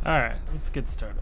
Alright, let's get started.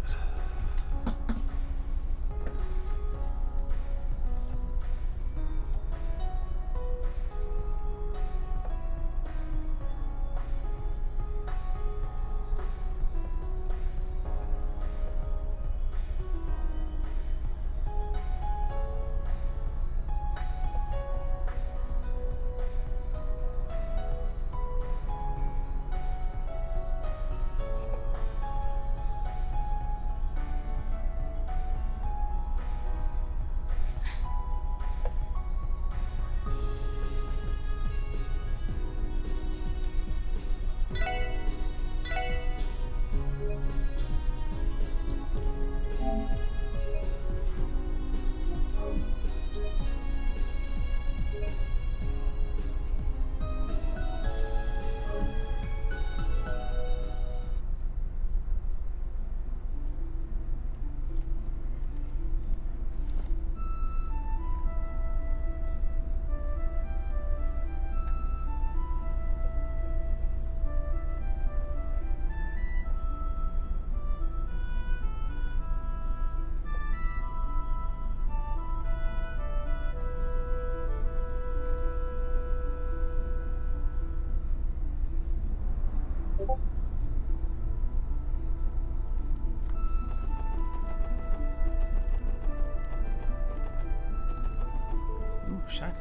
Ooh, shiny.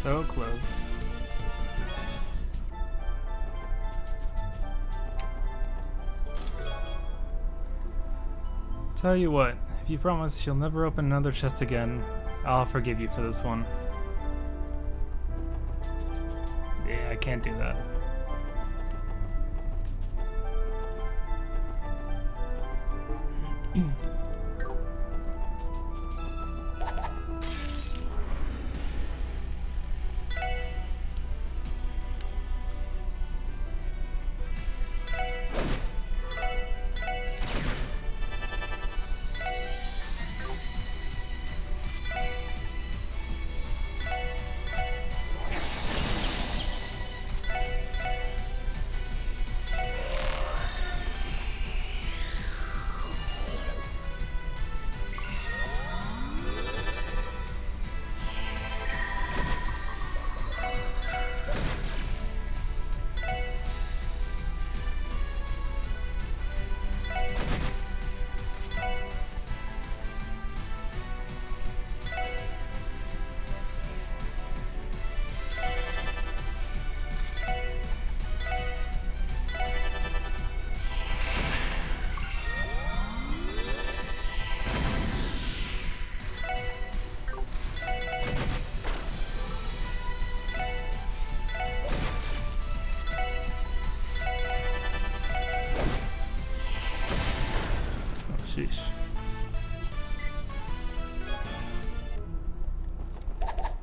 So close. Tell you what, if you promise you'll never open another chest again, I'll forgive you for this one. Yeah, I can't do that. Sheesh.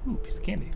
Ooh, piece of candy.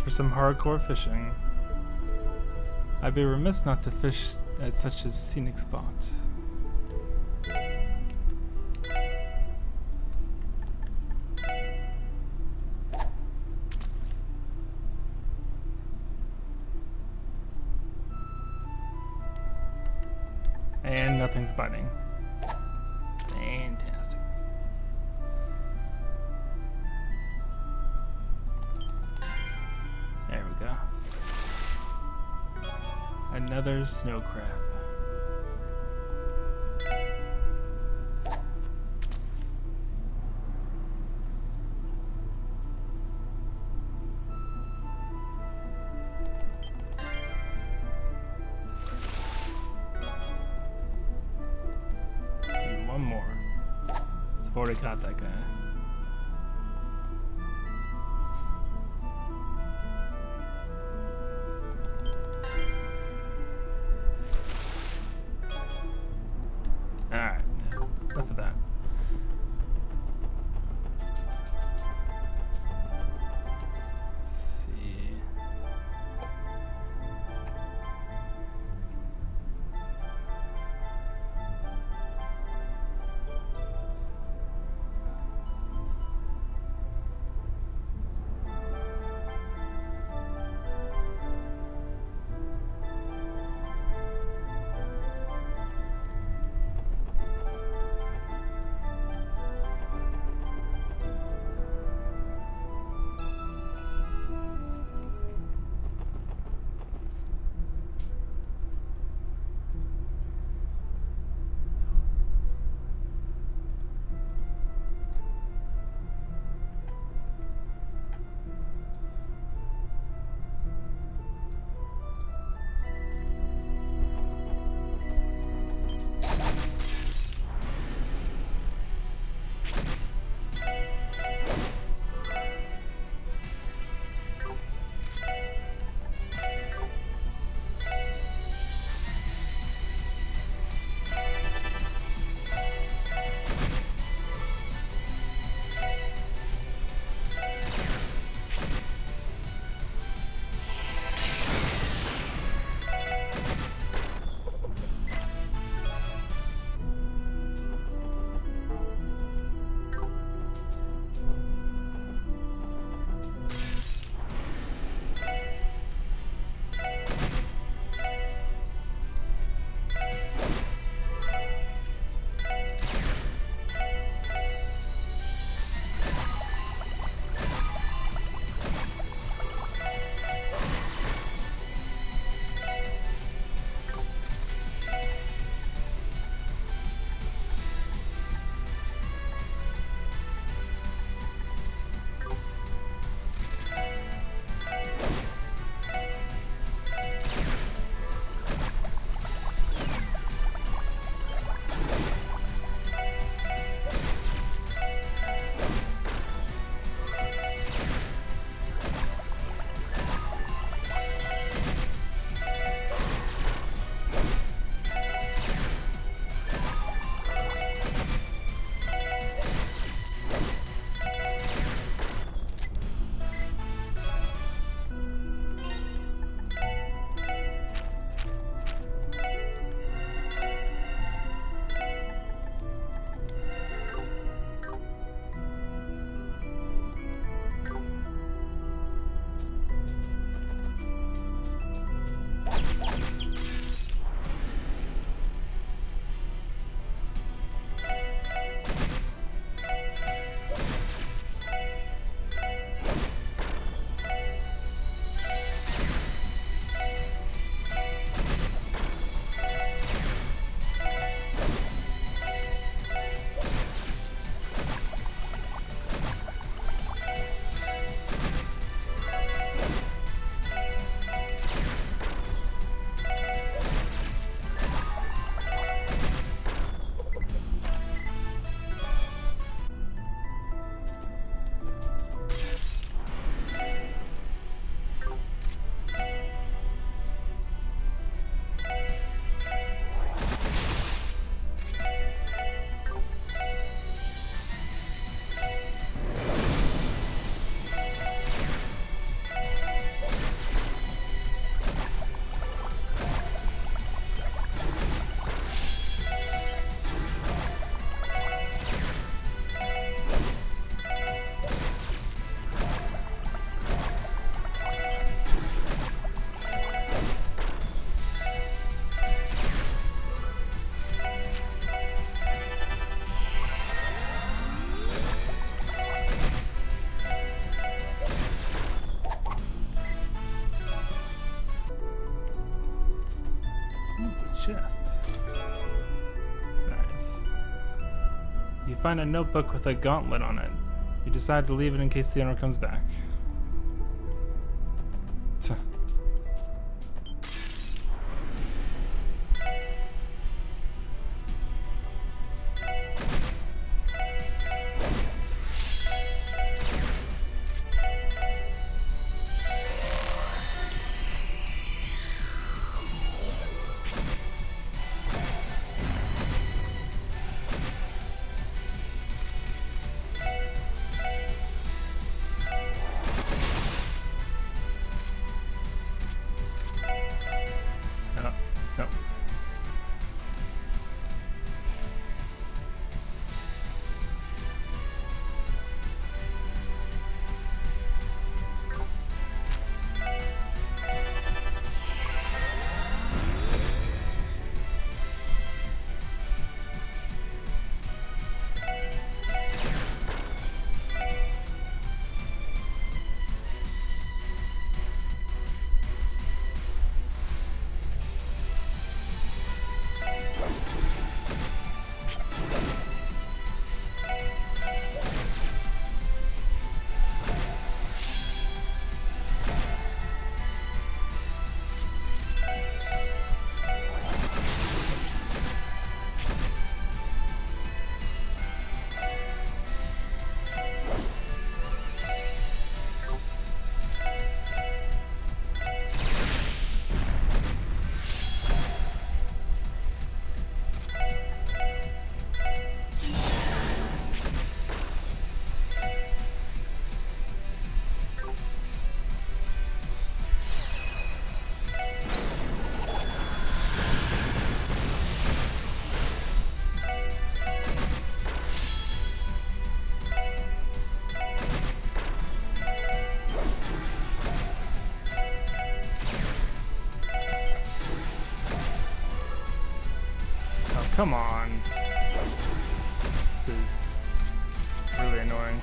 For some hardcore fishing. I'd be remiss not to fish at such a scenic spot. And nothing's biting. Fantastic. There we go. Another snow crab. Do one more. So I've already got that guy. Alright, enough of that. Let's see. chest. Nice. You find a notebook with a gauntlet on it. You decide to leave it in case the owner comes back. Tuh. No. Come on. This is really annoying.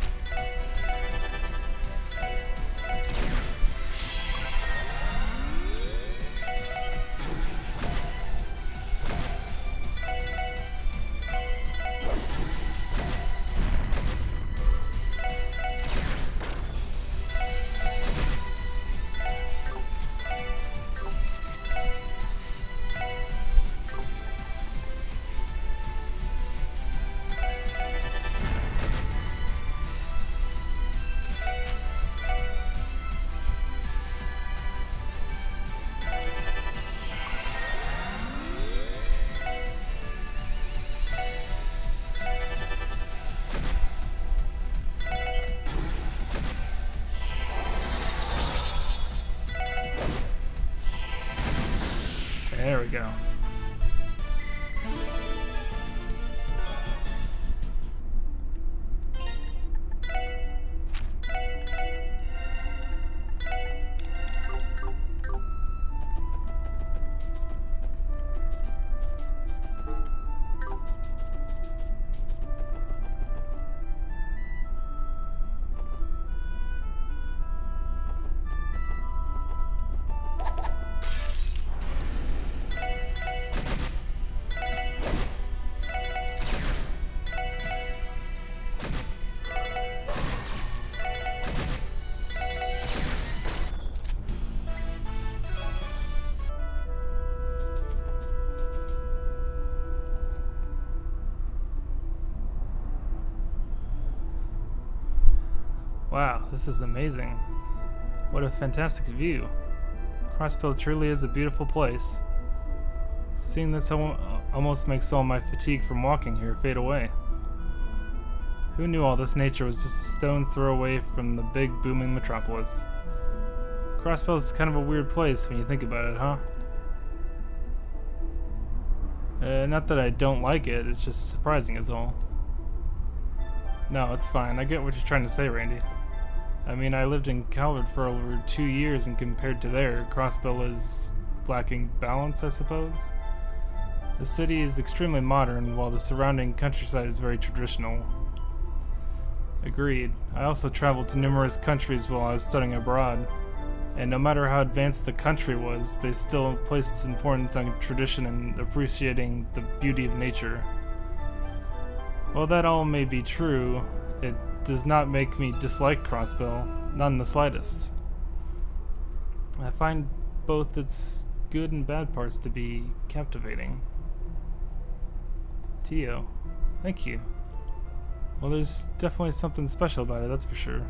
There we go. Wow, this is amazing. What a fantastic view. Crossbill truly is a beautiful place. Seeing this almost makes all my fatigue from walking here fade away. Who knew all this nature was just a stone's throw away from the big booming metropolis? Crossbill is kind of a weird place when you think about it, huh? Not that I don't like it, it's just surprising is all. No, it's fine. I get what you're trying to say, Randy. I mean, I lived in Calvert for over 2 years, and compared to there, Crossbill is lacking balance, I suppose. The city is extremely modern, while the surrounding countryside is very traditional. Agreed. I also traveled to numerous countries while I was studying abroad. And no matter how advanced the country was, they still placed importance on tradition and appreciating the beauty of nature. While that all may be true, it does not make me dislike Crossbill, not in the slightest. I find both its good and bad parts to be captivating. Tio, thank you. Well, there's definitely something special about it, that's for sure.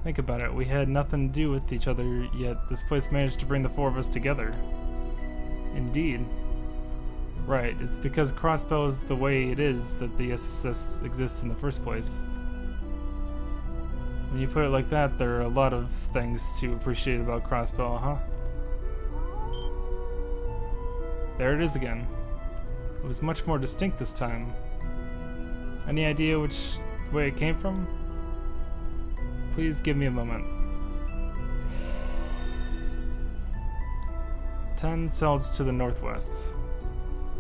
Think about it, we had nothing to do with each other, yet this place managed to bring the four of us together. Indeed. Right, it's because Crossbill is the way it is that the SSS exists in the first place. When you put it like that, there are a lot of things to appreciate about Crossbill, huh? There it is again. It was much more distinct this time. Any idea which way it came from? Please give me a moment. 10 cells to the northwest.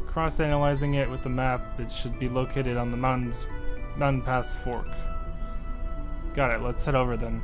Cross-analyzing it with the map, it should be located on the mountain path's fork. Got it, let's head over then.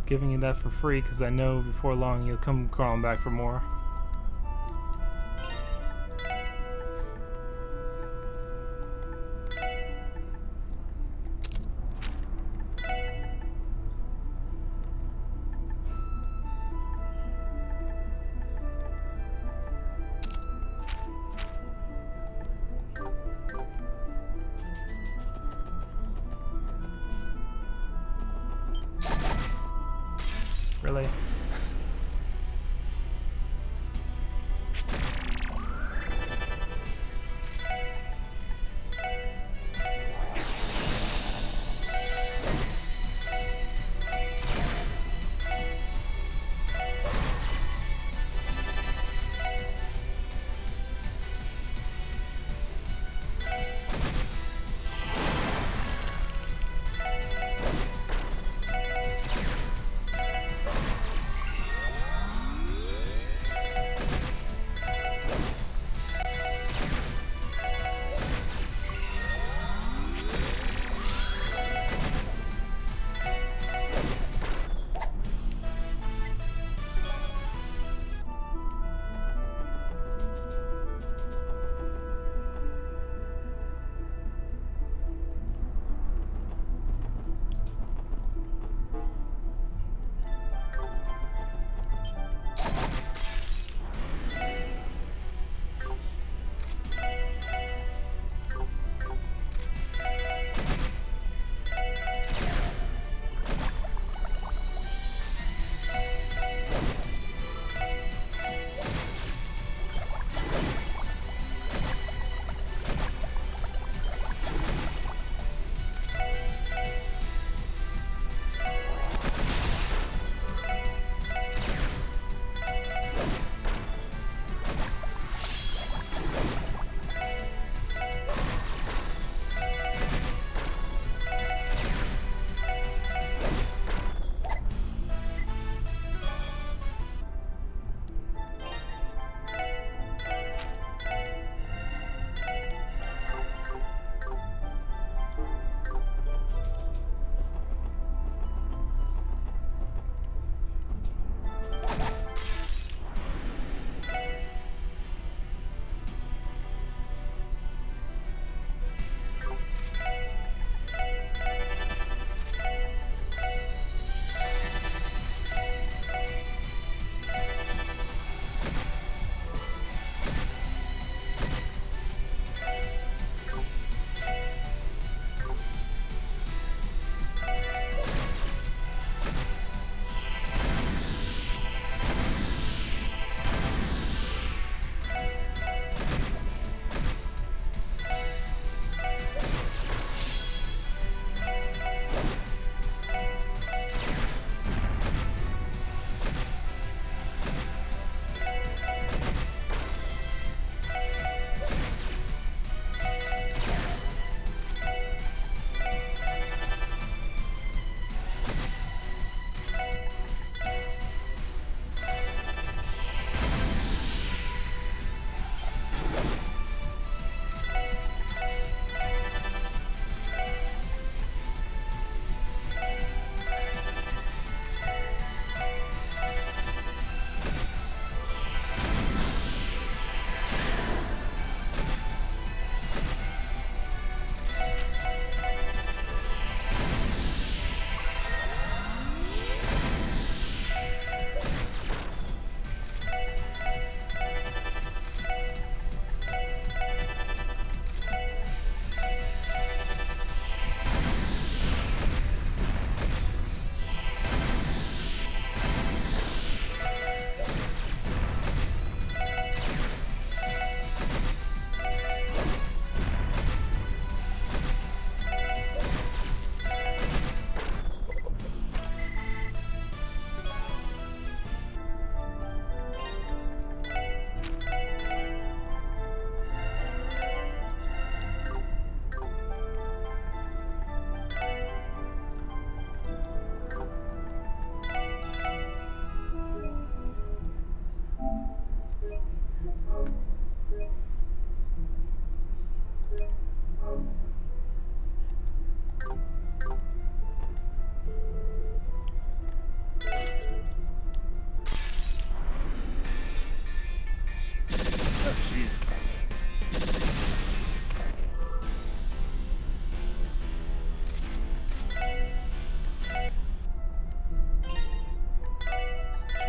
Giving you that for free because I know before long you'll come crawling back for more. Really?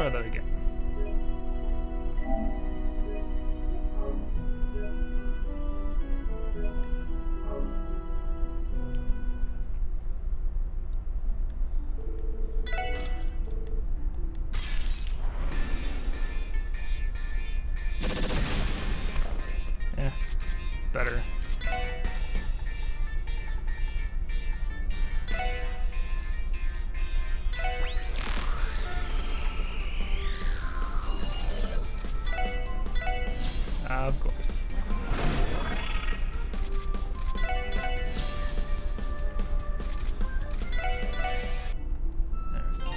try that again. Yeah, it's better. Of course. There we go.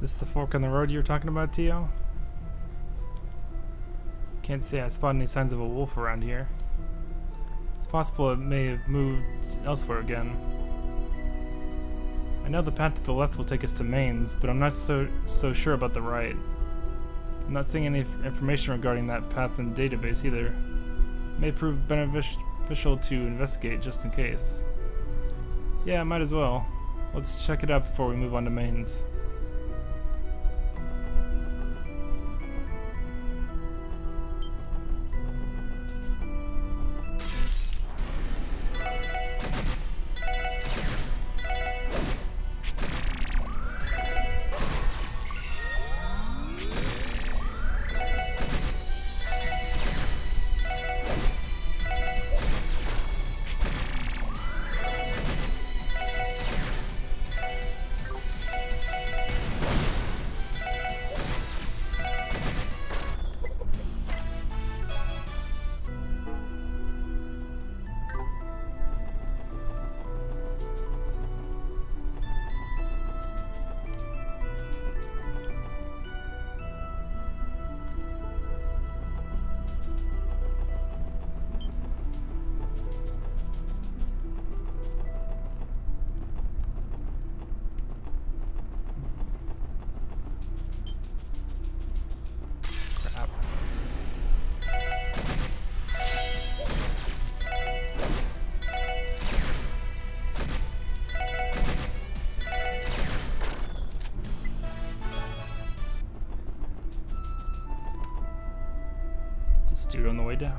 This is the fork in the road you were talking about, Tio? Can't say I spot any signs of a wolf around here. It's possible it may have moved elsewhere again. I know the path to the left will take us to Mainz, but I'm not so sure about the right. I'm not seeing any information regarding that path in the database either. It may prove beneficial to investigate just in case. Yeah, might as well. Let's check it out before we move on to Mainz. Dude on the way down.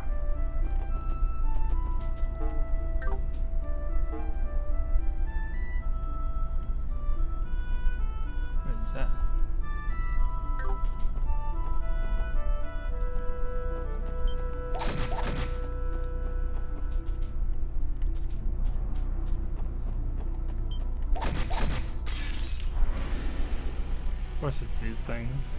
What is that? Of course it's these things.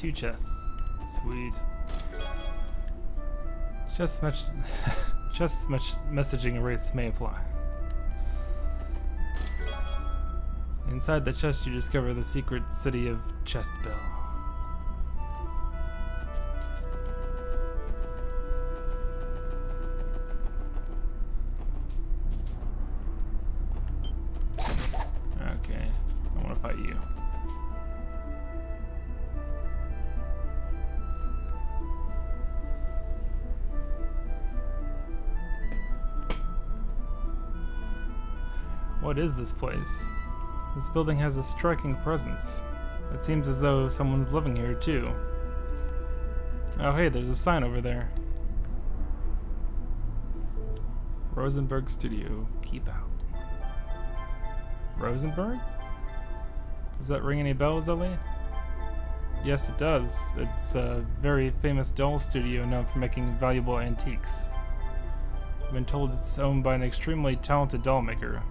2 chests. Sweet. Chest messaging erase may apply. Inside the chest, you discover the secret city of Chestbell. Okay, I want to fight you. What is this place? This building has a striking presence. It seems as though someone's living here too. Oh hey, there's a sign over there. Rosenberg Studio, keep out. Rosenberg? Does that ring any bells, Ellie? Yes, it does. It's a very famous doll studio known for making valuable antiques. I've been told it's owned by an extremely talented doll maker.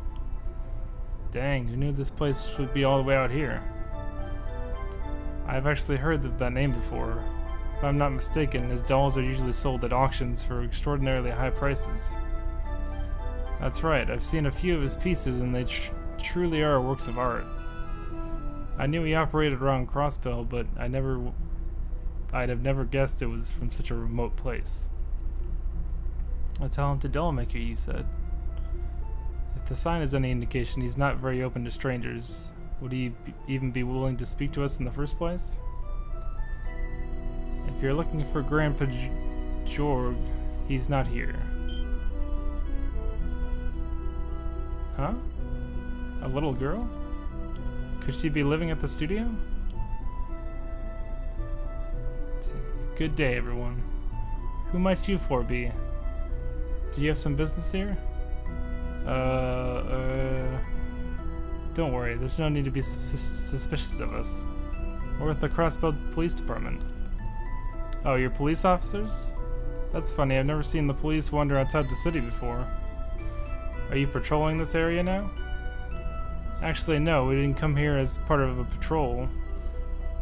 Dang, who knew this place would be all the way out here? I've actually heard of that name before. If I'm not mistaken, his dolls are usually sold at auctions for extraordinarily high prices. That's right, I've seen a few of his pieces and they truly are works of art. I knew he operated around Crossbell, but I'd have never guessed it was from such a remote place. A talented doll maker, you said? If the sign is any indication, he's not very open to strangers. Would he even be willing to speak to us in the first place? If you're looking for Grandpa Jorg, he's not here. Huh? A little girl? Could she be living at the studio? Good day, everyone. Who might you four be? Do you have some business here? Don't worry, there's no need to be suspicious of us. We're with the Crossbell Police Department. Oh, you're police officers? That's funny, I've never seen the police wander outside the city before. Are you patrolling this area now? Actually, no, we didn't come here as part of a patrol.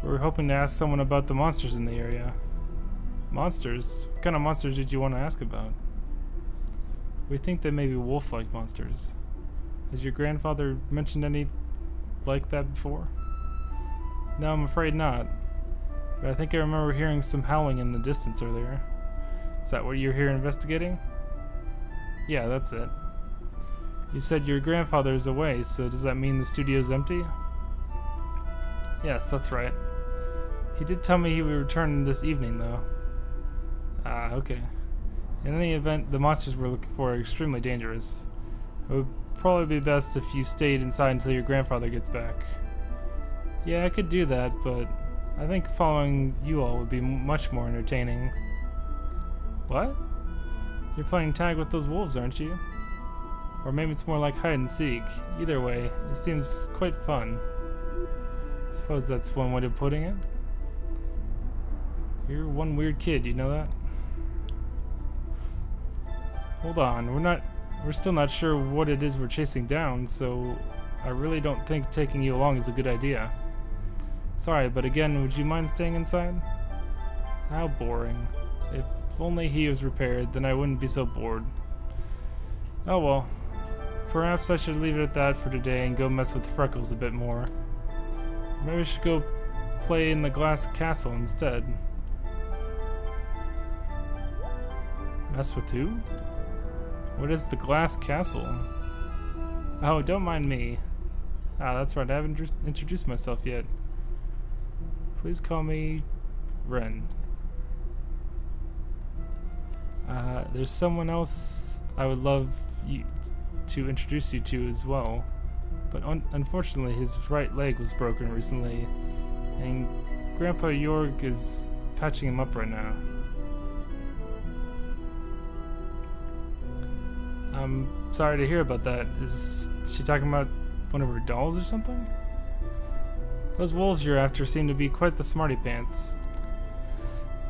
We were hoping to ask someone about the monsters in the area. Monsters? What kind of monsters did you want to ask about? We think they may be wolf-like monsters. Has your grandfather mentioned any like that before? No, I'm afraid not. But I think I remember hearing some howling in the distance earlier. Is that what you're here investigating? Yeah, that's it. You said your grandfather is away, so does that mean the studio's empty? Yes, that's right. He did tell me he would return this evening, though. Ah, okay. In any event, the monsters we're looking for are extremely dangerous. It would probably be best if you stayed inside until your grandfather gets back. Yeah, I could do that, but I think following you all would be much more entertaining. What? You're playing tag with those wolves, aren't you? Or maybe it's more like hide and seek. Either way, it seems quite fun. I suppose that's one way of putting it. You're one weird kid, you know that? Hold on, we're still not sure what it is we're chasing down, so I really don't think taking you along is a good idea. Sorry, but again, would you mind staying inside? How boring. If only he was repaired, then I wouldn't be so bored. Oh well. Perhaps I should leave it at that for today and go mess with Freckles a bit more. Maybe I should go play in the glass castle instead. Mess with who? What is the glass castle? Oh, don't mind me. Ah, that's right, I haven't introduced myself yet. Please call me Ren. There's someone else I would love you to introduce you to as well, but unfortunately his right leg was broken recently, and Grandpa Jorg is patching him up right now. I'm sorry to hear about that. Is she talking about one of her dolls or something? Those wolves you're after seem to be quite the smarty pants.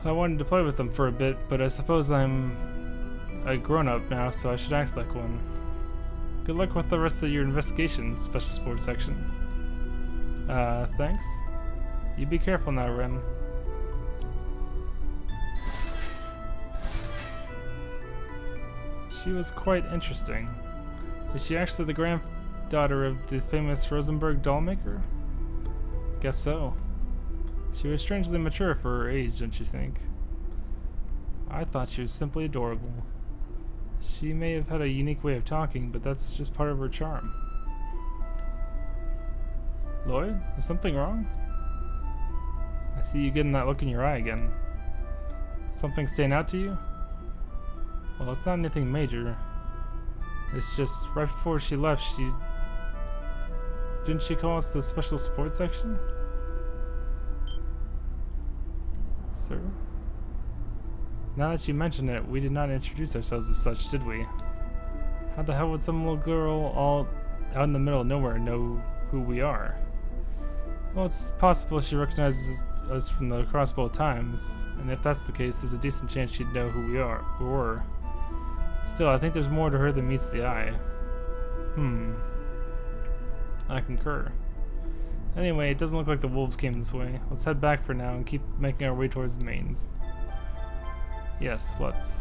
I wanted to play with them for a bit, but I suppose I'm a grown-up now, so I should act like one. Good luck with the rest of your investigation, Special Sports Section. Thanks. You be careful now, Ren. She was quite interesting. Is she actually the granddaughter of the famous Rosenberg doll maker? Guess so. She was strangely mature for her age, don't you think? I thought she was simply adorable. She may have had a unique way of talking, but that's just part of her charm. Lloyd, is something wrong? I see you getting that look in your eye again. Something stand out to you? Well, it's not anything major. It's just right before she left, didn't she call us the special support section? Sir? Now that you mention it, we did not introduce ourselves as such, did we? How the hell would some little girl all out in the middle of nowhere know who we are? Well, it's possible she recognizes us from the Crossbow Times, and if that's the case, there's a decent chance she'd know who we were. Still, I think there's more to her than meets the eye. I concur. Anyway, it doesn't look like the wolves came this way. Let's head back for now and keep making our way towards the mains. Yes, let's.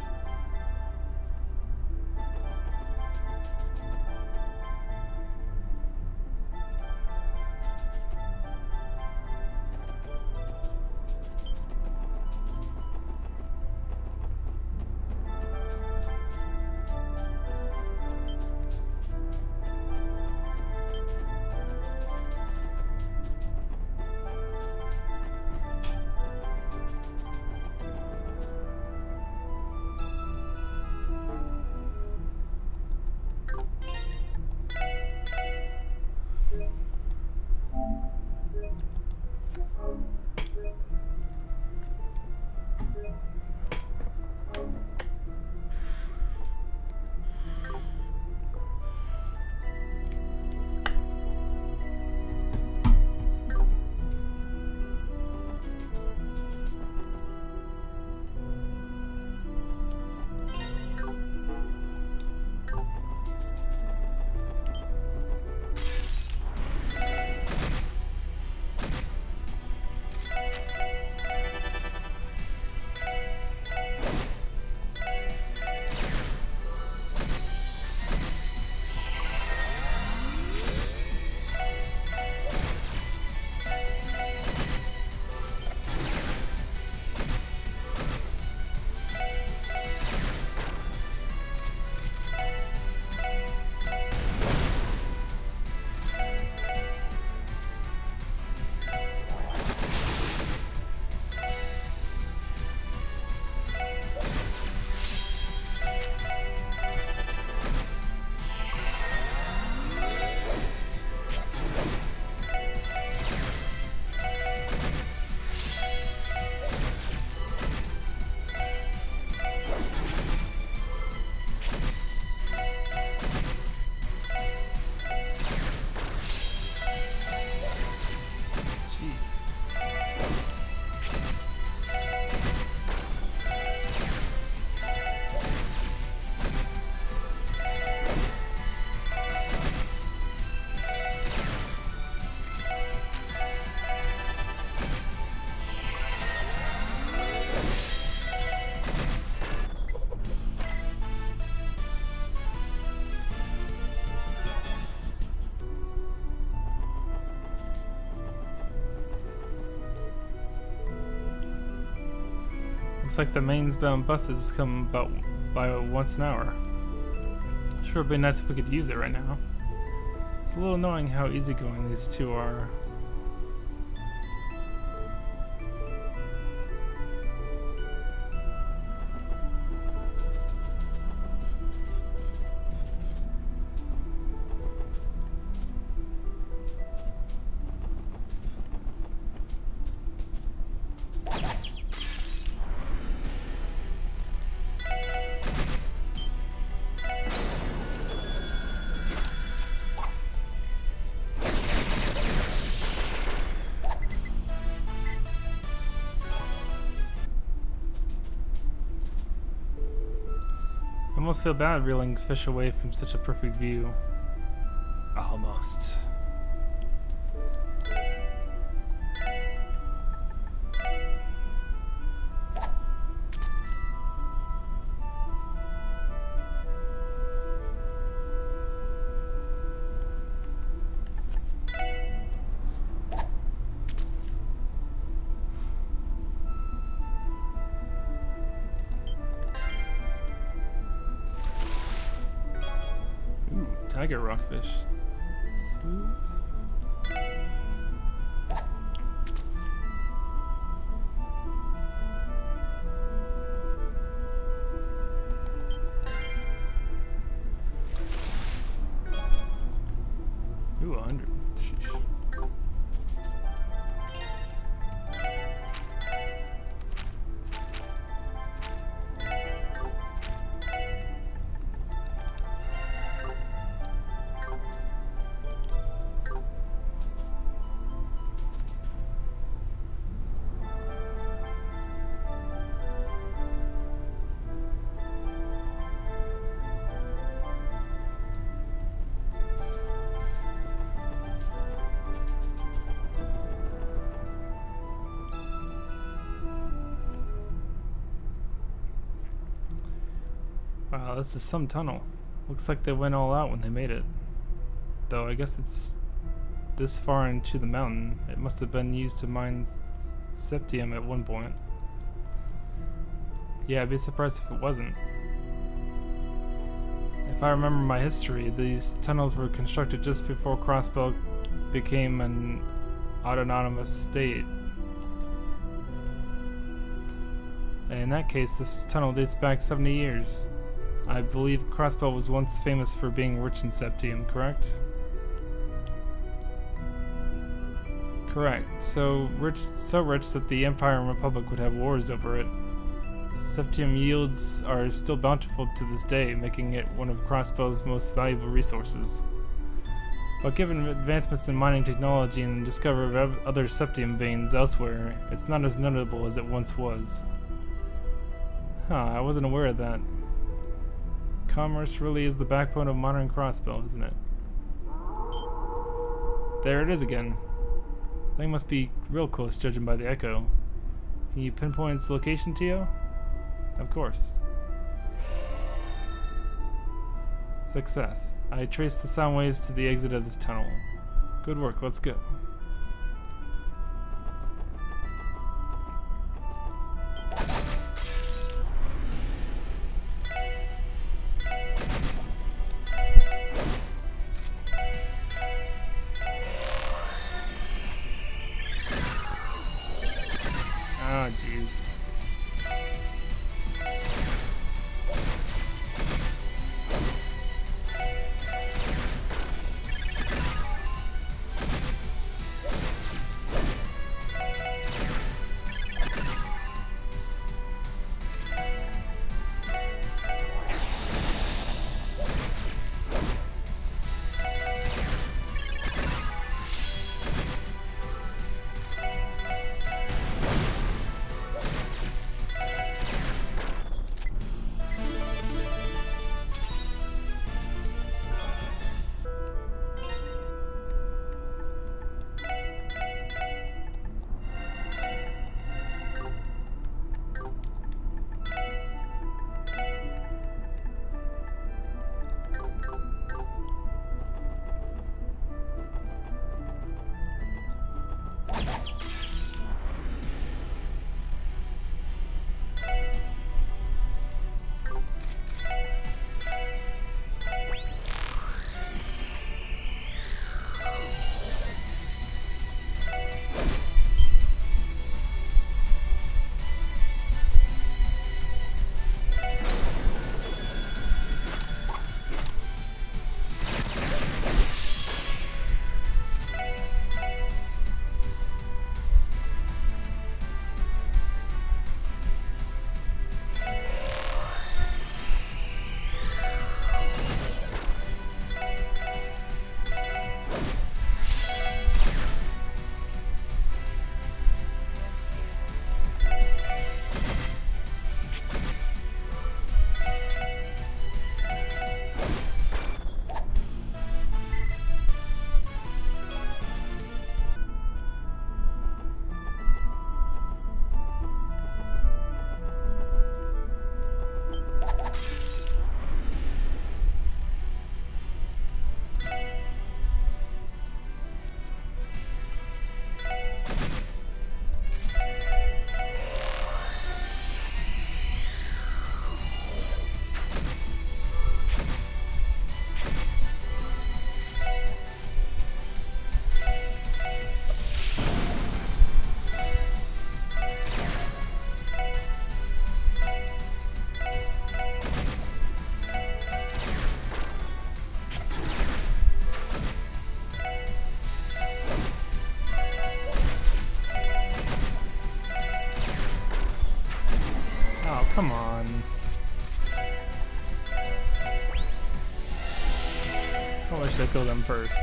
Looks like the mains-bound buses come about by once an hour. Sure would be nice if we could use it right now. It's a little annoying how easygoing these two are. I almost feel bad reeling fish away from such a perfect view. Almost. Tiger rockfish. Sweet. Ooh, 100. Sheesh. Wow, this is some tunnel. Looks like they went all out when they made it. Though I guess it's this far into the mountain. It must have been used to mine septium at one point. Yeah, I'd be surprised if it wasn't. If I remember my history, these tunnels were constructed just before Crossbell became an autonomous state. And in that case, this tunnel dates back 70 years. I believe Crossbell was once famous for being rich in septium, correct? Correct. So rich that the Empire and Republic would have wars over it. Septium yields are still bountiful to this day, making it one of Crossbell's most valuable resources. But given advancements in mining technology and the discovery of other septium veins elsewhere, it's not as notable as it once was. Huh, I wasn't aware of that. Commerce really is the backbone of modern Crossbell, isn't it? There it is again. Thing must be real close, judging by the echo. Can you pinpoint its location, Tio? Of course. Success. I traced the sound waves to the exit of this tunnel. Good work, let's go. Ah, jeez. Oh, come on. I should kill them first.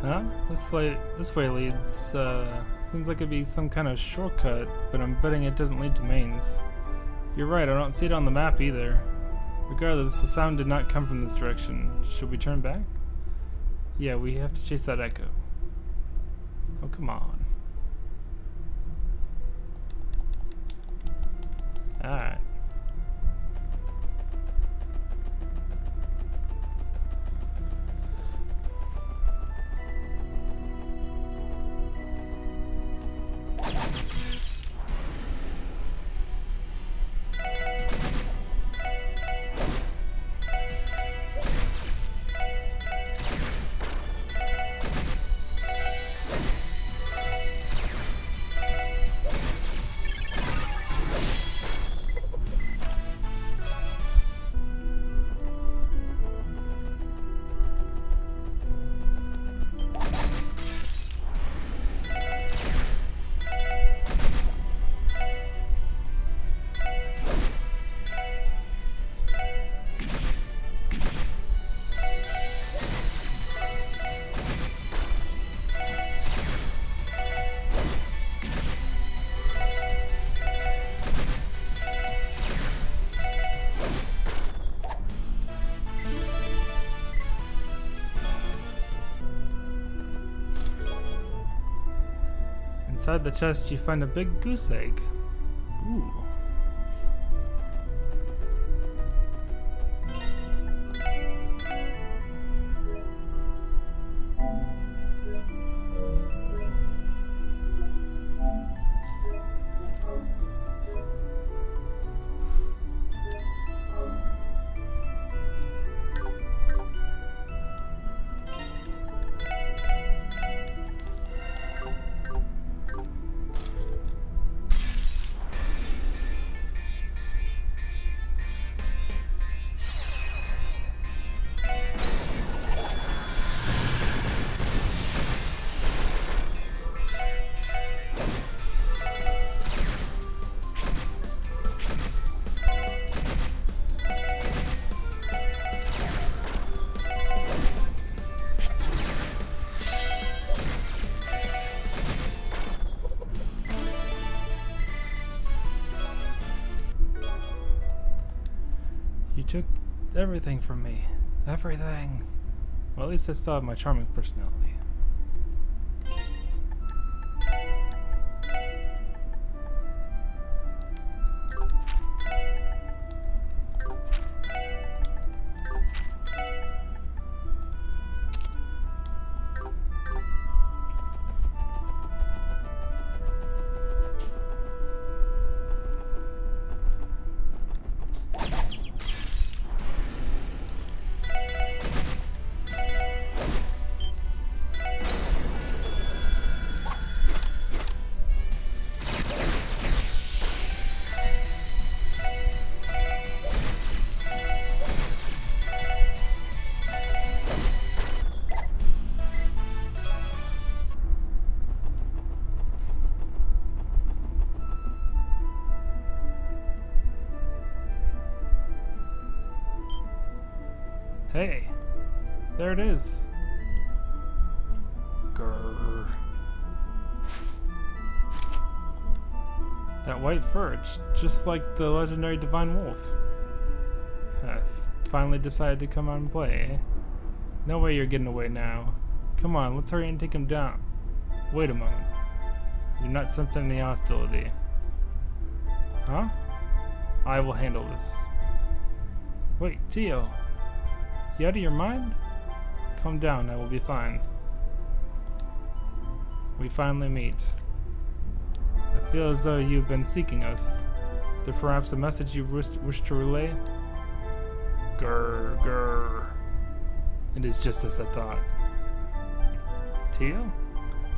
Huh? This way leads, seems like it'd be some kind of shortcut, but I'm betting it doesn't lead to mains. You're right, I don't see it on the map either. Regardless, the sound did not come from this direction. Should we turn back? Yeah, we have to chase that echo. Oh, come on. Alright. Inside the chest, you find a big goose egg. Ooh. You took everything from me. Everything. Well, at least I still have my charming personality. Hey, there it is. Grrr. That white fur, it's just like the legendary divine wolf. I finally decided to come out and play, eh? No way you're getting away now. Come on, let's hurry and take him down. Wait a moment. I do not sense any hostility. Huh? I will handle this. Wait, Tio. You out of your mind? Calm down, I will be fine. We finally meet. I feel as though you've been seeking us. Is there perhaps a message you wish to relay? Grr, grr. It is just as I thought. Tio?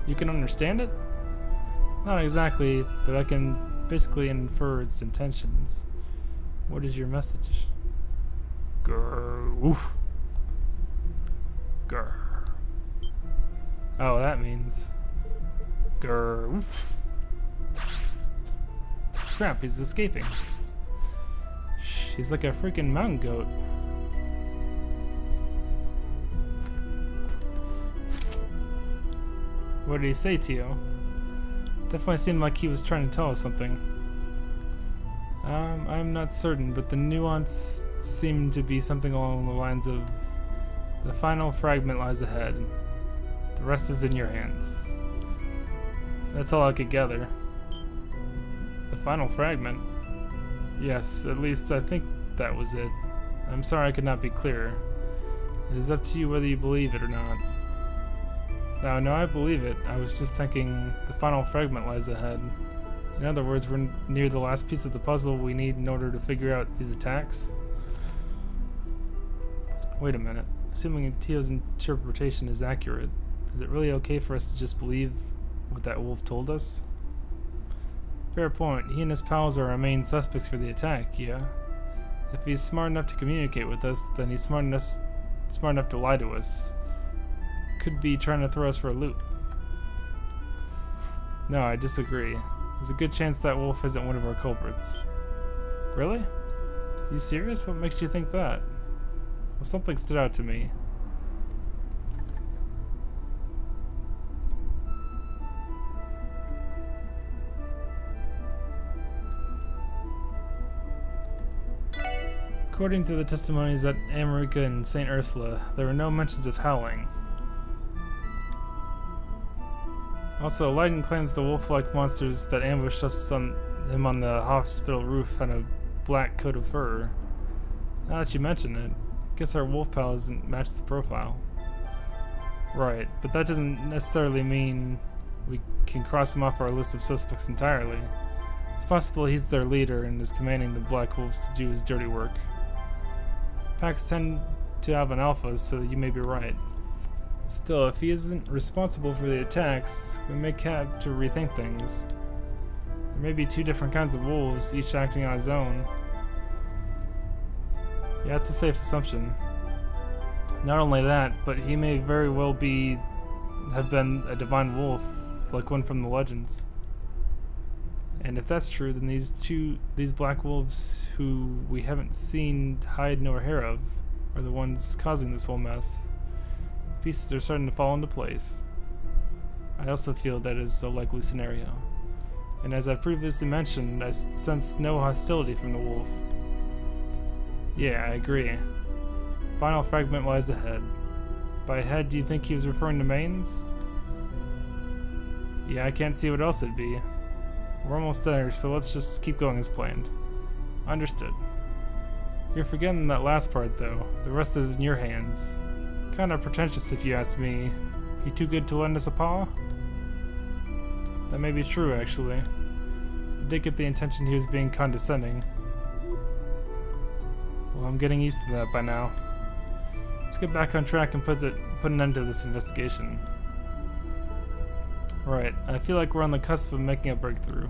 You can understand it? Not exactly, but I can basically infer its intentions. What is your message? Grr, oof. Grr. Oh, that means... Grr, oof. Crap, he's escaping. Shh, he's like a freaking mountain goat. What did he say, Tio? Definitely seemed like he was trying to tell us something. I'm not certain, but the nuance seemed to be something along the lines of the final fragment lies ahead. The rest is in your hands. That's all I could gather. The final fragment? Yes, at least I think that was it. I'm sorry I could not be clearer. It is up to you whether you believe it or not. No, I believe it. I was just thinking the final fragment lies ahead. In other words, we're near the last piece of the puzzle we need in order to figure out these attacks. Wait a minute. Assuming Tio's interpretation is accurate, is it really okay for us to just believe what that wolf told us? Fair point. He and his pals are our main suspects for the attack, yeah? If he's smart enough to communicate with us, then he's smart enough to lie to us. Could be trying to throw us for a loop. No, I disagree. There's a good chance that wolf isn't one of our culprits. Really? You serious? What makes you think that? Well, something stood out to me. According to the testimonies at Amorica and St. Ursula, there were no mentions of howling. Also, Leiden claims the wolf-like monsters that ambushed him on the hospital roof had a black coat of fur. Now that you mention it, I guess our wolf pal doesn't match the profile. Right, but that doesn't necessarily mean we can cross him off our list of suspects entirely. It's possible he's their leader and is commanding the Black Wolves to do his dirty work. Packs tend to have an alpha, so you may be right. Still, if he isn't responsible for the attacks, we may have to rethink things. There may be two different kinds of wolves, each acting on his own. Yeah, that's a safe assumption. Not only that, but he may very well have been a divine wolf, like one from the legends. And if that's true, then these black wolves who we haven't seen hide nor hair of are the ones causing this whole mess. The pieces are starting to fall into place. I also feel that is a likely scenario. And as I previously mentioned, I sense no hostility from the wolf. Yeah, I agree. Final fragment lies ahead. By ahead, do you think he was referring to mains? Yeah, I can't see what else it'd be. We're almost there, so let's just keep going as planned. Understood. You're forgetting that last part, though. The rest is in your hands. Kinda pretentious if you ask me. He too good to lend us a paw? That may be true, actually. I did get the intention he was being condescending. Well, I'm getting used to that by now. Let's get back on track and put an end to this investigation. Right, I feel like we're on the cusp of making a breakthrough.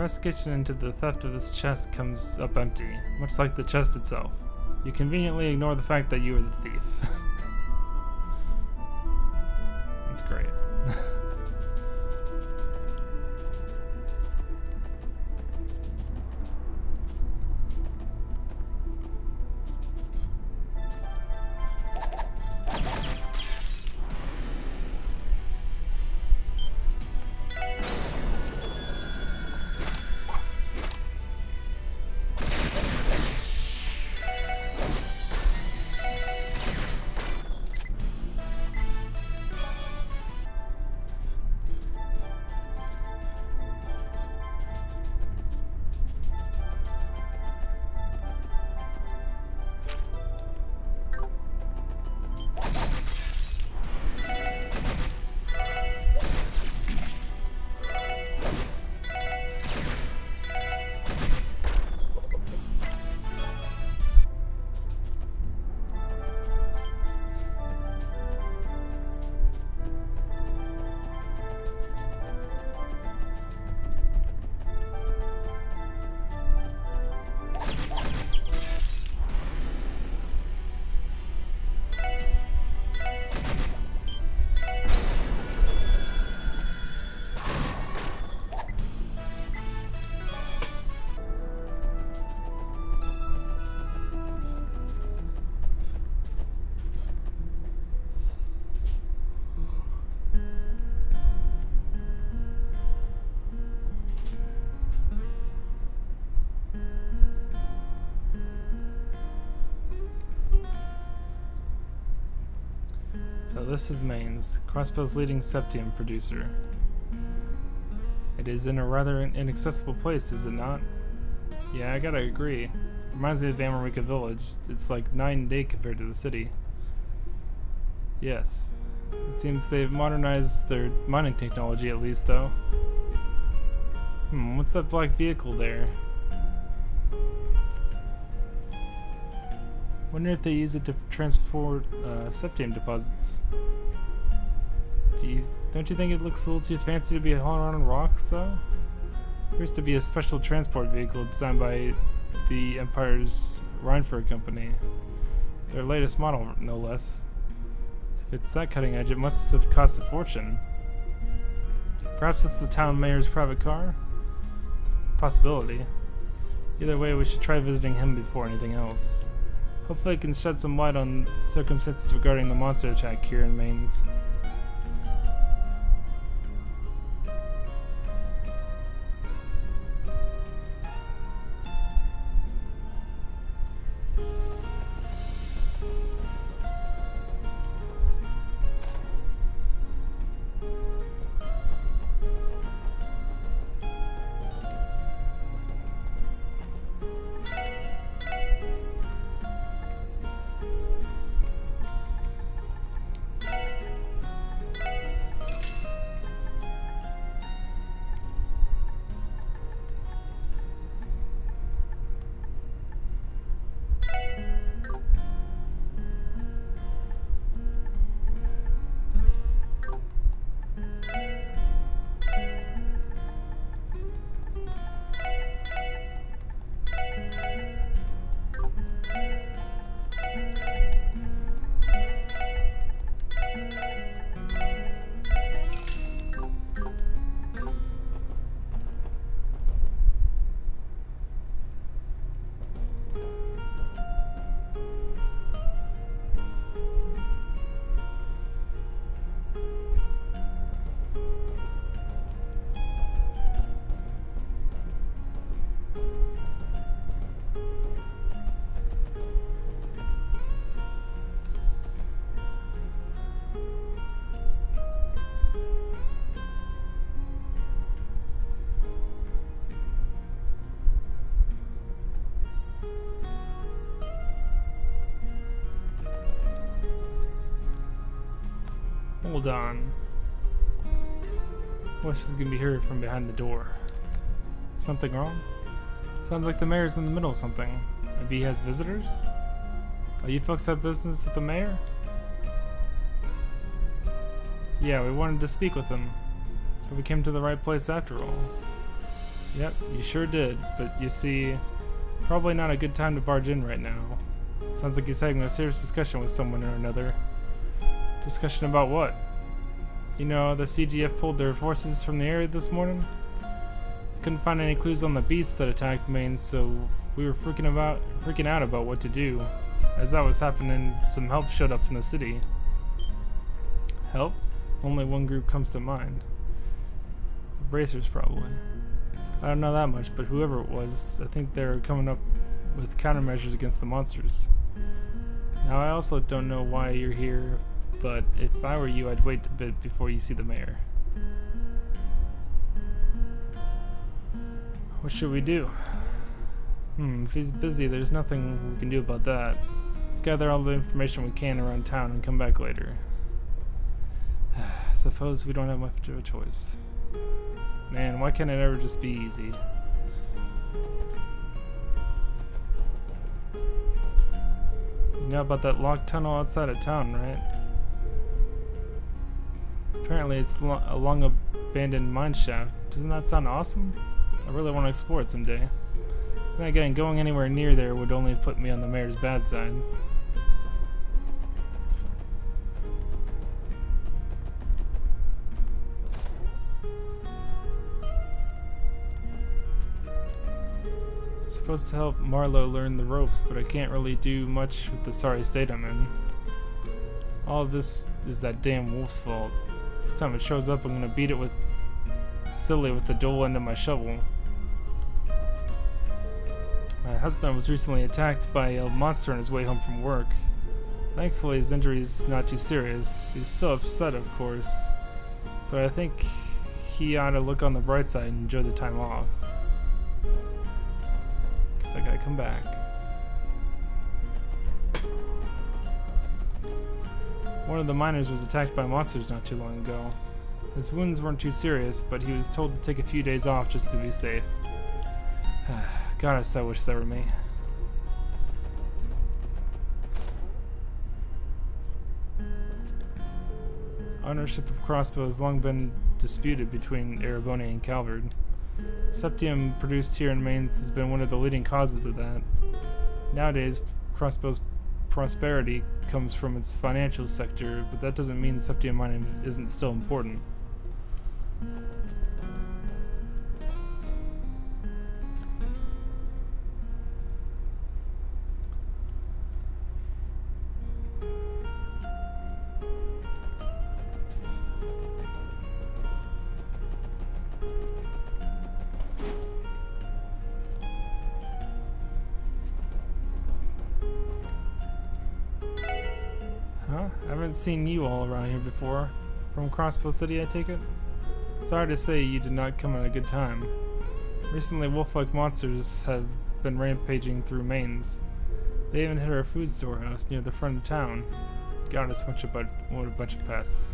investigation into the theft of this chest comes up empty, much like the chest itself. You conveniently ignore the fact that you are the thief. That's great. So this is Mainz, Crossbow's leading septium producer. It is in a rather inaccessible place, is it not? Yeah, I gotta agree. Reminds me of Amorica village. It's like night and day compared to the city. Yes. It seems they've modernized their mining technology at least, though. What's that black vehicle there? Wonder if they use it to transport septium deposits. Don't you think it looks a little too fancy to be hauling around on rocks, though? Appears to be a special transport vehicle designed by the Empire's Rheinford company. Their latest model, no less. If it's that cutting edge, it must have cost a fortune. Perhaps it's the town mayor's private car? Possibility. Either way, we should try visiting him before anything else. Hopefully it can shed some light on circumstances regarding the monster attack here in Mainz. Hold on. Voice is gonna be heard from behind the door. Something wrong? Sounds like the mayor's in the middle of something. Maybe he has visitors? Oh, you folks have business with the mayor? Yeah, we wanted to speak with him. So we came to the right place after all. Yep, you sure did, but you see, probably not a good time to barge in right now. Sounds like he's having a serious discussion with someone or another. Discussion about what? You know, the CGF pulled their forces from the area this morning. Couldn't find any clues on the beasts that attacked Maine, so we were freaking out about what to do. As that was happening, some help showed up from the city. Help? Only one group comes to mind. The Bracers, probably. I don't know that much, but whoever it was, I think they're coming up with countermeasures against the monsters. Now, I also don't know why you're here, but if I were you, I'd wait a bit before you see the mayor. What should we do? If he's busy, there's nothing we can do about that. Let's gather all the information we can around town and come back later. Suppose we don't have much of a choice. Man, why can't it ever just be easy? You know about that locked tunnel outside of town, right? Apparently it's a long abandoned mine shaft. Doesn't that sound awesome? I really want to explore it someday. Then again, going anywhere near there would only put me on the mayor's bad side. Supposed to help Marlowe learn the ropes, but I can't really do much with the sorry state I'm in. All of this is that damn wolf's fault. Next time it shows up, I'm gonna beat it with silly with the dull end of my shovel. My husband was recently attacked by a monster on his way home from work. Thankfully, his injury is not too serious. He's still upset, of course, but I think he ought to look on the bright side and enjoy the time off. Guess I gotta come back. One of the miners was attacked by monsters not too long ago. His wounds weren't too serious, but he was told to take a few days off just to be safe. God, I so wish that were me. Ownership of crossbow has long been disputed between Ereboni and Calvard. Septium produced here in Maine has been one of the leading causes of that. Nowadays, crossbow's prosperity comes from its financial sector, but that doesn't mean septium mining isn't still important. Huh? I haven't seen you all around here before. From Crossbow City, I take it? Sorry to say you did not come at a good time. Recently, wolf-like monsters have been rampaging through Maines. They even hit our food storehouse near the front of town. God, it's what a bunch of pests.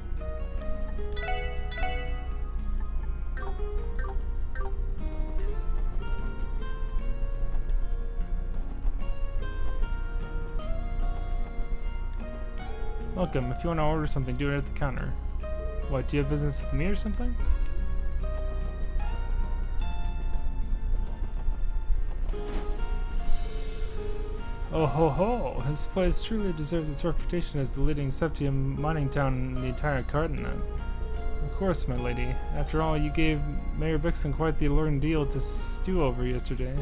Welcome. If you want to order something, do it at the counter. What, do you have business with me or something? Oh ho ho! This place truly deserves its reputation as the leading septium mining town in the entire continent. Of course, my lady. After all, you gave Mayor Bixon quite the alluring deal to stew over yesterday.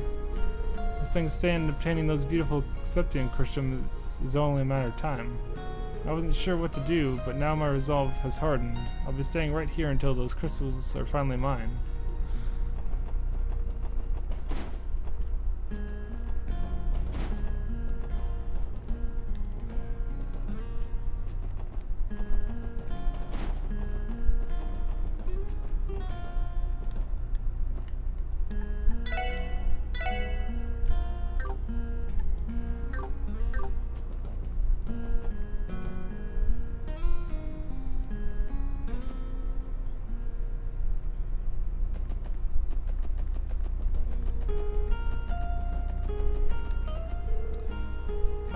As things stand, obtaining those beautiful septium crystals is only a matter of time. I wasn't sure what to do, but now my resolve has hardened. I'll be staying right here until those crystals are finally mine.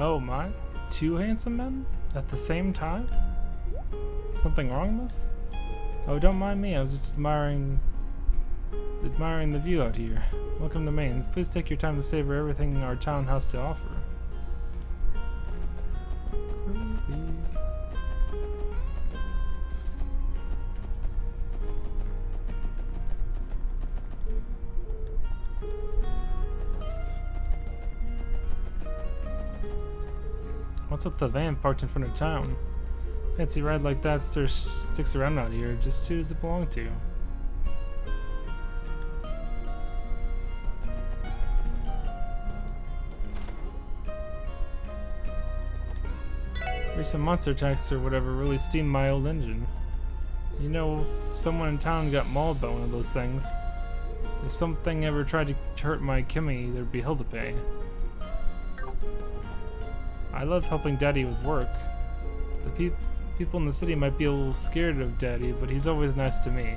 Oh my, 2 handsome men? At the same time? Something wrong with this? Oh, don't mind me, I was just admiring Admiring the view out here. Welcome to Maine's. Please take your time to savor everything our town has to offer. What's with the van parked in front of town? Fancy ride like that sticks around out here. Just who does it belong to? Recent monster attacks or whatever really steamed my old engine. You know, someone in town got mauled by one of those things. If something ever tried to hurt my Kimmy, there'd be hell to pay. I love helping Daddy with work. The people in the city might be a little scared of Daddy, but he's always nice to me.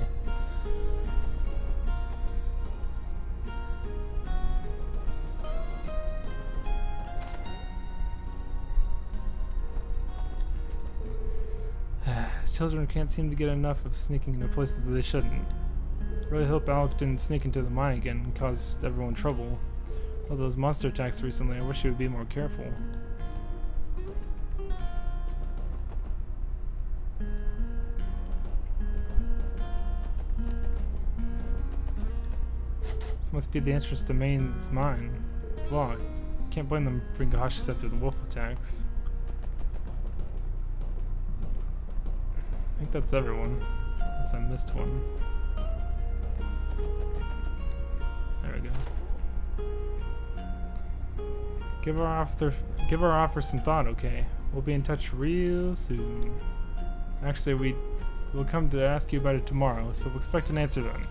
Children can't seem to get enough of sneaking into places they shouldn't. Really hope Alec didn't sneak into the mine again and cause everyone trouble. All those monster attacks recently, I wish he would be more careful. This must be the entrance to Maine's mine. It's locked. Can't blame them for being cautious after the wolf attacks. I think that's everyone. Unless I missed one. There we go. Give our offer some thought, okay? We'll be in touch real soon. Actually, we'll come to ask you about it tomorrow, so we'll expect an answer then.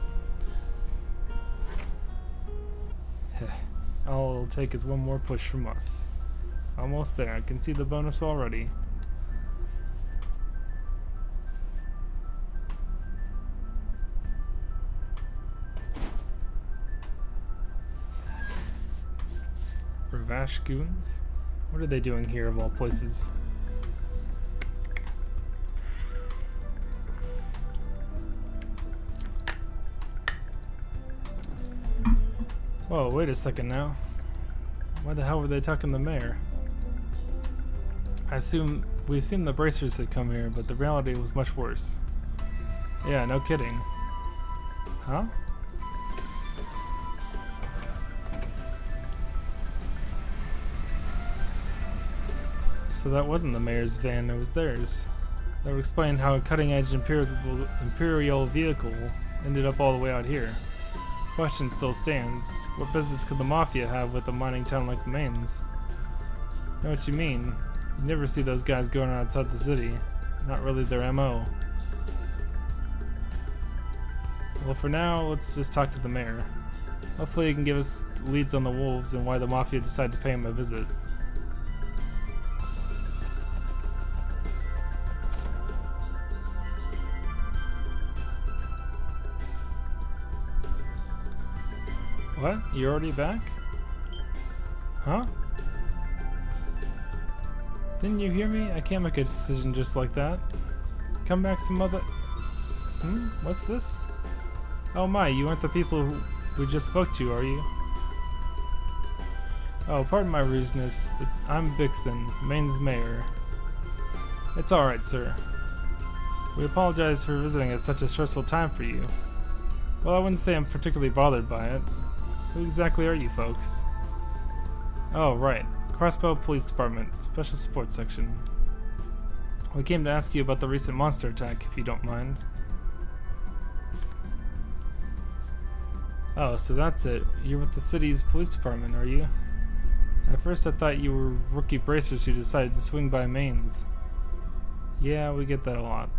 All it'll take is one more push from us. Almost there. I can see the bonus already. Ravash goons? What are they doing here of all places? Whoa, wait a second now. Why the hell were they attacking the mayor? We assumed the bracers had come here, but the reality was much worse. Yeah, no kidding. Huh? So that wasn't the mayor's van, it was theirs. That would explain how a cutting-edge imperial vehicle ended up all the way out here. Question still stands. What business could the Mafia have with a mining town like Maine's? Know what you mean. You never see those guys going outside the city. Not really their MO. Well, for now, let's just talk to the mayor. Hopefully he can give us leads on the wolves and why the Mafia decided to pay him a visit. What? You're already back? Huh? Didn't you hear me? I can't make a decision just like that. Come back some other... What's this? Oh my, you aren't the people who we just spoke to, are you? Oh, pardon my rudeness. I'm Bixen, Maine's mayor. It's alright, sir. We apologize for visiting at such a stressful time for you. Well, I wouldn't say I'm particularly bothered by it. Who exactly are you folks? Oh, right. Crossbow Police Department, Special Support Section. We came to ask you about the recent monster attack, if you don't mind. Oh, so that's it. You're with the city's police department, are you? At first I thought you were rookie bracers who decided to swing by Maine's. Yeah, we get that a lot.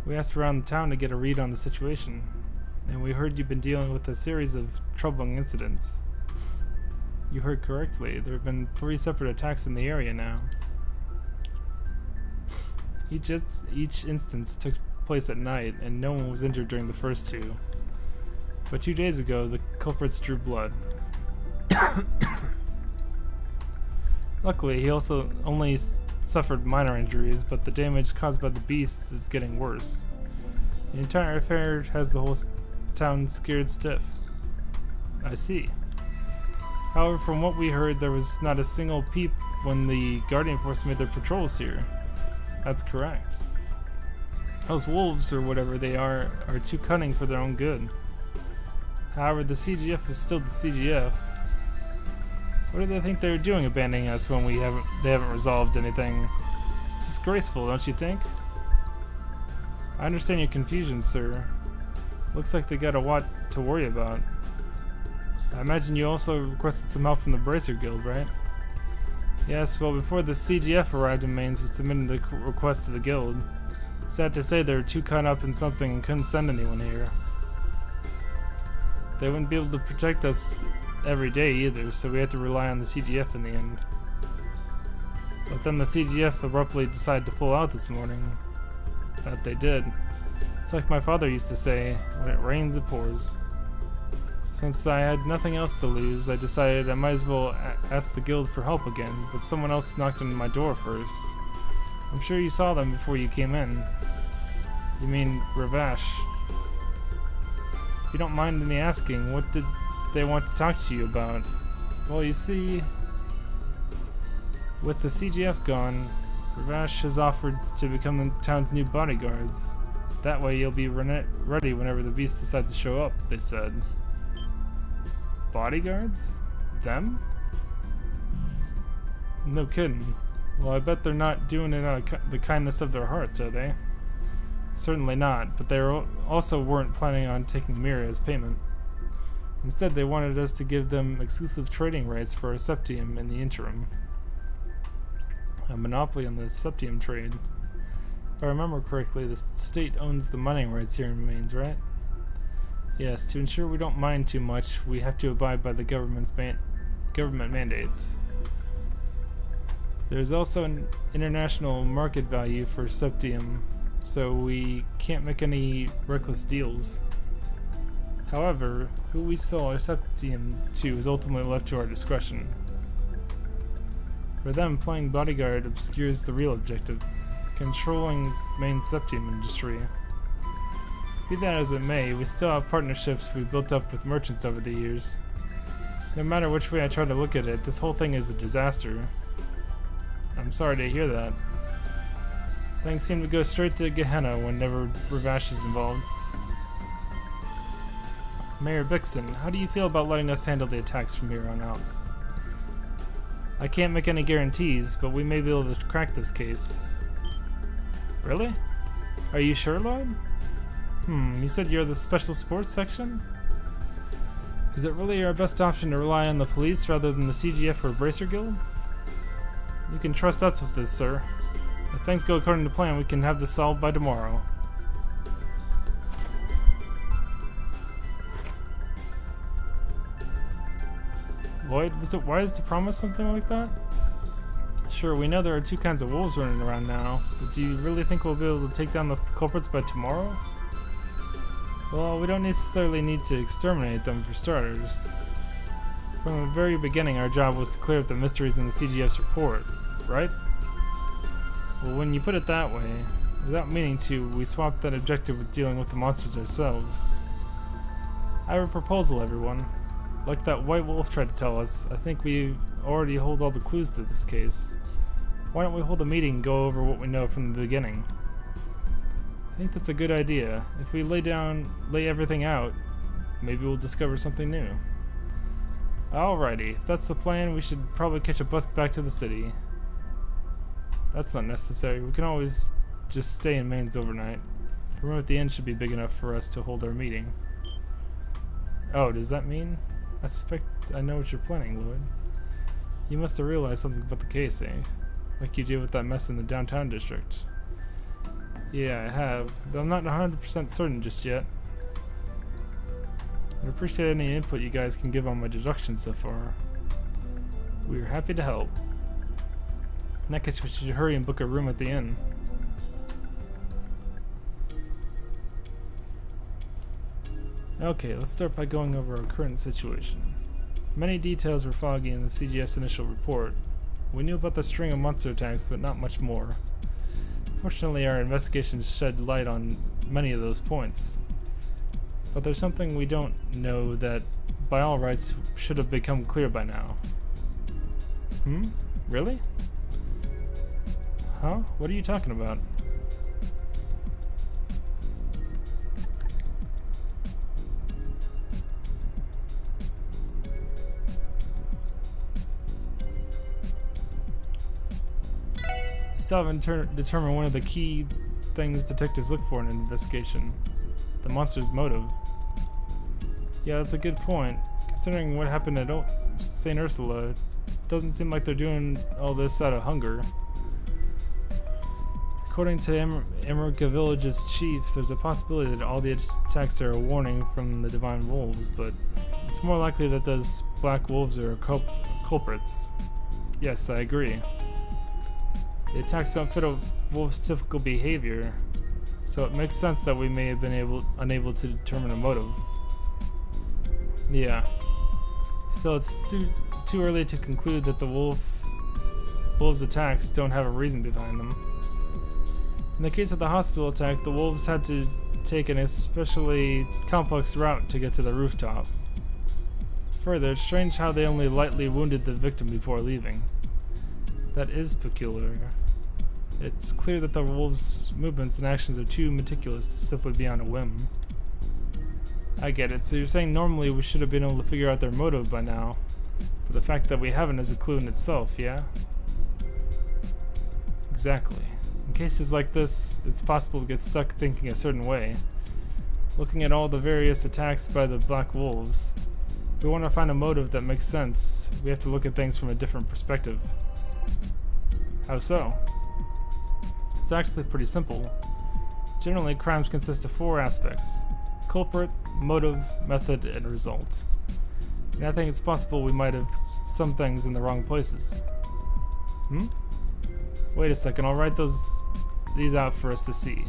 We asked around the town to get a read on the situation. And we heard you've been dealing with a series of troubling incidents. You heard correctly. There have been 3 separate attacks in the area now. Each instance took place at night, and no one was injured during the first 2. But 2 days ago, the culprits drew blood. Luckily, he also only suffered minor injuries, but the damage caused by the beasts is getting worse. The entire affair has the whole town scared stiff. I see. However, from what we heard, there was not a single peep when the Guardian Force made their patrols here. That's correct. Those wolves, or whatever they are too cunning for their own good. However, the CGF is still the CGF. What do they think they're doing abandoning us when they haven't resolved anything? It's disgraceful, don't you think? I understand your confusion, sir. Looks like they got a lot to worry about. I imagine you also requested some help from the Bracer Guild, right? Yes, well, before the CGF arrived in Mainz, we submitted the request to the guild. Sad to say they were too caught up in something and couldn't send anyone here. They wouldn't be able to protect us every day either, so we had to rely on the CGF in the end. But then the CGF abruptly decided to pull out this morning. That they did. It's like my father used to say, when it rains it pours. Since I had nothing else to lose, I decided I might as well ask the guild for help again, but someone else knocked on my door first. I'm sure you saw them before you came in. You mean Ravash. If you don't mind me asking, what did they want to talk to you about? Well, you see, with the CGF gone, Ravash has offered to become the town's new bodyguards. That way you'll be ready whenever the beasts decide to show up, they said. Bodyguards? Them? No kidding. Well, I bet they're not doing it out of the kindness of their hearts, are they? Certainly not, but they also weren't planning on taking Mira as payment. Instead, they wanted us to give them exclusive trading rights for a septium in the interim. A monopoly on the septium trade. If I remember correctly, the state owns the mining rights here in Mainz, right? Yes, to ensure we don't mine too much, we have to abide by the government mandates. There's also an international market value for septium, so we can't make any reckless deals. However, who we sell our septium to is ultimately left to our discretion. For them, playing bodyguard obscures the real objective, controlling Main's septium industry. Be that as it may, we still have partnerships we built up with merchants over the years. No matter which way I try to look at it, this whole thing is a disaster. I'm sorry to hear that. Things seem to go straight to Gehenna whenever Ravash is involved. Mayor Bixen, how do you feel about letting us handle the attacks from here on out? I can't make any guarantees, but we may be able to crack this case. Really? Are you sure, Lloyd? You said you're the special sports section? Is it really our best option to rely on the police rather than the CGF or Bracer Guild? You can trust us with this, sir. If things go according to plan, we can have this solved by tomorrow. Lloyd, was it wise to promise something like that? Sure, we know there are two kinds of wolves running around now, but do you really think we'll be able to take down the culprits by tomorrow? Well, we don't necessarily need to exterminate them for starters. From the very beginning, our job was to clear up the mysteries in the CGF's report, right? Well, when you put it that way, without meaning to, we swapped that objective with dealing with the monsters ourselves. I have a proposal, everyone. Like that white wolf tried to tell us, I think we already hold all the clues to this case. Why don't we hold a meeting and go over what we know from the beginning? I think that's a good idea. If we lay everything out, maybe we'll discover something new. Alrighty, if that's the plan, we should probably catch a bus back to the city. That's not necessary. We can always just stay in Mainz overnight. The room at the inn should be big enough for us to hold our meeting. Oh, does that mean? I suspect I know what you're planning, Lloyd. You must have realized something about the case, eh? Like you did with that mess in the downtown district. Yeah, I have, but I'm not 100% certain just yet. I'd appreciate any input you guys can give on my deductions so far. We are happy to help. In that case, we should hurry and book a room at the inn. Okay, let's start by going over our current situation. Many details were foggy in the CGF's initial report. We knew about the string of monster attacks, but not much more. Fortunately, our investigations shed light on many of those points. But there's something we don't know that, by all rights, should have become clear by now. Really? Huh? What are you talking about? Still haven't determined one of the key things detectives look for in an investigation. The monster's motive. Yeah, that's a good point. Considering what happened at St. Ursula, it doesn't seem like they're doing all this out of hunger. According to Amorica Village's chief, there's a possibility that all the attacks are a warning from the divine wolves, but it's more likely that those black wolves are culprits. Yes, I agree. The attacks don't fit a wolf's typical behavior, so it makes sense that we may have been unable to determine a motive. Yeah. So it's too early to conclude that the wolves' attacks don't have a reason behind them. In the case of the hospital attack, the wolves had to take an especially complex route to get to the rooftop. Further, it's strange how they only lightly wounded the victim before leaving. That is peculiar. It's clear that the wolves' movements and actions are too meticulous to simply be on a whim. I get it. So you're saying normally we should have been able to figure out their motive by now, but the fact that we haven't is a clue in itself, yeah? Exactly. In cases like this, it's possible to get stuck thinking a certain way. Looking at all the various attacks by the black wolves, if we want to find a motive that makes sense, we have to look at things from a different perspective. How so? It's actually pretty simple. Generally, crimes consist of 4 aspects: culprit, motive, method, and result. And I think it's possible we might have some things in the wrong places. Wait a second, I'll write these out for us to see.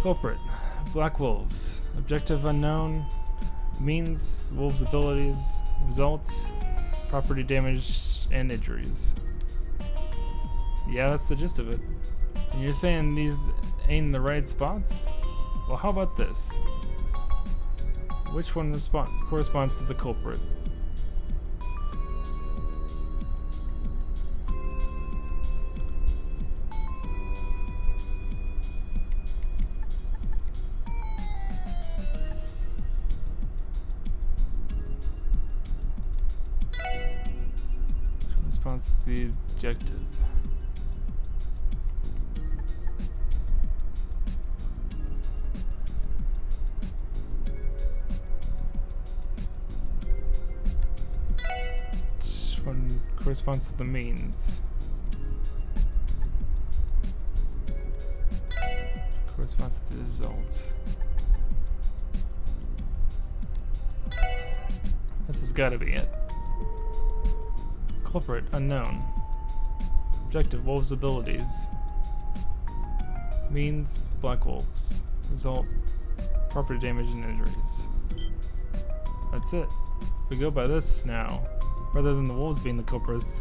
Culprit, black wolves. Objective unknown. Means, wolves' abilities. Result, property damage and injuries. Yeah, that's the gist of it. And you're saying these ain't in the right spots? Well, how about this? Which one corresponds to the culprit? Which corresponds to the objective? One corresponds to the means. Corresponds to the result. This has got to be it. Culprit unknown. Objective wolves' abilities. Means black wolves. Result property damage and injuries. That's it. If we go by this now, rather than the wolves being the culprits,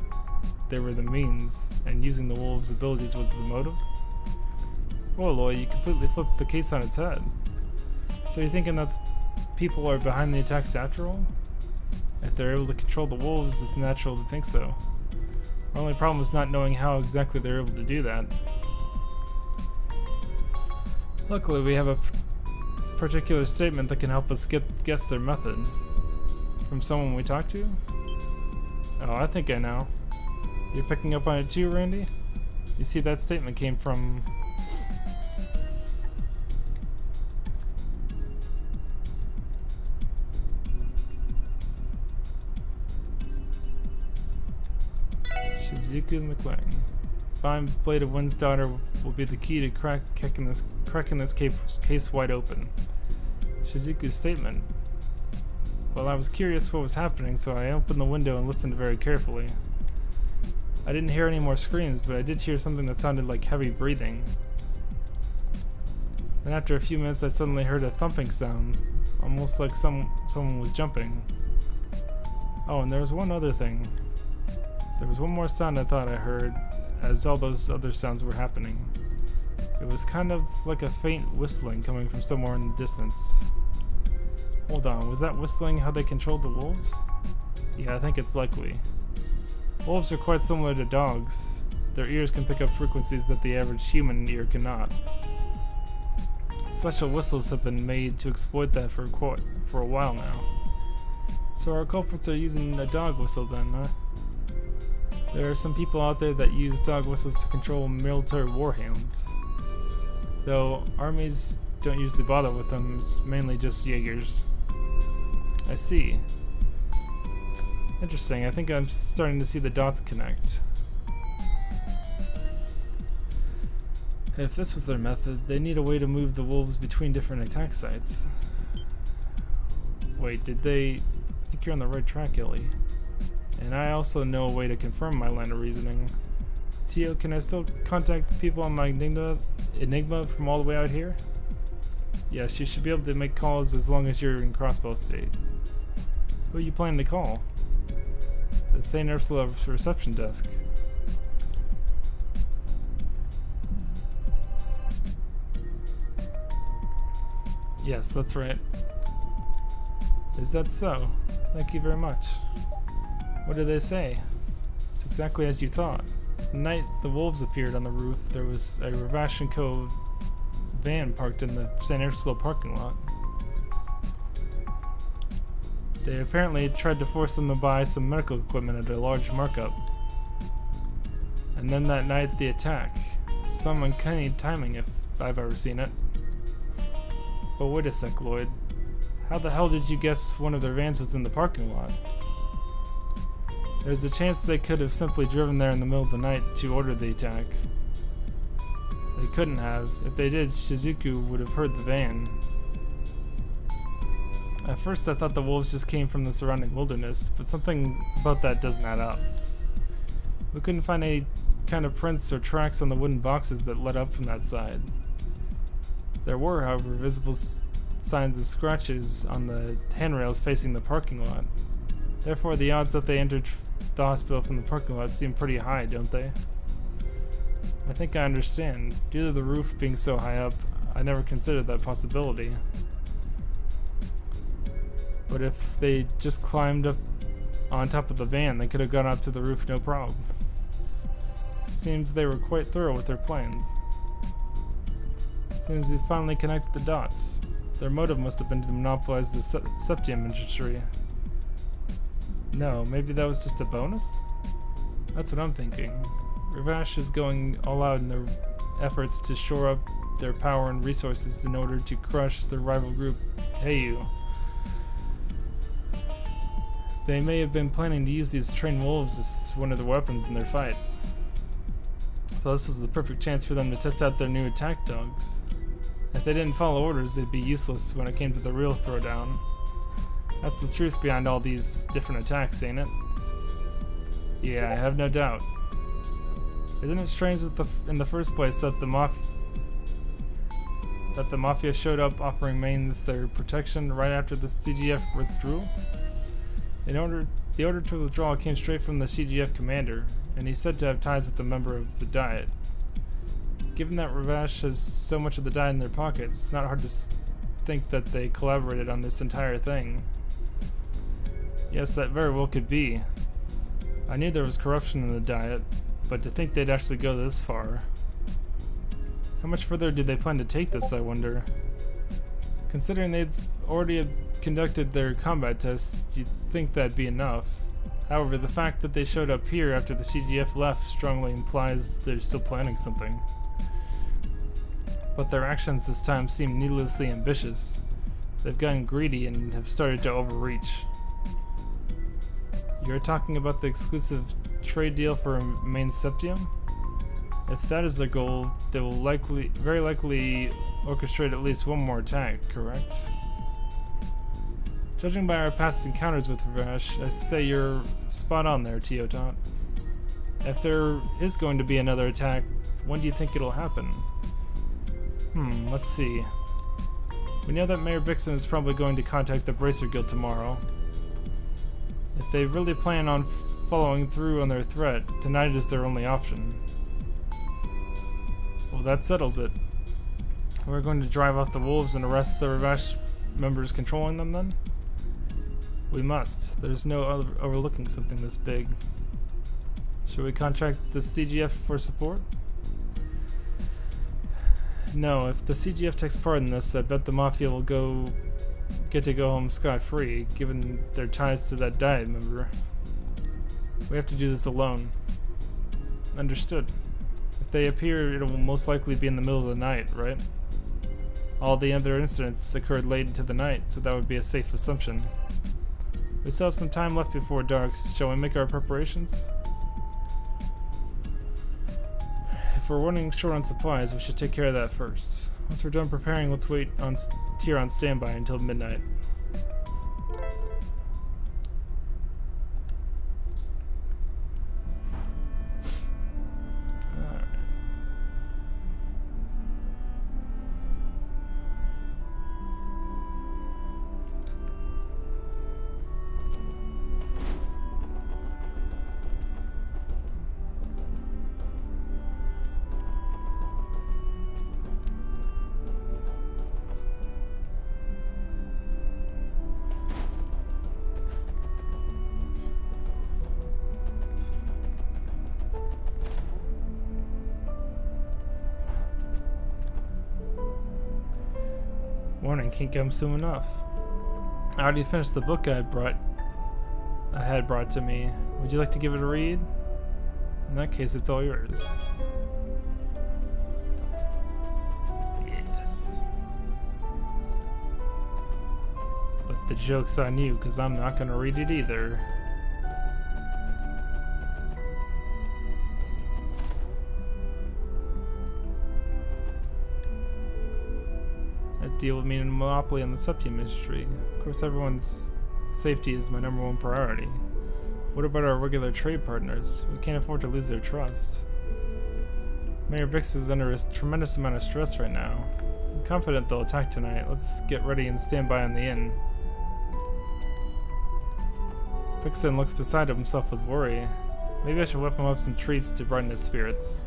they were the means, and using the wolves' abilities was the motive? Well, Aloy, you completely flipped the case on its head. So you're thinking that people are behind the attacks after all? If they're able to control the wolves, it's natural to think so. Our only problem is not knowing how exactly they're able to do that. Luckily, we have a particular statement that can help us guess their method. From someone we talked to? Oh, I think I know. You're picking up on it too, Randy? You see, that statement came from... Shizuku McLean. Fine blade of Wind's daughter will be the key to cracking this case wide open. Shizuku's statement. Well, I was curious what was happening, so I opened the window and listened very carefully. I didn't hear any more screams, but I did hear something that sounded like heavy breathing. Then after a few minutes I suddenly heard a thumping sound, almost like someone was jumping. Oh, and there was one other thing. There was one more sound I thought I heard, as all those other sounds were happening. It was kind of like a faint whistling coming from somewhere in the distance. Hold on, was that whistling how they controlled the wolves? Yeah, I think it's likely. Wolves are quite similar to dogs. Their ears can pick up frequencies that the average human ear cannot. Special whistles have been made to exploit that for a while now. So our culprits are using a dog whistle then, huh? There are some people out there that use dog whistles to control military warhounds. Though armies don't usually bother with them, it's mainly just Jaegers. I see. Interesting, I think I'm starting to see the dots connect. If this was their method, they need a way to move the wolves between different attack sites. Wait, did they... I think you're on the right track, Ellie. And I also know a way to confirm my line of reasoning. Tio, can I still contact people on my Enigma from all the way out here? Yes, you should be able to make calls as long as you're in crossbow state. Who are you planning to call? The St. Ursula reception desk. Yes, that's right. Is that so? Thank you very much. What did they say? It's exactly as you thought. The night the wolves appeared on the roof, there was a Ravash & Co. van parked in the St. Ursula parking lot. They apparently tried to force them to buy some medical equipment at a large markup. And then that night, the attack. Some uncanny timing if I've ever seen it. But wait a sec, Lloyd. How the hell did you guess one of their vans was in the parking lot? There's a chance they could have simply driven there in the middle of the night to order the attack. They couldn't have. If they did, Shizuku would have heard the van. At first I thought the wolves just came from the surrounding wilderness, but something about that doesn't add up. We couldn't find any kind of prints or tracks on the wooden boxes that led up from that side. There were, however, visible signs of scratches on the handrails facing the parking lot. Therefore, the odds that they entered the hospital from the parking lot seem pretty high, don't they? I think I understand. Due to the roof being so high up, I never considered that possibility. But if they just climbed up on top of the van, they could have gone up to the roof no problem. Seems they were quite thorough with their plans. Seems we finally connected the dots. Their motive must have been to monopolize the septium industry. No, maybe that was just a bonus? That's what I'm thinking. Ravash is going all out in their efforts to shore up their power and resources in order to crush their rival group, Heiyu. They may have been planning to use these trained wolves as one of the weapons in their fight. So this was the perfect chance for them to test out their new attack dogs. If they didn't follow orders, they'd be useless when it came to the real throwdown. That's the truth behind all these different attacks, ain't it? Yeah, I have no doubt. Isn't it strange that in the first place that the Mafia showed up offering Mainz their protection right after the CGF withdrew? The order to withdraw came straight from the CGF commander, and he's said to have ties with a member of the Diet. Given that Ravash has so much of the Diet in their pockets, it's not hard to think that they collaborated on this entire thing. Yes, that very well could be. I knew there was corruption in the Diet, but to think they'd actually go this far. How much further did they plan to take this, I wonder? Considering they'd already conducted their combat tests, you'd think that'd be enough. However, the fact that they showed up here after the CGF left strongly implies they're still planning something. But their actions this time seem needlessly ambitious. They've gotten greedy and have started to overreach. You're talking about the exclusive trade deal for Main Septium? If that is their goal, they will very likely orchestrate at least one more attack, correct? Judging by our past encounters with Ravash, I say you're spot on there, Teotot. If there is going to be another attack, when do you think it'll happen? Let's see. We know that Mayor Bixen is probably going to contact the Bracer Guild tomorrow. If they really plan on following through on their threat, tonight is their only option. Well, that settles it. We're going to drive off the wolves and arrest the Ravash members controlling them then? We must. There's no other overlooking something this big. Should we contract the CGF for support? No, if the CGF takes part in this, I bet the Mafia will get to go home scot-free, given their ties to that diet member. We have to do this alone. Understood. If they appear, it will most likely be in the middle of the night, right? All the other incidents occurred late into the night, so that would be a safe assumption. We still have some time left before dark. Shall we make our preparations? If we're running short on supplies, we should take care of that first. Once we're done preparing, let's wait here on standby until midnight. Warning, can't come soon enough. I already finished the book I had brought to me. Would you like to give it a read? In that case, it's all yours. Yes. But the joke's on you, because I'm not going to read it either. Deal with me in a monopoly on the sub-team industry. Of course, everyone's safety is my #1 priority. What about our regular trade partners? We can't afford to lose their trust. Mayor Bix is under a tremendous amount of stress right now. I'm confident they'll attack tonight. Let's get ready and stand by on the inn. Bixen looks beside himself with worry. Maybe I should whip him up some treats to brighten his spirits.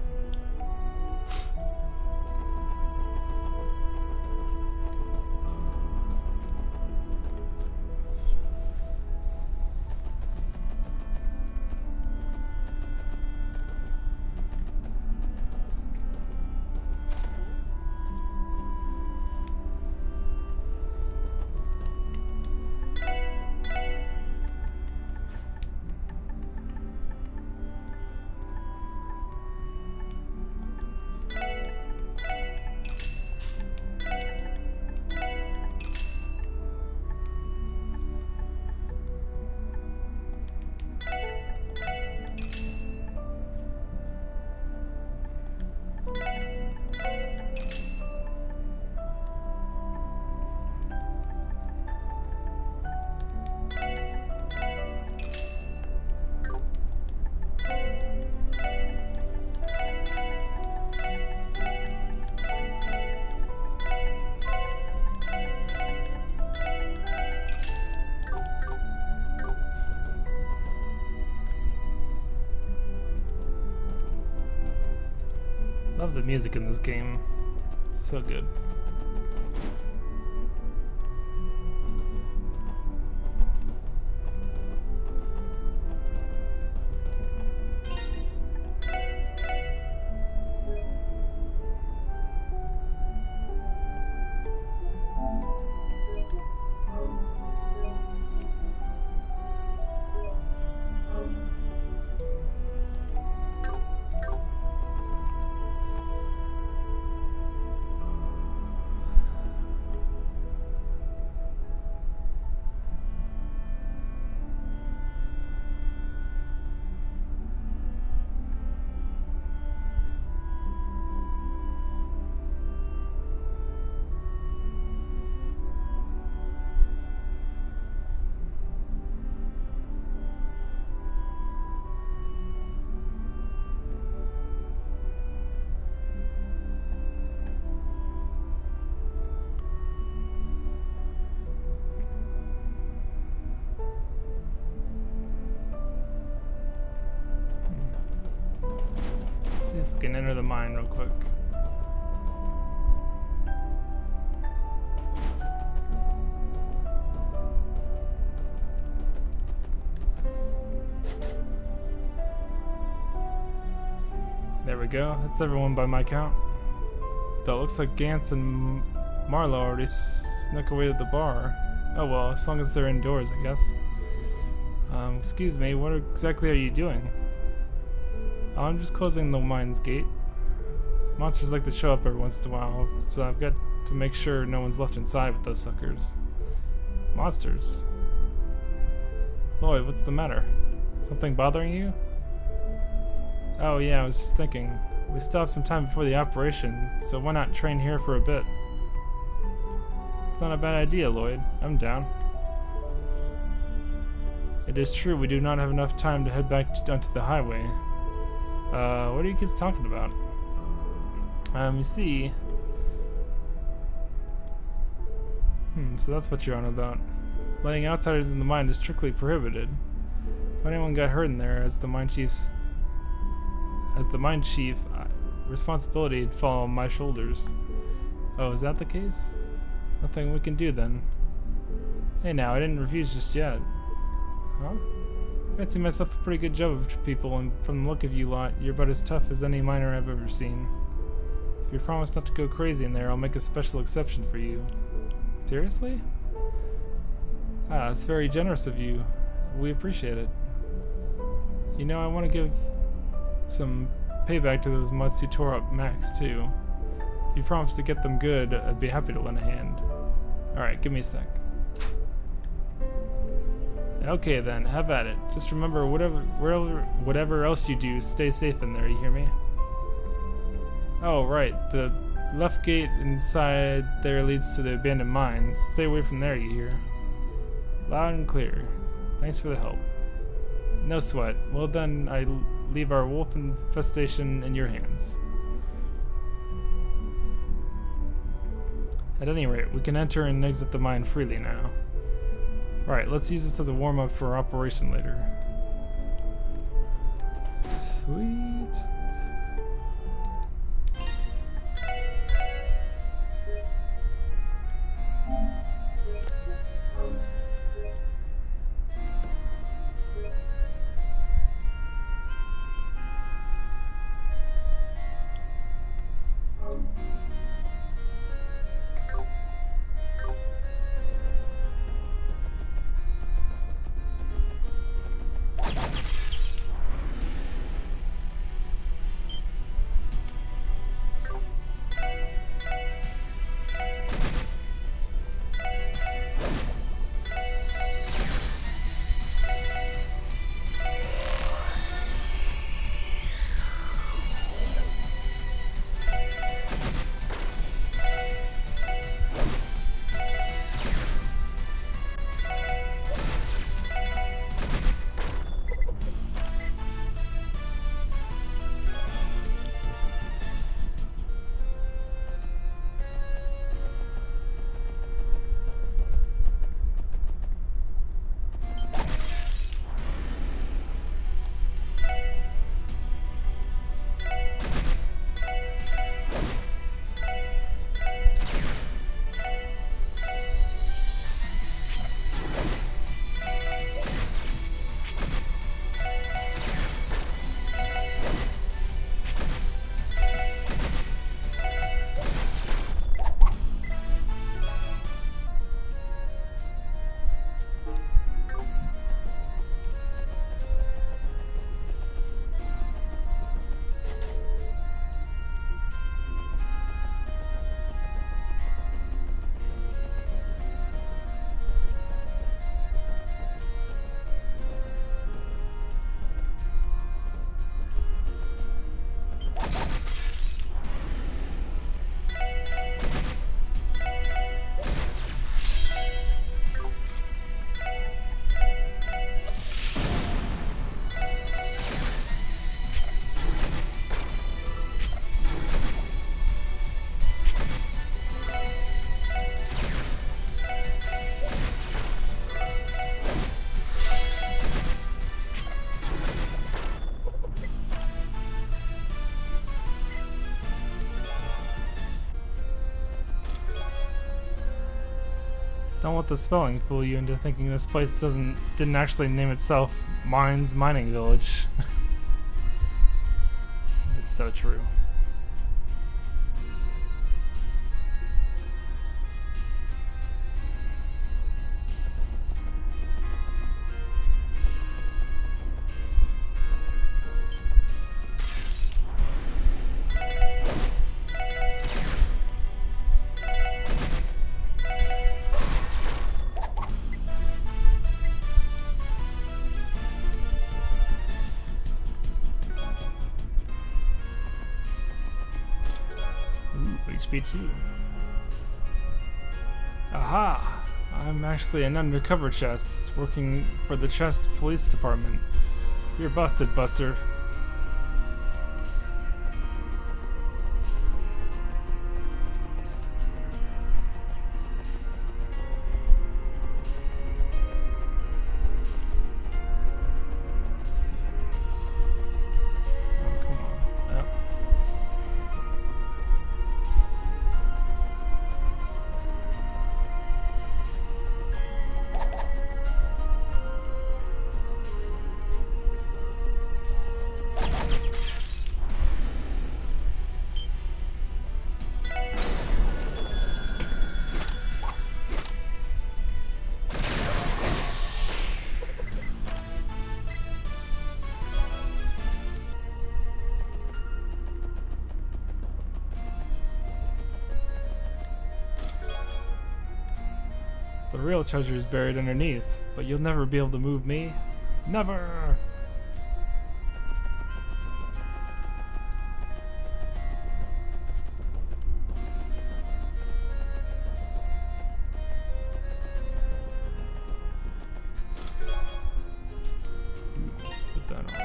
Love the music in this game. So good. See if we can enter the mine real quick. There we go. That's everyone by my count. Though it looks like Gantz and Marlowe already snuck away to the bar. Oh well, as long as they're indoors, I guess. Excuse me, what exactly are you doing? Oh, I'm just closing the mine's gate. Monsters like to show up every once in a while, so I've got to make sure no one's left inside with those suckers. Monsters? Lloyd, what's the matter? Something bothering you? Oh yeah, I was just thinking. We still have some time before the operation, so why not train here for a bit? It's not a bad idea, Lloyd. I'm down. It is true, we do not have enough time to head back onto the highway. What are you kids talking about? You see... so that's what you're on about. Letting outsiders in the mine is strictly prohibited. If anyone got hurt in there, as the mine chief, responsibility would fall on my shoulders. Oh, is that the case? Nothing we can do then. Hey now, I didn't refuse just yet. Huh? I fancy myself a pretty good job of people, and from the look of you lot, you're about as tough as any miner I've ever seen. If you promise not to go crazy in there, I'll make a special exception for you. Seriously? Ah, it's very generous of you. We appreciate it. You know, I want to give some payback to those mutts who tore up Max, too. If you promise to get them good, I'd be happy to lend a hand. Alright, give me a sec. Okay then, have at it. Just remember, whatever else you do, stay safe in there, you hear me? Oh, right, the left gate inside there leads to the abandoned mine. Stay away from there, you hear? Loud and clear. Thanks for the help. No sweat. Well then, I leave our wolf infestation in your hands. At any rate, we can enter and exit the mine freely now. Right, let's use this as a warm-up for our operation later. Sweet. Don't let the spelling fool you into thinking this place didn't actually name itself Mining Village. It's so true. HP2. Aha! I'm actually an undercover chest, working for the Chest Police Department. You're busted, Buster. Oh, come on. Yep. The real treasure is buried underneath, but you'll never be able to move me. Never! Put that on.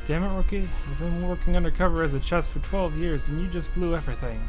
Damn it, Rookie. I've been working undercover as a chest for 12 years and you just blew everything.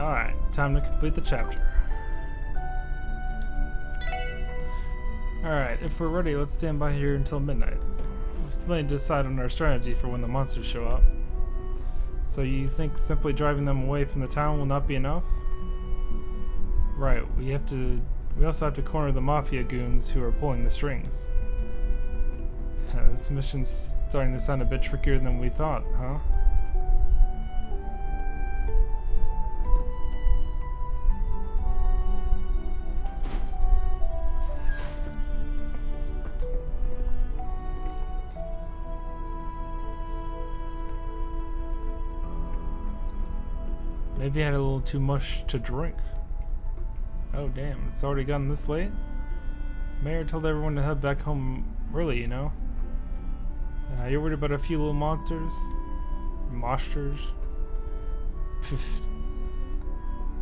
Alright, time to complete the chapter. Alright, if we're ready, let's stand by here until midnight. We still need to decide on our strategy for when the monsters show up. So you think simply driving them away from the town will not be enough? Right, we also have to corner the mafia goons who are pulling the strings. This mission's starting to sound a bit trickier than we thought, huh? Maybe I had a little too much to drink. Oh damn, it's already gotten this late? Mayor told everyone to head back home early, you know? You're worried about a few little monsters? Monsters?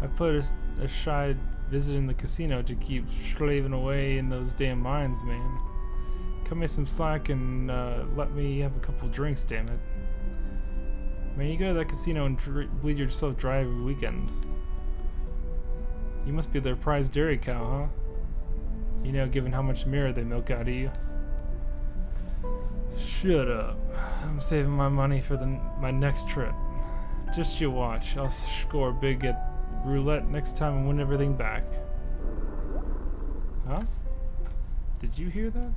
I put aside visiting the casino to keep slaving away in those damn mines, man. Cut me some slack and let me have a couple drinks, damn it. Man, you go to that casino and bleed yourself dry every weekend. You must be their prized dairy cow, huh? You know, given how much mirror they milk out of you. Shut up. I'm saving my money for my next trip. Just you watch. I'll score big at roulette next time and win everything back. Huh? Did you hear that?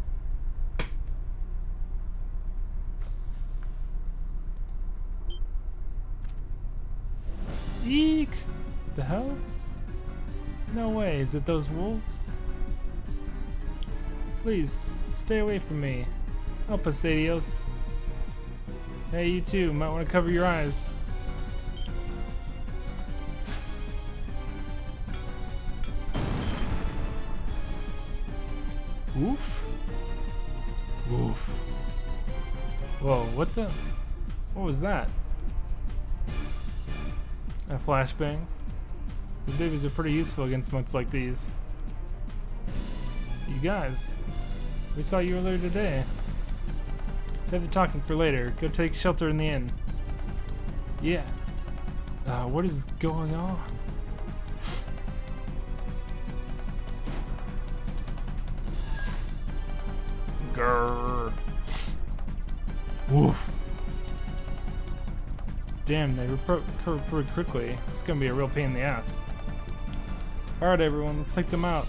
Eek! The hell? No way, is it those wolves? Please, stay away from me. Help us, Adios. Hey, you too, might want to cover your eyes. Oof? Oof. Whoa, what the? What was that? A flashbang? These babies are pretty useful against monks like these. You guys, we saw you earlier today. Save the talking for later. Go take shelter in the inn. Yeah. What is going on? Grrr. Woof. Damn, they recover pretty quickly. It's gonna be a real pain in the ass. Alright everyone, let's take them out.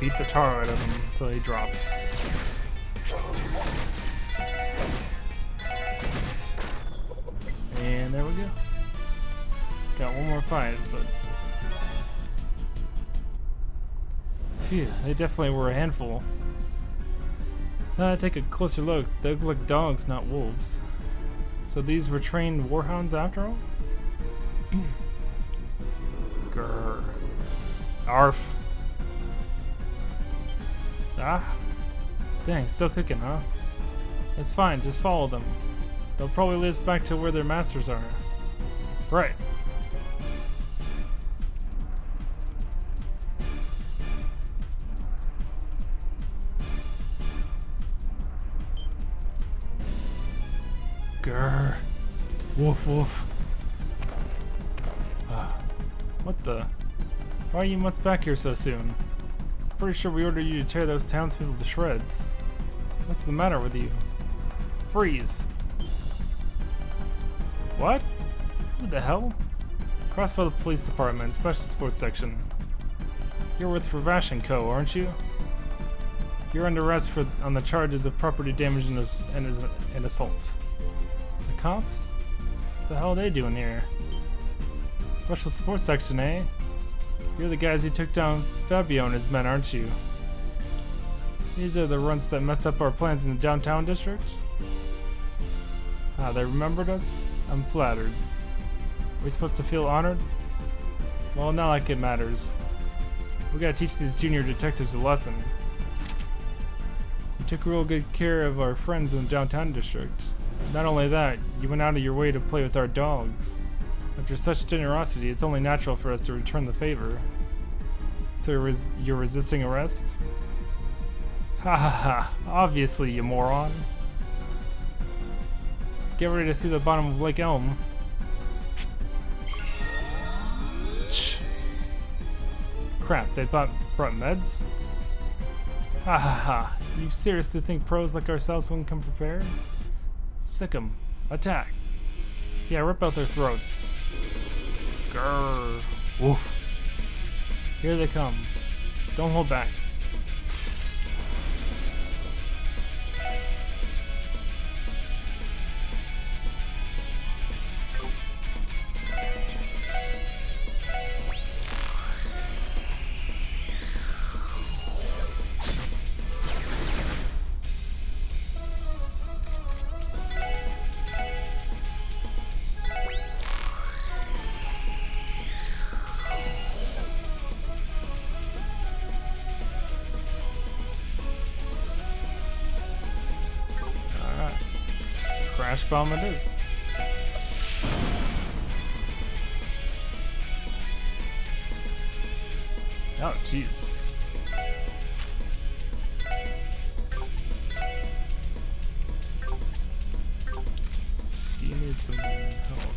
beat the tar out of him until he drops. And there we go. Got one more fight, but phew, they definitely were a handful. Now I take a closer look. They look like dogs, not wolves. So these were trained warhounds after all? Grrr. Arf. Ah. Dang, still cooking, huh? It's fine, just follow them. They'll probably lead us back to where their masters are. Right. Grrr. Woof woof. What the? Why are you months back here so soon? Pretty sure we ordered you to tear those townspeople to shreds. What's the matter with you? Freeze! What? Who the hell? Crossbow Police Department, Special Sports Section. You're with Ravash & Co., aren't you? You're under arrest on the charges of property damage and assault. The cops? What the hell are they doing here? Special Sports Section, eh? You're the guys who took down Fabio and his men, aren't you? These are the runts that messed up our plans in the downtown district? Ah, they remembered us? I'm flattered. Are we supposed to feel honored? Well, not like it matters. We gotta teach these junior detectives a lesson. You took real good care of our friends in the downtown district. Not only that, you went out of your way to play with our dogs. After such generosity, it's only natural for us to return the favor. So you're resisting arrest? Ha ha ha, obviously, you moron. Get ready to see the bottom of Lake Elm. Crap, they brought meds? Ha ha ha, you seriously think pros like ourselves wouldn't come prepared? Sick 'em. Attack. Yeah, rip out their throats. Grrr. Woof. Here they come. Don't hold back. Crash bomb it is. Oh, jeez. You need some help.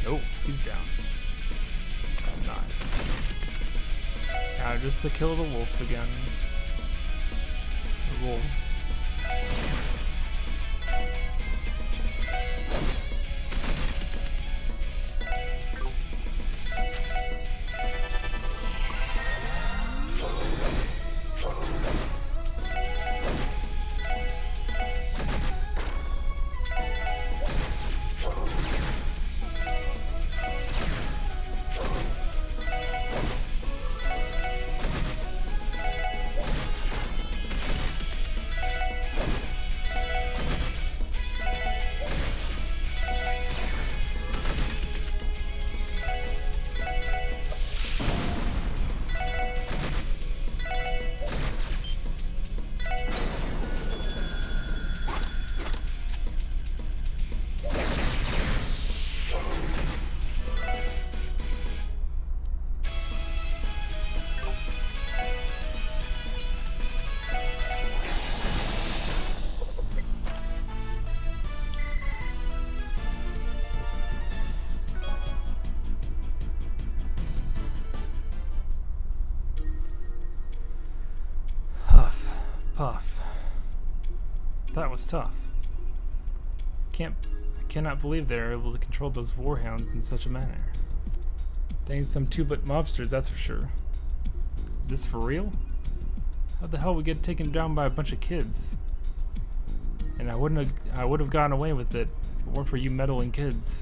Oh, he's down. Nice. Now just to kill the wolves again. The wolves. Tough. That was tough. I cannot believe they are able to control those warhounds in such a manner. They ain't some two-bit mobsters, that's for sure. Is this for real? How the hell we get taken down by a bunch of kids? And I would have gotten away with it if it weren't for you meddling kids.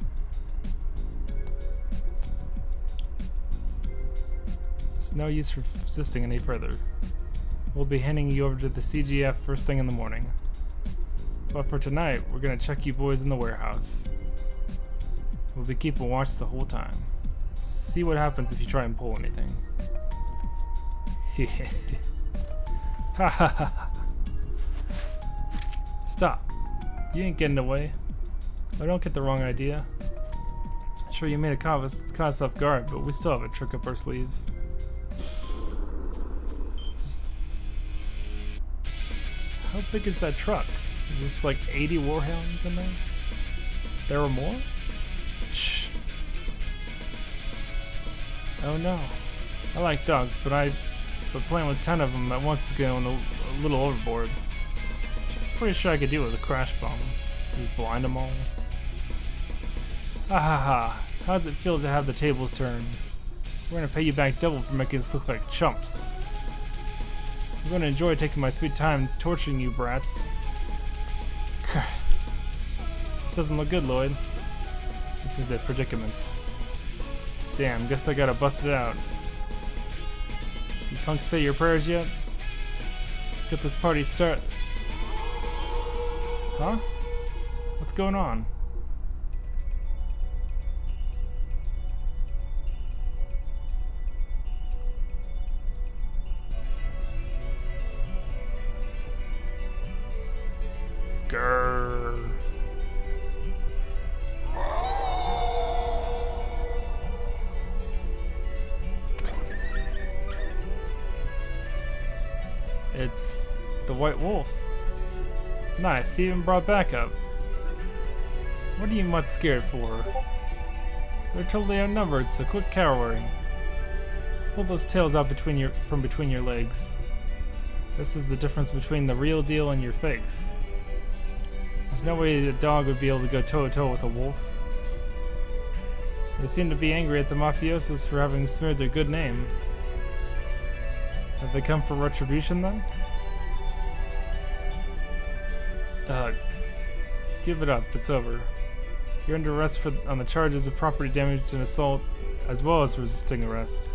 There's no use for resisting any further. We'll be handing you over to the CGF first thing in the morning. But for tonight, we're gonna check you boys in the warehouse. We'll be keeping watch the whole time. See what happens if you try and pull anything. Ha ha ha. Stop. You ain't getting away. I don't get the wrong idea. Sure, you made caught us off guard, but we still have a trick up our sleeves. Just... How big is that truck? There's like 80 warhounds in there? There were more? Shh. Oh no. I like dogs, but playing with 10 of them at once is going a little overboard. Pretty sure I could deal with a crash bomb. Just blind them all. Ha ha ha. How does it feel to have the tables turned? We're gonna pay you back double for making us look like chumps. I'm gonna enjoy taking my sweet time torturing you brats. This doesn't look good, Lloyd. This is a predicament. Damn, guess I gotta bust it out. You punks say your prayers yet? Let's get this party started. Huh? What's going on? Grrr. It's the White Wolf. Nice, he even brought backup. What are you much scared for? They're totally outnumbered, so quit cowering. Pull those tails out from between your legs. This is the difference between the real deal and your fakes. There's no way a dog would be able to go toe-to-toe with a wolf. They seem to be angry at the mafiosos for having smeared their good name. Have they come for retribution then? Give it up, it's over. You're under arrest on the charges of property damage and assault, as well as resisting arrest.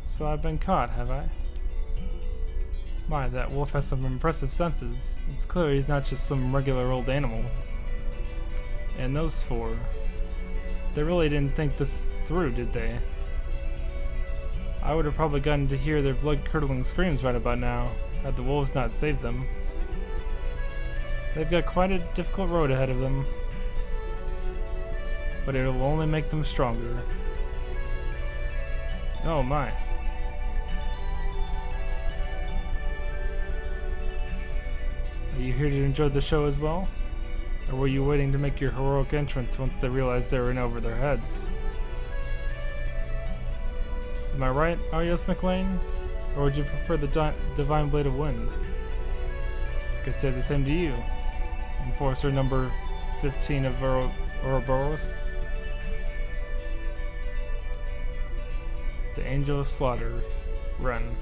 So I've been caught, have I? My, that wolf has some impressive senses. It's clear he's not just some regular old animal. And those four, they really didn't think this through, did they? I would have probably gotten to hear their blood-curdling screams right about now, had the wolves not saved them. They've got quite a difficult road ahead of them, but it'll only make them stronger. Oh my. Are you here to enjoy the show as well? Or were you waiting to make your heroic entrance once they realized they were in over their heads? Am I right, Arios McLean? Or would you prefer the Divine Blade of Wind? I could say the same to you. Enforcer number 15 of Ouroboros. The Angel of Slaughter. Run.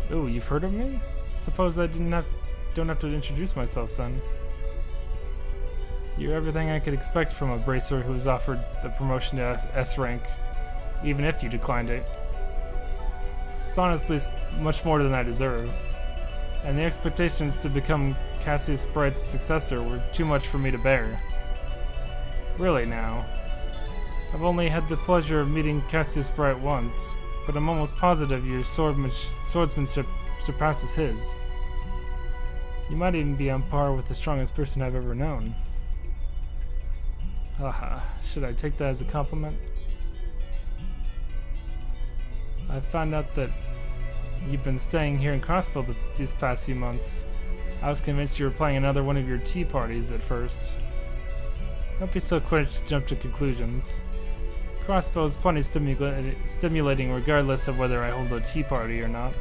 Ooh, you've heard of me? Suppose I don't have to introduce myself then. You're everything I could expect from a bracer who was offered the promotion to S rank, even if you declined it. It's honestly much more than I deserve, and the expectations to become Cassius Bright's successor were too much for me to bear. Really now. I've only had the pleasure of meeting Cassius Bright once, but I'm almost positive your swordsmanship surpasses his. You might even be on par with the strongest person I've ever known. Haha, should I take that as a compliment? I found out that you've been staying here in Crossville these past few months. I was convinced you were playing another one of your tea parties at first. Don't be so quick to jump to conclusions. Crossbow is plenty stimulating regardless of whether I hold a tea party or not.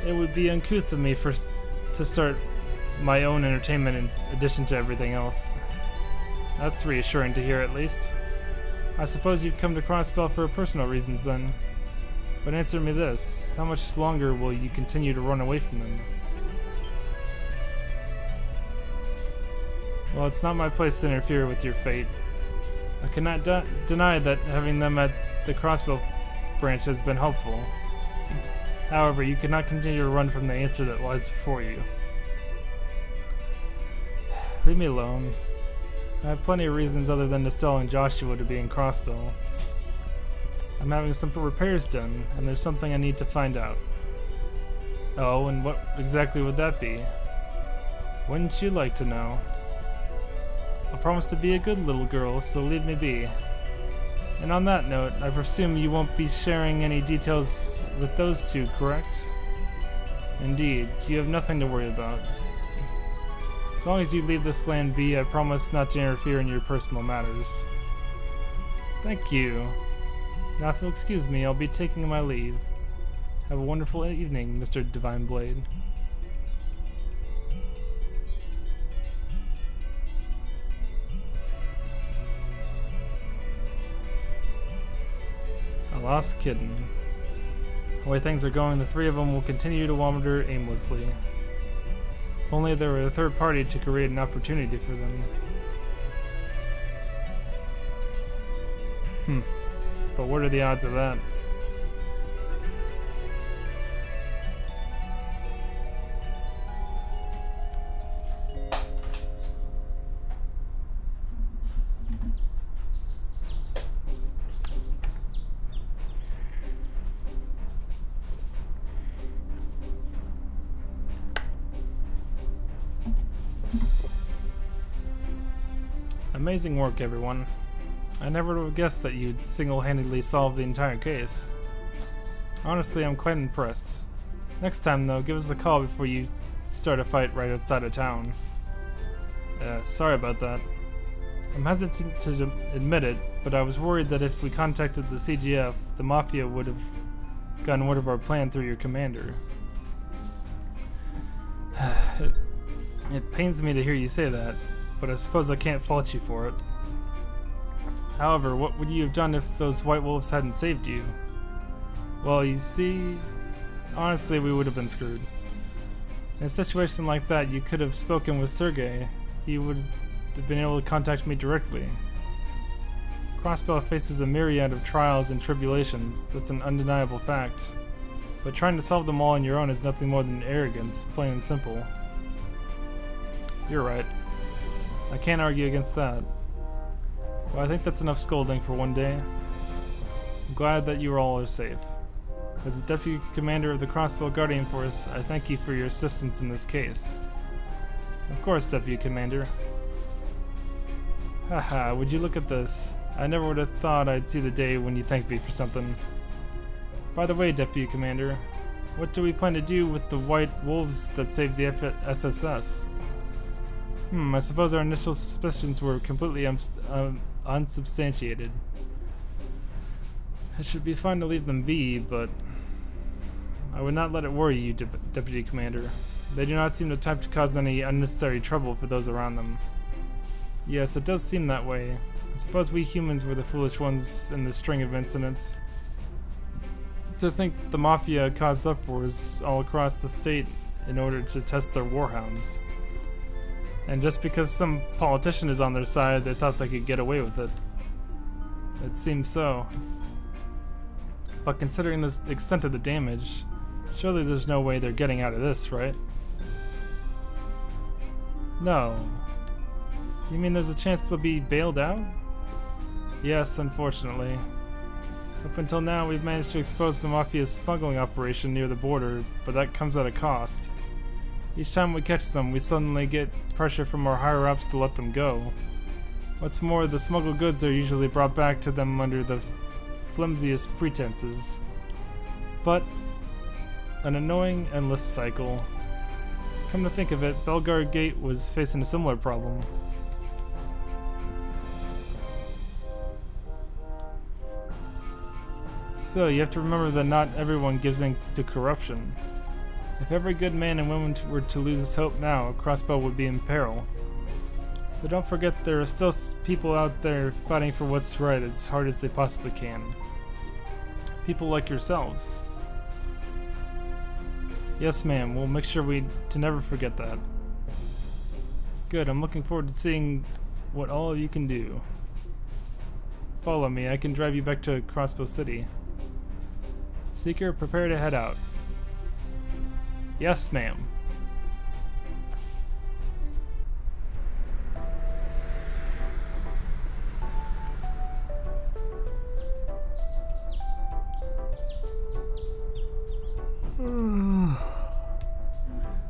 It would be uncouth of me to start my own entertainment in addition to everything else. That's reassuring to hear, at least. I suppose you've come to Crossbow for personal reasons then. But answer me this, how much longer will you continue to run away from them? Well, it's not my place to interfere with your fate. I cannot deny that having them at the Crossbow branch has been helpful. However, you cannot continue to run from the answer that lies before you. Leave me alone. I have plenty of reasons other than Estelle and Joshua to be in Crossbow. I'm having some repairs done, and there's something I need to find out. Oh, and what exactly would that be? Wouldn't you like to know? I promise to be a good little girl, so leave me be. And on that note, I presume you won't be sharing any details with those two, correct? Indeed, you have nothing to worry about. As long as you leave this land be, I promise not to interfere in your personal matters. Thank you. Now if you'll excuse me, I'll be taking my leave. Have a wonderful evening, Mr. Divine Blade. A lost kitten. The way things are going, the three of them will continue to wander aimlessly. If only there were a third party to create an opportunity for them. But what are the odds of that? Amazing work, everyone. I never would have guessed that you'd single-handedly solve the entire case. Honestly, I'm quite impressed. Next time, though, give us a call before you start a fight right outside of town. Sorry about that. I'm hesitant to admit it, but I was worried that if we contacted the CGF, the Mafia would have gotten word of our plan through your commander. It pains me to hear you say that, but I suppose I can't fault you for it. However, what would you have done if those white wolves hadn't saved you? Well, you see, honestly, we would have been screwed. In a situation like that, you could have spoken with Sergei. He would have been able to contact me directly. Crossbow faces a myriad of trials and tribulations, that's an undeniable fact. But trying to solve them all on your own is nothing more than arrogance, plain and simple. You're right. I can't argue against that. Well, I think that's enough scolding for one day. I'm glad that you all are safe. As the Deputy Commander of the Crossbow Guardian Force, I thank you for your assistance in this case. Of course, Deputy Commander. Haha, would you look at this? I never would have thought I'd see the day when you thanked me for something. By the way, Deputy Commander, what do we plan to do with the white wolves that saved the SSS? I suppose our initial suspicions were completely unsubstantiated. It should be fine to leave them be, but I would not let it worry you, Deputy Commander. They do not seem the type to cause any unnecessary trouble for those around them. Yes, it does seem that way. I suppose we humans were the foolish ones in the string of incidents. To think the Mafia caused uproars all across the state in order to test their warhounds. And just because some politician is on their side, they thought they could get away with it. It seems so. But considering the extent of the damage, surely there's no way they're getting out of this, right? No. You mean there's a chance they'll be bailed out? Yes, unfortunately. Up until now, we've managed to expose the Mafia's smuggling operation near the border, but that comes at a cost. Each time we catch them, we suddenly get pressure from our higher-ups to let them go. What's more, the smuggled goods are usually brought back to them under the flimsiest pretenses. But an annoying, endless cycle. Come to think of it, Belgard Gate was facing a similar problem. So, you have to remember that not everyone gives in to corruption. If every good man and woman were to lose his hope now, Crossbow would be in peril. So don't forget there are still people out there fighting for what's right as hard as they possibly can. People like yourselves. Yes, ma'am, we'll make sure to never forget that. Good, I'm looking forward to seeing what all of you can do. Follow me, I can drive you back to Crossbow City. Seeker, prepare to head out. Yes, ma'am.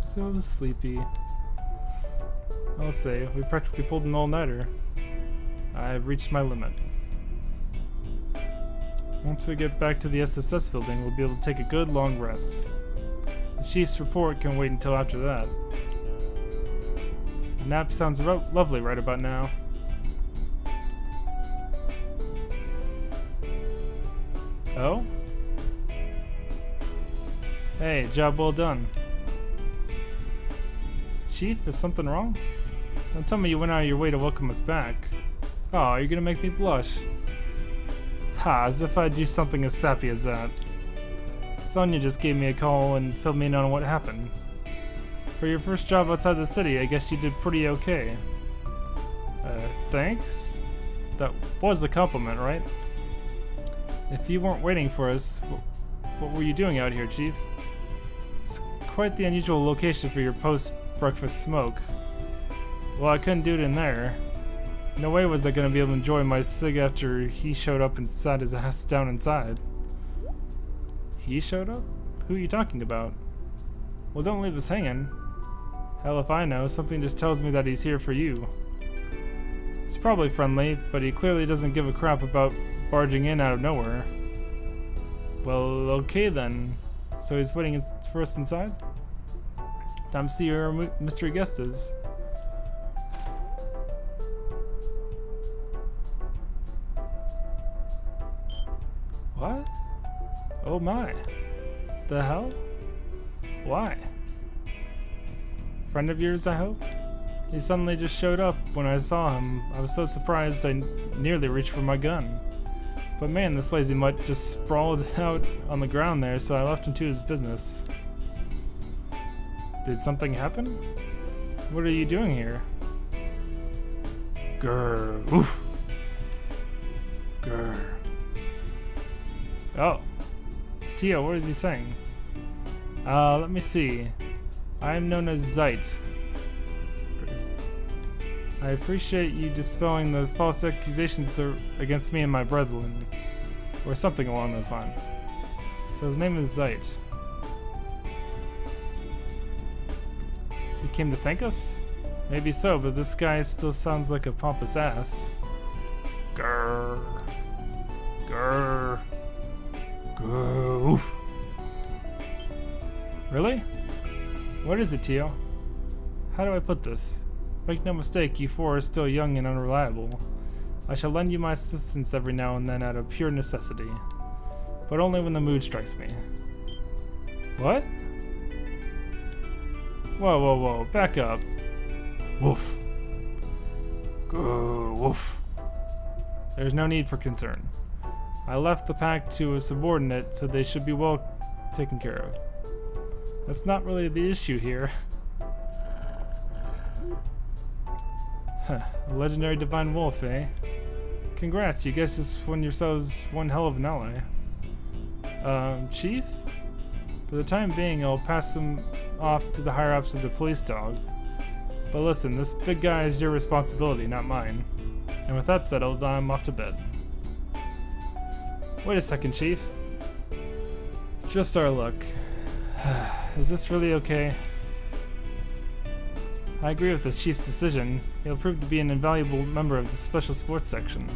So sleepy. I'll say, we practically pulled an all-nighter. I've reached my limit. Once we get back to the SSS building, we'll be able to take a good long rest. The Chief's report can wait until after that. A nap sounds lovely right about now. Oh? Hey, job well done. Chief, is something wrong? Don't tell me you went out of your way to welcome us back. Oh, you're gonna make me blush. Ha, as if I'd do something as sappy as that. Sonya just gave me a call and filled me in on what happened. For your first job outside the city, I guess you did pretty okay. Thanks? That was a compliment, right? If you weren't waiting for us, what were you doing out here, Chief? It's quite the unusual location for your post-breakfast smoke. Well, I couldn't do it in there. No way was I gonna be able to enjoy my cig after he showed up and sat his ass down inside. He showed up? Who are you talking about? Well, don't leave us hanging. Hell if I know, something just tells me that he's here for you. He's probably friendly, but he clearly doesn't give a crap about barging in out of nowhere. Well, okay then. So he's waiting for us inside? Time to see who our mystery guest is. What? Oh my. The hell? Why? Friend of yours, I hope? He suddenly just showed up when I saw him. I was so surprised I nearly reached for my gun. But man, this lazy mutt just sprawled out on the ground there, so I left him to his business. Did something happen? What are you doing here? Grr. Oof. Grr. Oh. Tio, what is he saying? Let me see. I am known as Zeit. I appreciate you dispelling the false accusations against me and my brethren. Or something along those lines. So his name is Zeit. He came to thank us? Maybe so, but this guy still sounds like a pompous ass. Grrr. Grrr. Grrr. Oof. Really? What is it, Tio? How do I put this? Make no mistake, you four are still young and unreliable. I shall lend you my assistance every now and then out of pure necessity. But only when the mood strikes me. What? Whoa, whoa, whoa, back up. Woof. Grrr, woof. There's no need for concern. I left the pack to a subordinate, so they should be well taken care of. That's not really the issue here. Huh, a legendary divine wolf, eh? Congrats, you guys just won yourselves one hell of an ally. Chief? For the time being, I'll pass him off to the higher-ups as a police dog. But listen, this big guy is your responsibility, not mine. And with that settled, I'm off to bed. Wait a second, Chief. Just our luck. Is this really okay? I agree with the Chief's decision. He'll prove to be an invaluable member of the Special Sports section.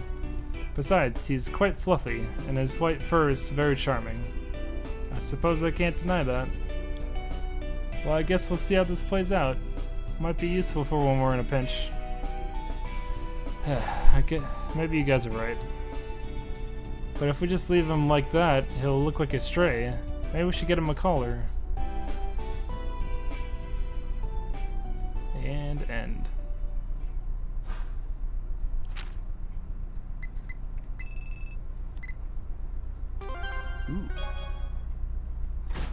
Besides, he's quite fluffy, and his white fur is very charming. I suppose I can't deny that. Well, I guess we'll see how this plays out. Might be useful for when we're in a pinch. Maybe you guys are right. But if we just leave him like that, he'll look like a stray. Maybe we should get him a collar. And end. Ooh.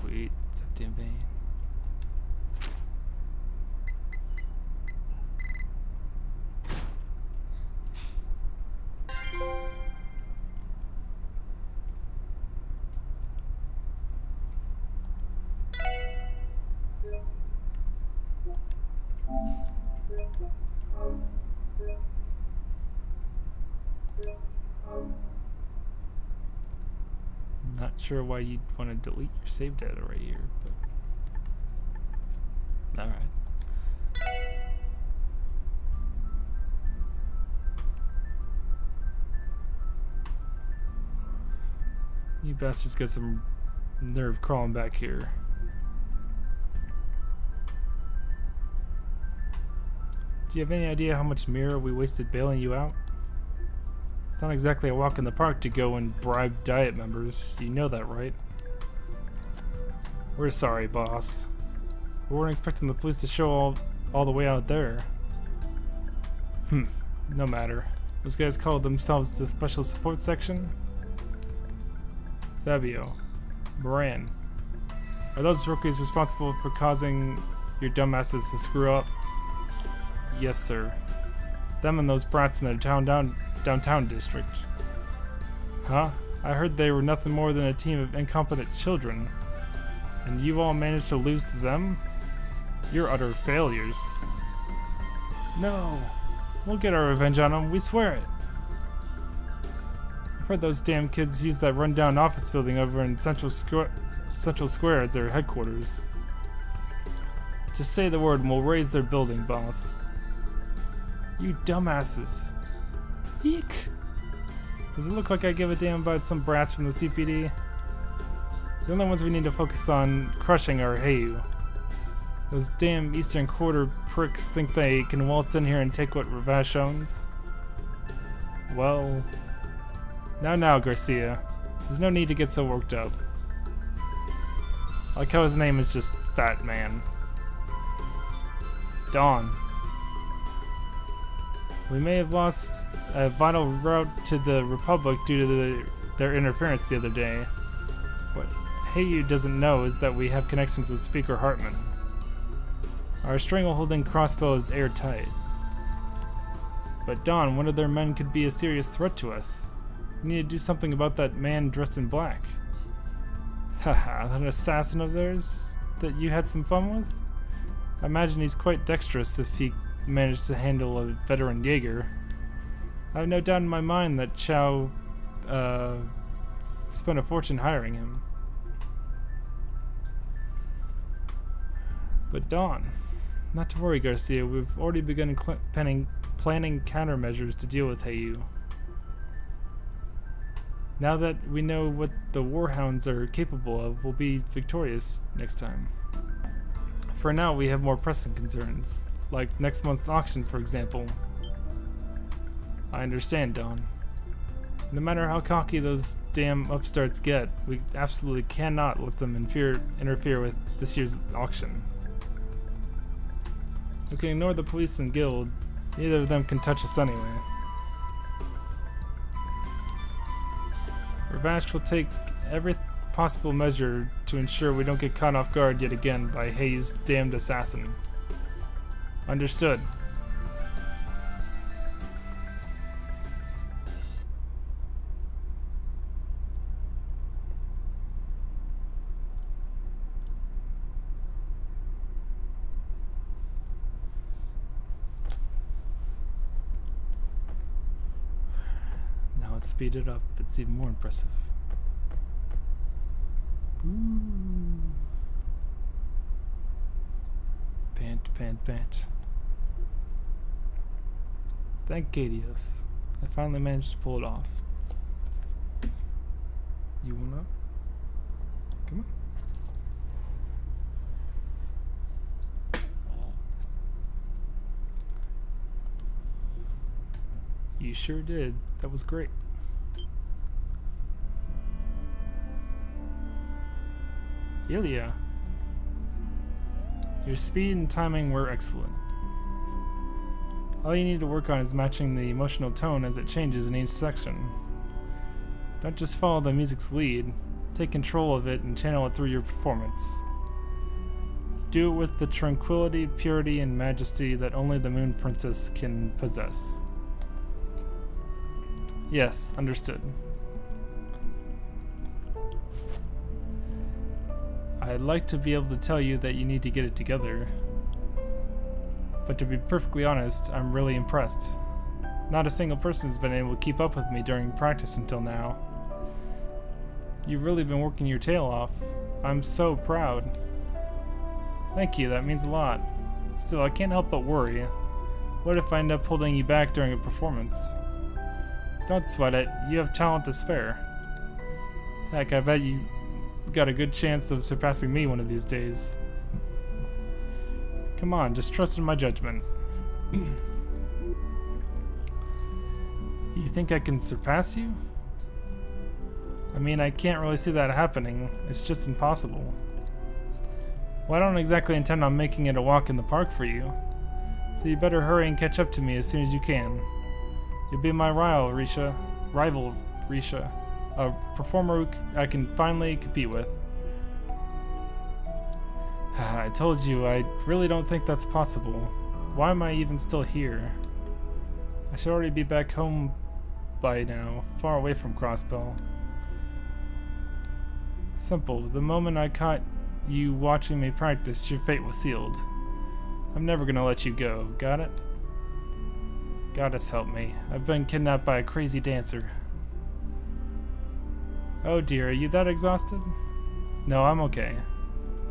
Sweet. It's empty in vain. Not sure why you'd want to delete your save data right here, but alright. You bastards got some nerve crawling back here. Do you have any idea how much mirror we wasted bailing you out? It's not exactly a walk in the park to go and bribe diet members. You know that, right? We're sorry, boss. We weren't expecting the police to show all the way out there. No matter. Those guys call themselves the Special Support Section? Fabio. Moran. Are those rookies responsible for causing your dumbasses to screw up? Yes, sir. Them and those brats in the downtown district. Huh? I heard they were nothing more than a team of incompetent children. And you all managed to lose to them? You're utter failures. No. We'll get our revenge on them, we swear it. I've heard those damn kids use that rundown office building over in Central Square as their headquarters. Just say the word and we'll raise their building, boss. You dumbasses. Eek. Does it look like I give a damn about some brats from the CPD? The only ones we need to focus on crushing are Heiyu. Those damn Eastern Quarter pricks think they can waltz in here and take what Ravash owns? Well... Now, Garcia. There's no need to get so worked up. I like how his name is just Fat Man. Dawn. We may have lost a vital route to the Republic due to their interference the other day. What Heiyu doesn't know is that we have connections with Speaker Hartman. Our strangleholding crossbow is airtight. But Dawn, one of their men could be a serious threat to us. We need to do something about that man dressed in black. Haha, that assassin of theirs that you had some fun with? I imagine he's quite dexterous if he managed to handle a veteran Jaeger. I have no doubt in my mind that Chow spent a fortune hiring him. But Dawn, not to worry, Garcia. We've already begun planning countermeasures to deal with Heiyu. Now that we know what the Warhounds are capable of, we'll be victorious next time. For now, we have more pressing concerns, like next month's auction, for example. I understand, Dawn. No matter how cocky those damn upstarts get, we absolutely cannot let them interfere with this year's auction. We can ignore the police and guild. Neither of them can touch us anyway. Ravash will take every possible measure to ensure we don't get caught off guard yet again by Heiyu's damned assassin. Understood. Now let's speed it up. It's even more impressive. Ooh. Pant, pant, pant. Thank Gadios. I finally managed to pull it off. You wanna? Come on. You sure did. That was great. Ilya. Your speed and timing were excellent. All you need to work on is matching the emotional tone as it changes in each section. Don't just follow the music's lead. Take control of it and channel it through your performance. Do it with the tranquility, purity, and majesty that only the Moon Princess can possess. Yes, understood. I'd like to be able to tell you that you need to get it together. But to be perfectly honest, I'm really impressed. Not a single person has been able to keep up with me during practice until now. You've really been working your tail off. I'm so proud. Thank you, that means a lot. Still, I can't help but worry. What if I end up holding you back during a performance? Don't sweat it, you have talent to spare. Heck, I bet you got a good chance of surpassing me one of these days. Come on, just trust in my judgment. You think I can surpass you? I mean, I can't really see that happening. It's just impossible. Well, I don't exactly intend on making it a walk in the park for you. So you better hurry and catch up to me as soon as you can. You'll be my rival, Risha. A performer who I can finally compete with. I told you, I really don't think that's possible. Why am I even still here? I should already be back home by now, far away from Crossbell. Simple. The moment I caught you watching me practice, your fate was sealed. I'm never gonna let you go, got it? Goddess help me. I've been kidnapped by a crazy dancer. Oh dear, are you that exhausted? No, I'm okay.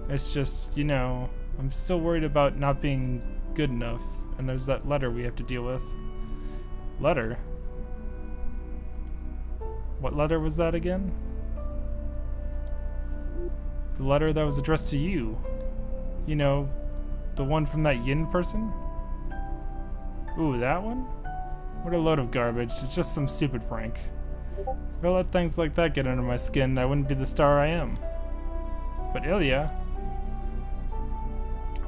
It's just, you know, I'm still worried about not being good enough, and there's that letter we have to deal with. Letter? What letter was that again? The letter that was addressed to you. You know, the one from that Yin person? Ooh, that one? What a load of garbage. It's just some stupid prank. If I let things like that get under my skin, I wouldn't be the star I am. But Ilya...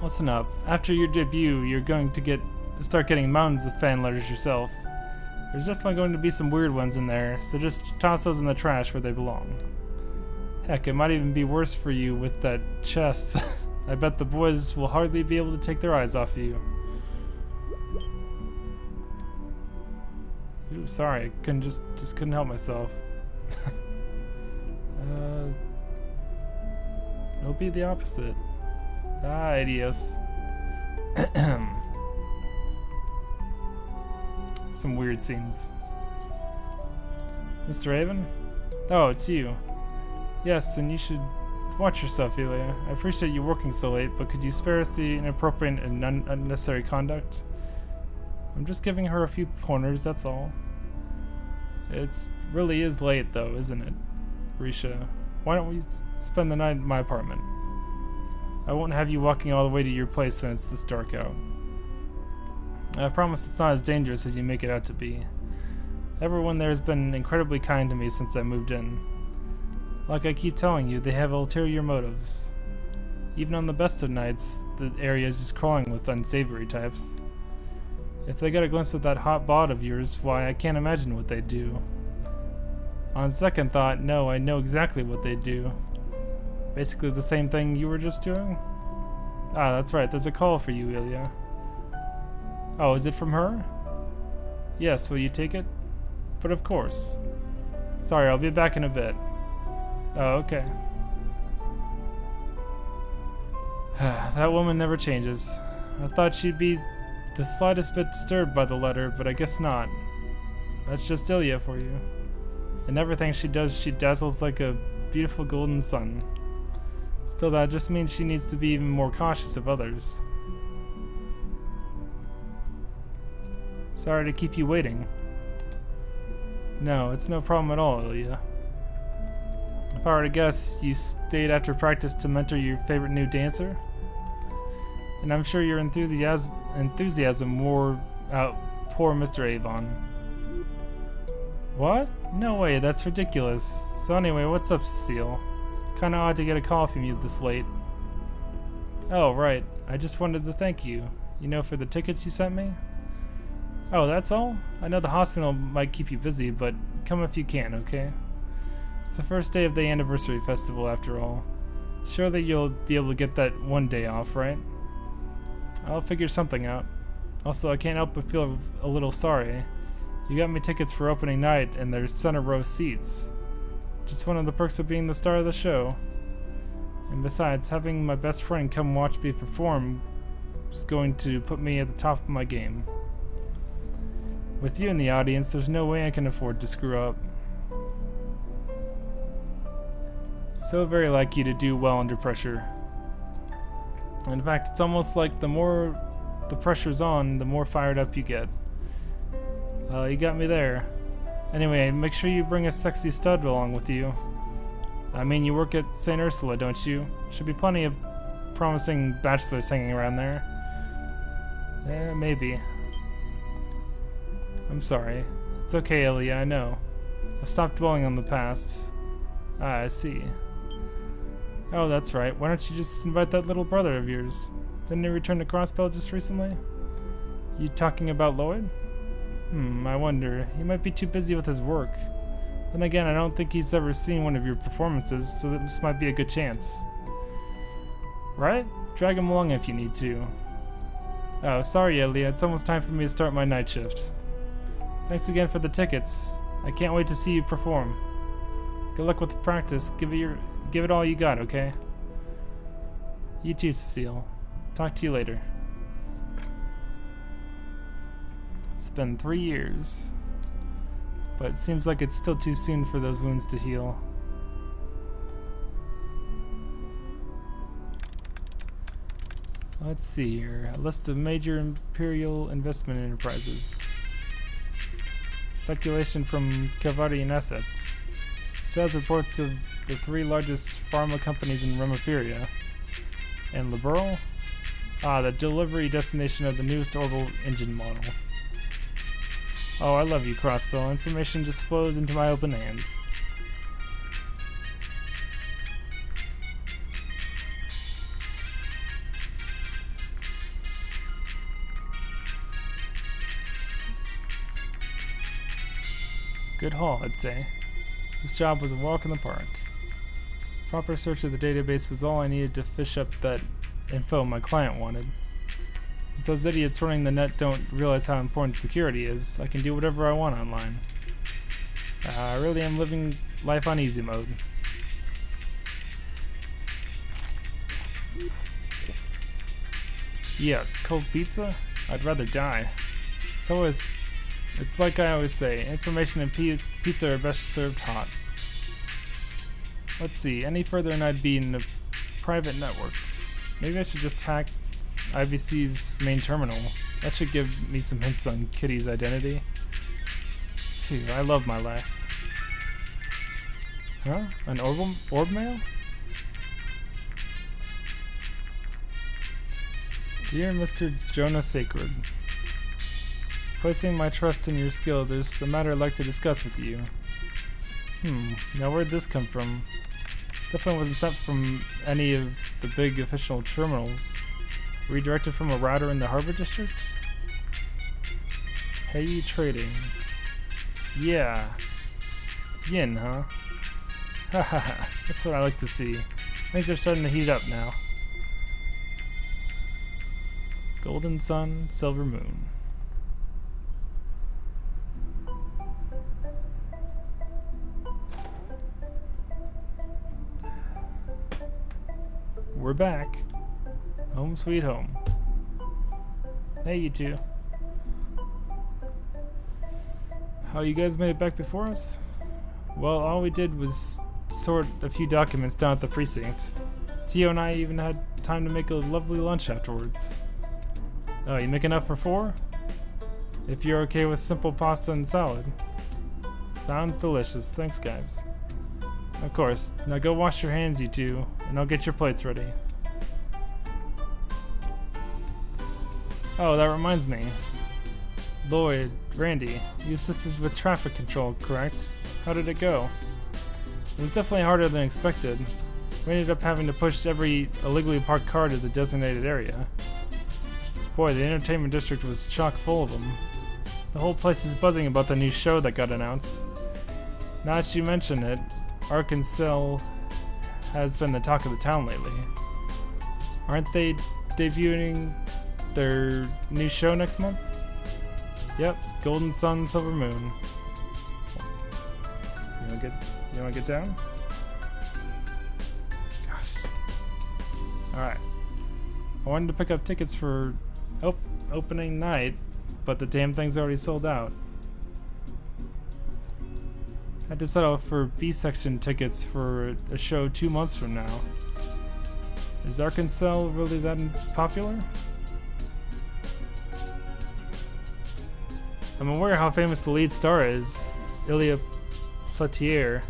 Listen up. After your debut, you're going to start getting mountains of fan letters yourself. There's definitely going to be some weird ones in there, so just toss those in the trash where they belong. Heck, it might even be worse for you with that chest. I bet the boys will hardly be able to take their eyes off you. Ooh, sorry, couldn't just couldn't help myself. It'll be the opposite. Ah, idiots. Some weird scenes. Mr. Raven? Oh, it's you. Yes, then you should watch yourself, Ilya. I appreciate you working so late, but could you spare us the inappropriate and unnecessary conduct? I'm just giving her a few pointers, that's all. It really is late, though, isn't it, Risha? Why don't we spend the night in my apartment? I won't have you walking all the way to your place when it's this dark out. I promise it's not as dangerous as you make it out to be. Everyone there has been incredibly kind to me since I moved in. Like I keep telling you, they have ulterior motives. Even on the best of nights, the area is just crawling with unsavory types. If they got a glimpse of that hot bod of yours, why, I can't imagine what they'd do. On second thought, no, I know exactly what they'd do. Basically the same thing you were just doing? Ah, that's right, there's a call for you, Ilya. Oh, is it from her? Yes, will you take it? But of course. Sorry, I'll be back in a bit. Oh, okay. That woman never changes. I thought she'd be the slightest bit disturbed by the letter, but I guess not. That's just Ilya for you. In everything she does, she dazzles like a beautiful golden sun. Still, that just means she needs to be even more cautious of others. Sorry to keep you waiting. No, it's no problem at all, Ilya. If I were to guess, you stayed after practice to mentor your favorite new dancer? And I'm sure your enthusiasm wore out poor Mr. Avon. What? No way, that's ridiculous. So anyway, what's up, Cecile? Kinda odd to get a call from you this late. Oh, right. I just wanted to thank you. You know, for the tickets you sent me? Oh, that's all? I know the hospital might keep you busy, but come if you can, okay? It's the first day of the anniversary festival, after all. Surely you'll be able to get that one day off, right? I'll figure something out. Also, I can't help but feel a little sorry. You got me tickets for opening night, and there's center row seats. Just one of the perks of being the star of the show. And besides, having my best friend come watch me perform is going to put me at the top of my game. With you in the audience, there's no way I can afford to screw up. So very like you to do well under pressure. In fact, it's almost like the more the pressure's on, the more fired up you get. You got me there. Anyway, make sure you bring a sexy stud along with you. I mean, you work at St. Ursula, don't you? Should be plenty of promising bachelors hanging around there. Maybe. I'm sorry. It's okay, Ilya, I know. I've stopped dwelling on the past. Ah, I see. Oh, that's right. Why don't you just invite that little brother of yours? Didn't he return to Crossbell just recently? You talking about Lloyd? I wonder. He might be too busy with his work. Then again, I don't think he's ever seen one of your performances, so this might be a good chance. Right? Drag him along if you need to. Oh, sorry, Ilya. It's almost time for me to start my night shift. Thanks again for the tickets. I can't wait to see you perform. Good luck with the practice. Give it all you got, okay? You too, Cecile. Talk to you later. It's been 3 years, but it seems like it's still too soon for those wounds to heal. Let's see here. A list of major Imperial investment enterprises. Speculation from Kavarian assets. Sales reports of the 3 largest pharma companies in Remoferia. And Liberal? Ah, the delivery destination of the newest orbital engine model. Oh, I love you, Crossbow. Information just flows into my open hands. Good haul, I'd say. This job was a walk in the park. Proper search of the database was all I needed to fish up that info my client wanted. Since those idiots running the net don't realize how important security is, I can do whatever I want online. I really am living life on easy mode. Yeah, cold pizza? I'd rather die. It's like I always say, information and pizza are best served hot. Let's see, any further and I'd be in a private network. Maybe I should just hack IVC's main terminal. That should give me some hints on Kitty's identity. Phew, I love my life. Huh? An orb mail? Dear Mr. Jonah Sacred, placing my trust in your skill, there's a matter I'd like to discuss with you. Now where'd this come from? Definitely wasn't sent from any of the big official terminals. Redirected from a router in the Harbor District? Hey, trading. Yeah. Yin, huh? Haha, that's what I like to see. Things are starting to heat up now. Golden sun, silver moon. We're back. Home sweet home. Hey, you two. How you guys made it back before us? Well, all we did was sort a few documents down at the precinct. Tio and I even had time to make a lovely lunch afterwards. Oh, you make enough for 4? If you're okay with simple pasta and salad. Sounds delicious. Thanks, guys. Of course. Now go wash your hands, you two, and I'll get your plates ready. Oh, that reminds me. Lloyd, Randy, you assisted with traffic control, correct? How did it go? It was definitely harder than expected. We ended up having to push every illegally parked car to the designated area. Boy, the entertainment district was chock full of them. The whole place is buzzing about the new show that got announced. Now that you mention it, Arkansas has been the talk of the town lately. Aren't they debuting their new show next month? Yep, Golden Sun, Silver Moon. You wanna get down? Gosh. Alright. I wanted to pick up tickets for opening night, but the damn thing's already sold out. I had to settle for B-section tickets for a show 2 months from now. Is Arkansas really that popular? I'm aware how famous the lead star is, Ilya Platier,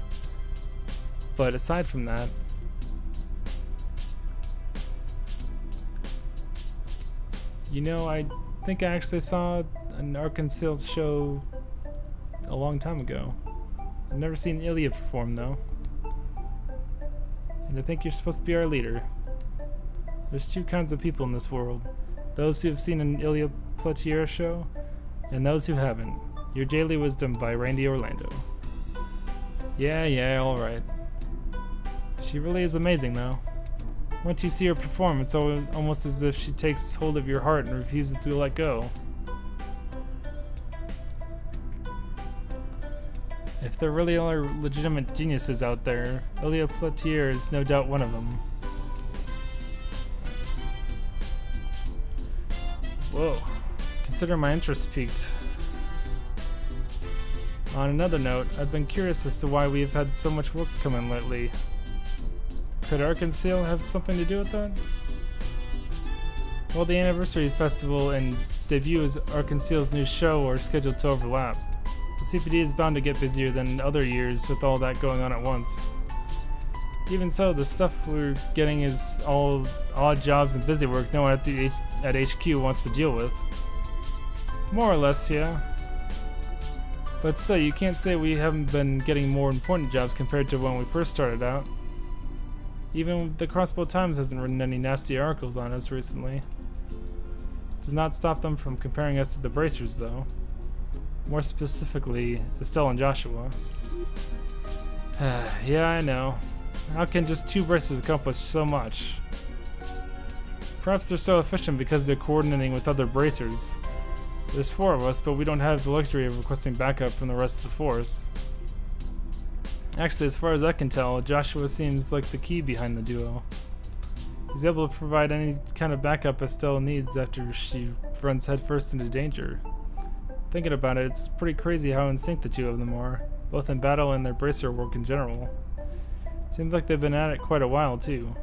but aside from that, you know, I think I actually saw an Arkansas show a long time ago. I've never seen Ilya perform though, and I think you're supposed to be our leader. There's 2 kinds of people in this world: those who have seen an Ilya Platier show, and those who haven't. Your Daily Wisdom by Randy Orlando. Yeah, alright. She really is amazing though. Once you see her perform, it's almost as if she takes hold of your heart and refuses to let go. If there really are legitimate geniuses out there, Ilya Platier is no doubt one of them. Whoa. Consider my interest peaked. On another note, I've been curious as to why we've had so much work come in lately. Could Arkansas have something to do with that? Well, the anniversary festival and debut of Arkansas's new show are scheduled to overlap. The CPD is bound to get busier than other years with all that going on at once. Even so, the stuff we're getting is all odd jobs and busy work no one at HQ wants to deal with. More or less, yeah. But still, you can't say we haven't been getting more important jobs compared to when we first started out. Even the Crossbow Times hasn't written any nasty articles on us recently. Does not stop them from comparing us to the Bracers, though. More specifically, Estelle and Joshua. Yeah, I know. How can just 2 Bracers accomplish so much? Perhaps they're so efficient because they're coordinating with other Bracers. There's 4 of us, but we don't have the luxury of requesting backup from the rest of the force. Actually, as far as I can tell, Joshua seems like the key behind the duo. He's able to provide any kind of backup Estelle needs after she runs headfirst into danger. Thinking about it, it's pretty crazy how in sync the 2 of them are, both in battle and their Bracer work in general. Seems like they've been at it quite a while, too.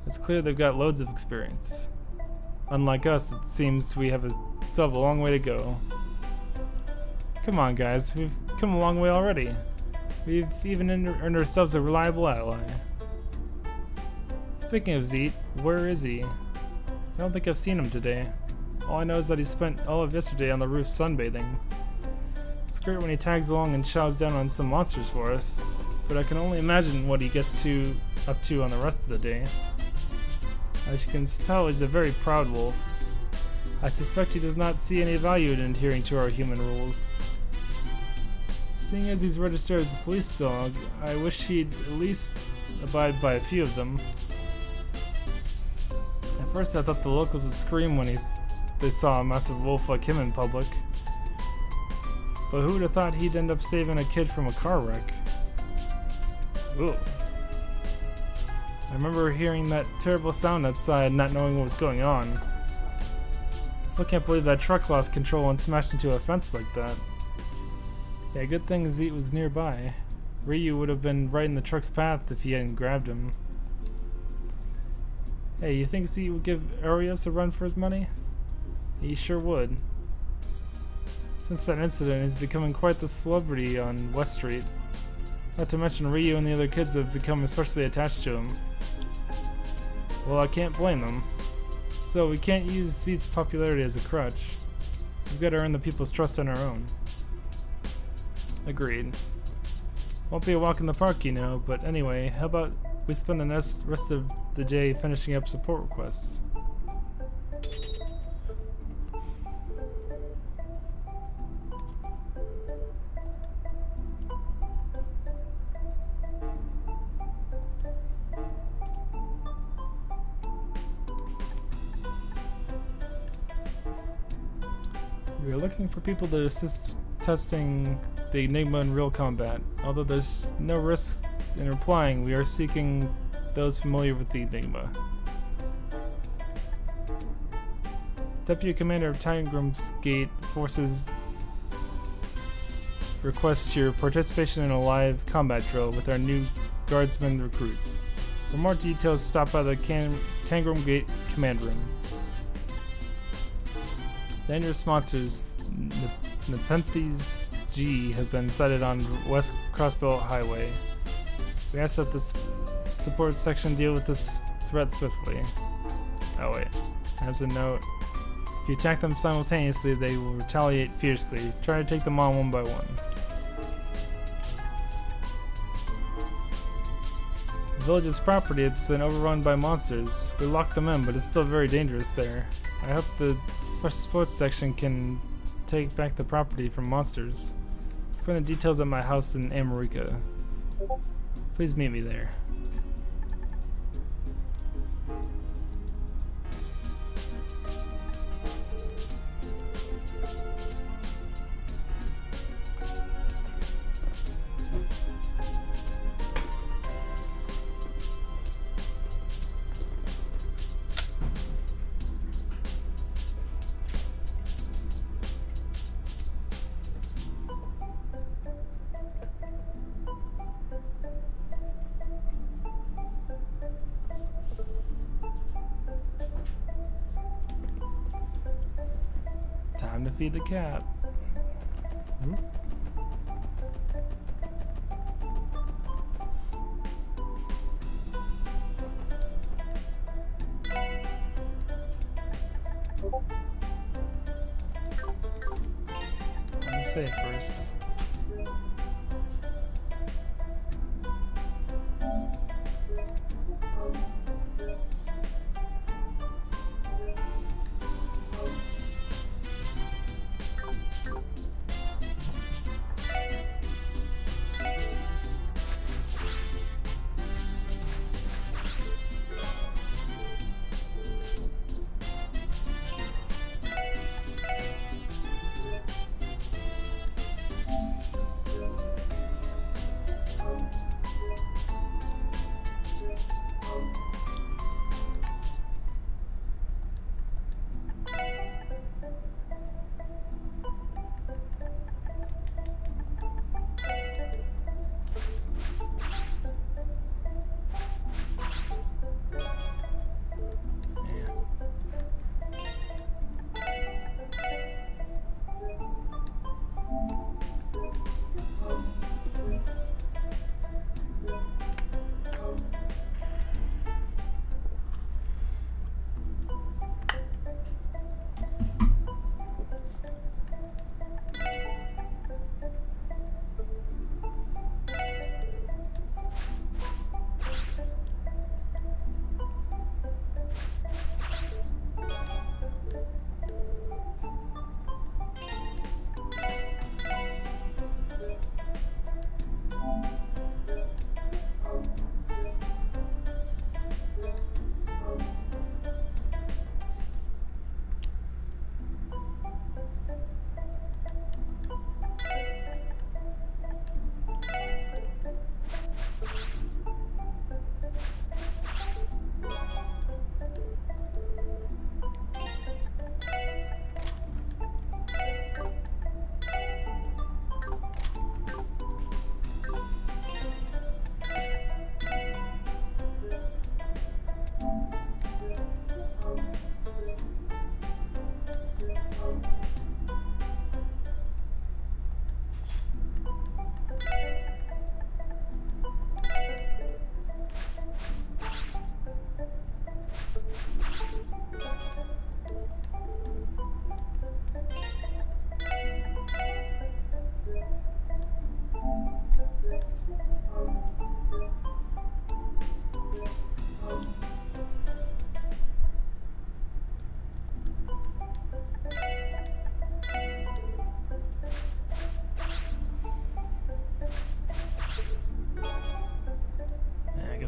It's clear they've got loads of experience. Unlike us, it seems we still have a long way to go. Come on, guys, we've come a long way already. We've even earned ourselves a reliable ally. Speaking of Zeet, where is he? I don't think I've seen him today. All I know is that he spent all of yesterday on the roof sunbathing. It's great when he tags along and chows down on some monsters for us, but I can only imagine what he gets up to on the rest of the day. As you can tell, he's a very proud wolf. I suspect he does not see any value in adhering to our human rules. Seeing as he's registered as a police dog, I wish he'd at least abide by a few of them. At first I thought the locals would scream when they saw a massive wolf like him in public. But who would have thought he'd end up saving a kid from a car wreck? Ooh. I remember hearing that terrible sound outside, not knowing what was going on. Still can't believe that truck lost control and smashed into a fence like that. Yeah, good thing Zeet was nearby. Ryu would have been right in the truck's path if he hadn't grabbed him. Hey, you think Z would give Arios a run for his money? He sure would. Since that incident, he's becoming quite the celebrity on West Street. Not to mention Ryu and the other kids have become especially attached to him. Well, I can't blame them. So we can't use Z's popularity as a crutch. We've got to earn the people's trust on our own. Agreed. Won't be a walk in the park, you know, but anyway, how about we spend the rest of the day finishing up support requests? We are looking for people to assist testing the Enigma in real combat. Although there's no risk in replying, we are seeking those familiar with the Enigma. Deputy Commander of Tiger's Gate Forces requests your participation in a live combat drill with our new guardsmen recruits. For more details, stop by the Tangram Gate Command Room. Dangerous monsters, Nepenthes G, have been sighted on West Crossbelt Highway. We ask that the support section deal with this threat swiftly. Oh wait, there's a note. If you attack them simultaneously, they will retaliate fiercely. Try to take them on one by one. The village's property has been overrun by monsters. We locked them in, but it's still very dangerous there. I hope the special sports section can take back the property from monsters. Let's go into details at my house in Amorica. Please meet me there. Time to feed the cat. Let me say it first.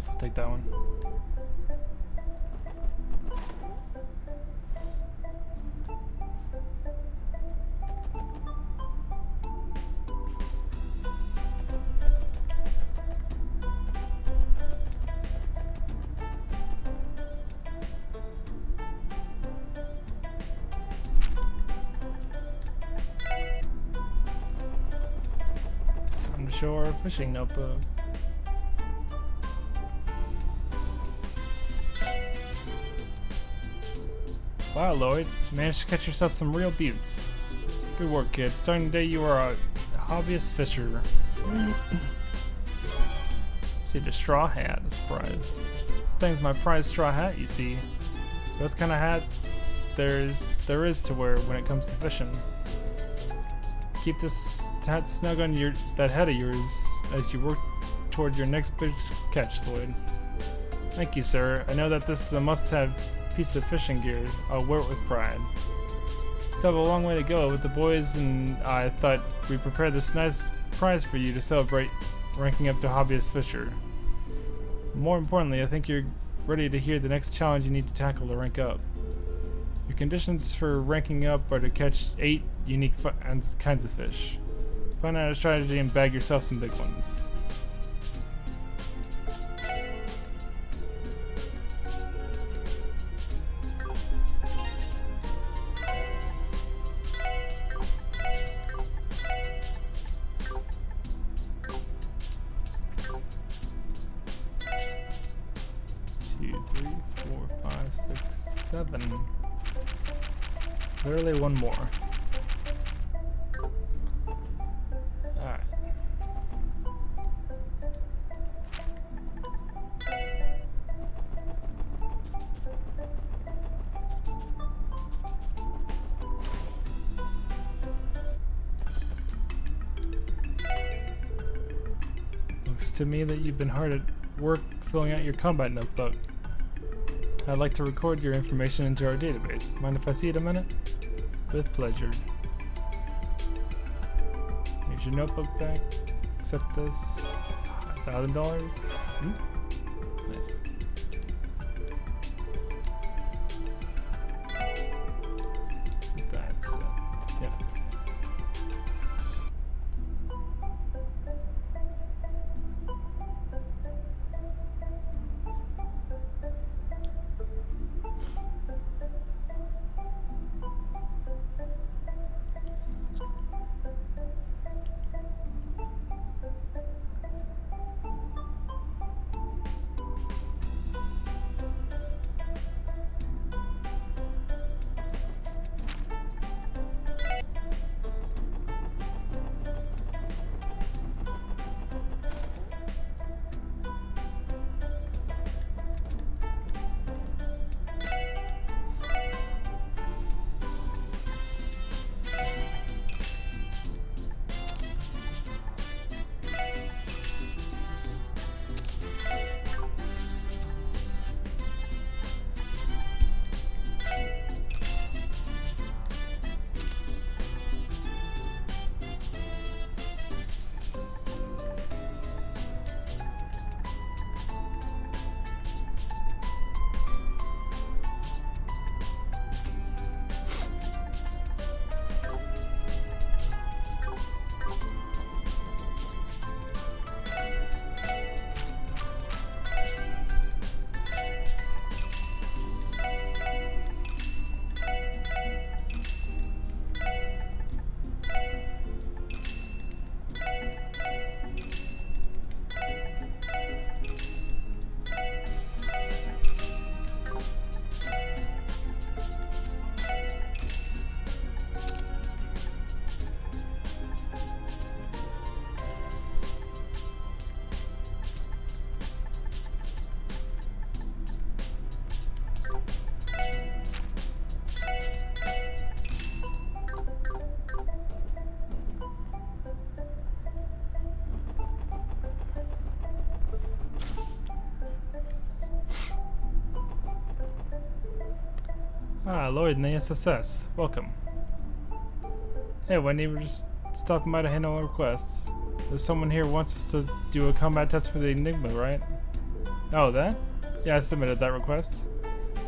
guess I'll take that one. Time to show our fishing notebook. Wow, Lloyd, you managed to catch yourself some real buttes. Good work, kid. Starting today, you are a hobbyist fisher. Received a straw hat, a surprise. Thing's my prized straw hat, you see. Best kind of hat there is to wear when it comes to fishing. Keep this hat snug on that head of yours as you work toward your next big catch, Lloyd. Thank you, sir. I know that this is a must-have piece of fishing gear. I'll wear it with pride. Still have a long way to go, but the boys and I thought we'd prepare this nice prize for you to celebrate ranking up to hobbyist fisher. More importantly, I think you're ready to hear the next challenge you need to tackle to rank up. Your conditions for ranking up are to catch 8 unique kinds of fish. Find out a strategy and bag yourself some big ones. Literally one more. Alright. Looks to me that you've been hard at work filling out your combat notebook. I'd like to record your information into our database. Mind if I see it a minute? With pleasure. Here's your notebook back. Accept this. $1,000. Nice. That's it. Yep. Ah, Lloyd in the SSS. Welcome. Hey, Wendy, we're just stopping by to handle requests. There's someone here who wants us to do a combat test for the Enigma, right? Oh, that? Yeah, I submitted that request.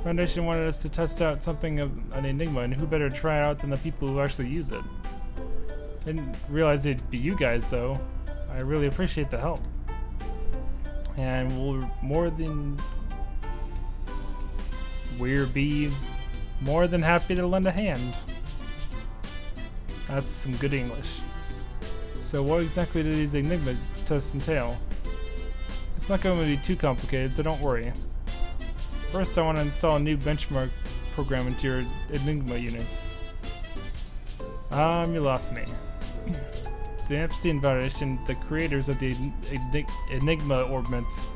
Foundation wanted us to test out something of an enigma, and who better to try it out than the people who actually use it. Didn't realize it'd be you guys, though. I really appreciate the help. And we'll be more than happy to lend a hand. That's some good English. So what exactly do these enigma tests entail? It's not going to be too complicated, so don't worry. First, I want to install a new benchmark program into your enigma units. You lost me. The Epstein Foundation, the creators of the enigma orbits,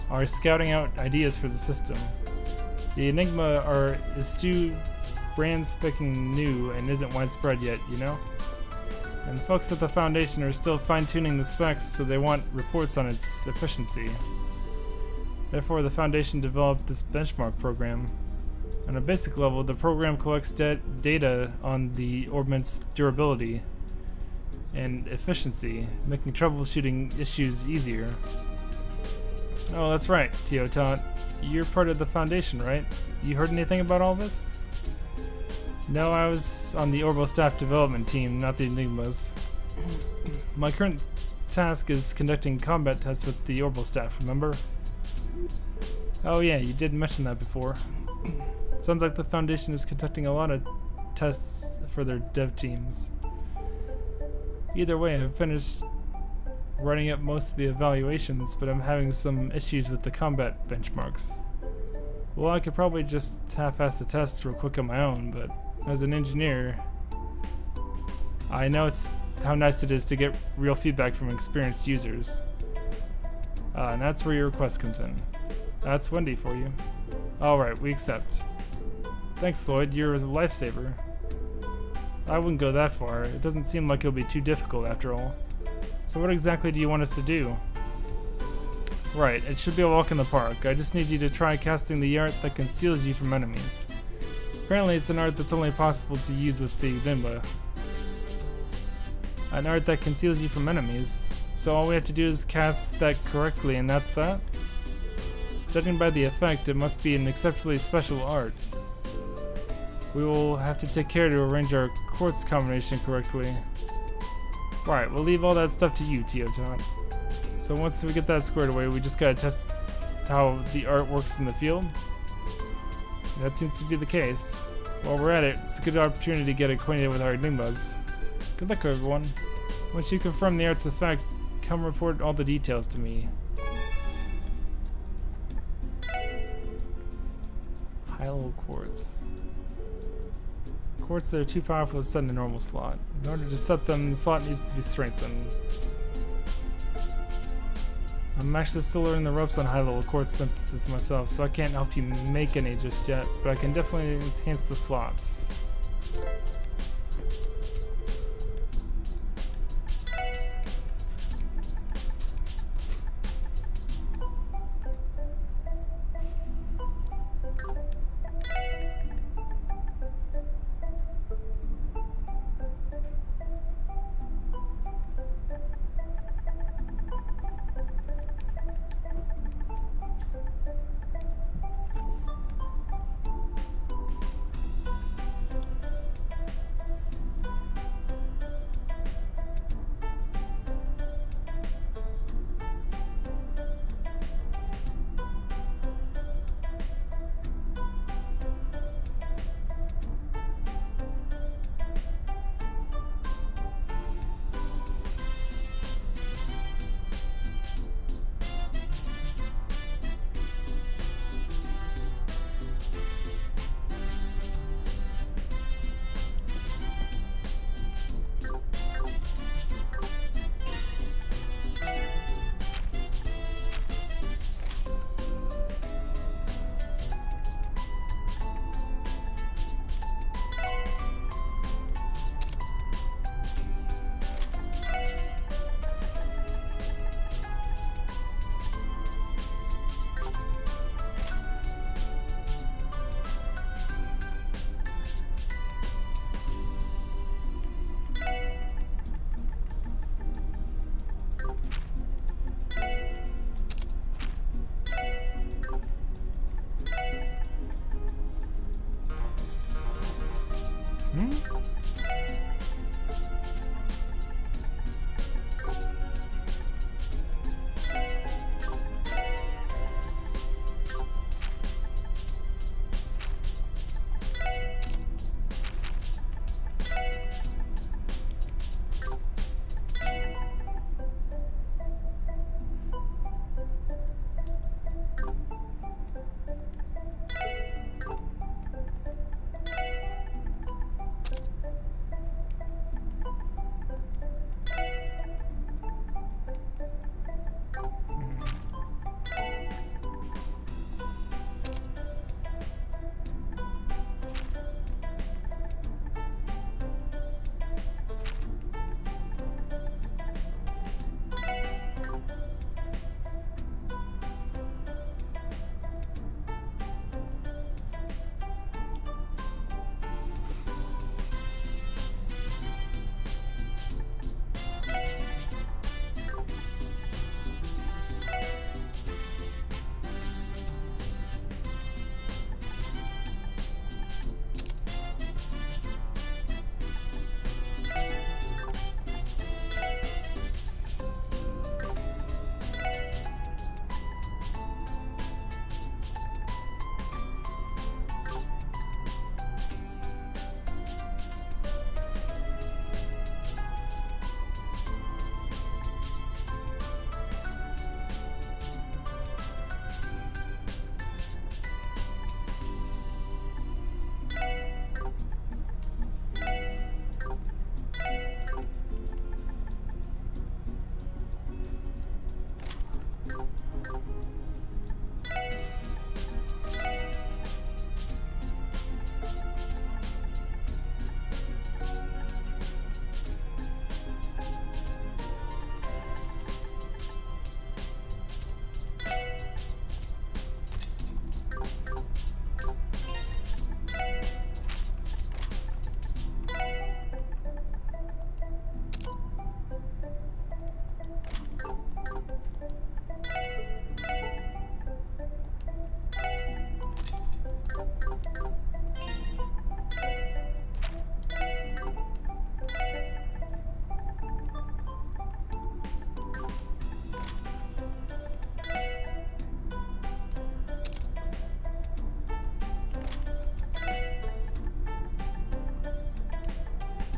are scouting out ideas for the system. The enigma is too brand spanking new and isn't widespread yet, you know? And the folks at the Foundation are still fine-tuning the specs, so they want reports on its efficiency. Therefore, the Foundation developed this benchmark program. On a basic level, the program collects data on the orbit's durability and efficiency, making troubleshooting issues easier. Oh, that's right, Teotot. You're part of the Foundation, right? You heard anything about all this? No, I was on the orbital staff development team, not the Enigmas. My current task is conducting combat tests with the orbital staff, remember? Oh yeah, you did mention that before. Sounds like the Foundation is conducting a lot of tests for their dev teams. Either way, I've finished writing up most of the evaluations, but I'm having some issues with the combat benchmarks. Well, I could probably just half-ass the tests real quick on my own, but as an engineer, I know how nice it is to get real feedback from experienced users. And that's where your request comes in. That's Wendy for you. Alright, we accept. Thanks, Lloyd, you're a lifesaver. I wouldn't go that far. It doesn't seem like it'll be too difficult after all. So what exactly do you want us to do? Right, it should be a walk in the park. I just need you to try casting the art that conceals you from enemies. Apparently it's an art that's only possible to use with the enigma. An art that conceals you from enemies. So all we have to do is cast that correctly, and that's that? Judging by the effect, it must be an exceptionally special art. We will have to take care to arrange our quartz combination correctly. Right, we'll leave all that stuff to you, Teotot. So once we get that squared away, we just gotta test how the art works in the field. That seems to be the case. While we're at it, it's a good opportunity to get acquainted with our enigmas. Good luck, everyone. Once you confirm the art's effect, come report all the details to me. High-level quartz. Quartz that are too powerful to set in a normal slot. In order to set them, the slot needs to be strengthened. I'm actually still learning the ropes on high-level quartz synthesis myself, so I can't help you make any just yet, but I can definitely enhance the slots.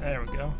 There we go.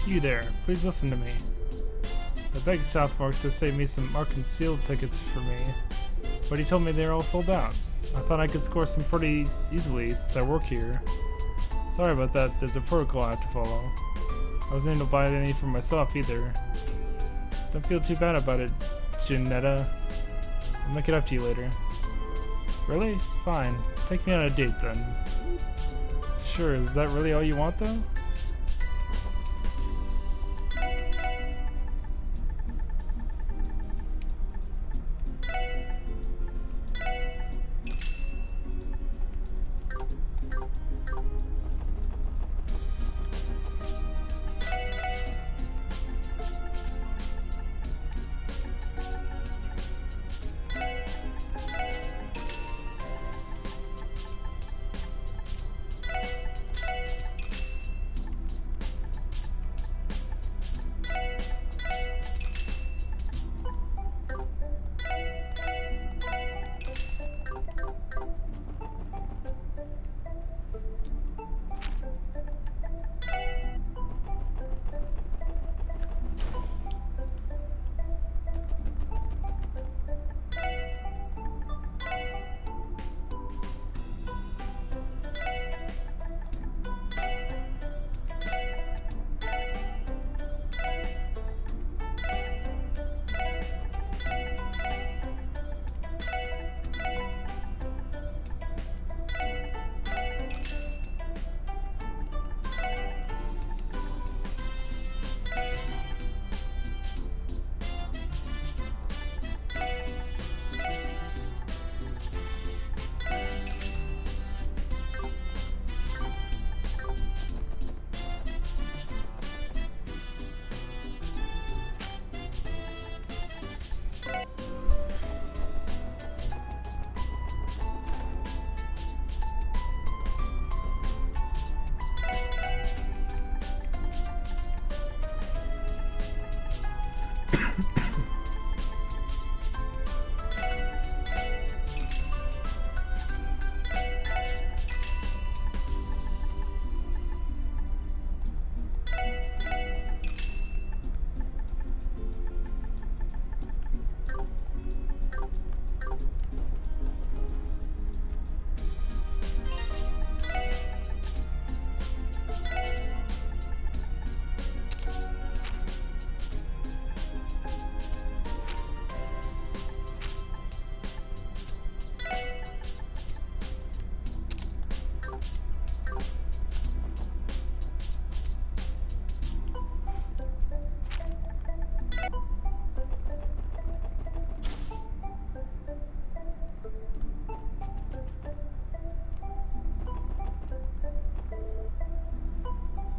You there, please listen to me. I begged Southwark to save me some Ark Sealed tickets for me, but he told me they're all sold out. I thought I could score some pretty easily since I work here. Sorry about that, there's a protocol I have to follow. I wasn't able to buy any for myself either. Don't feel too bad about it, Junetta. I'll make it up to you later. Really? Fine. Take me on a date then. Sure, is that really all you want though?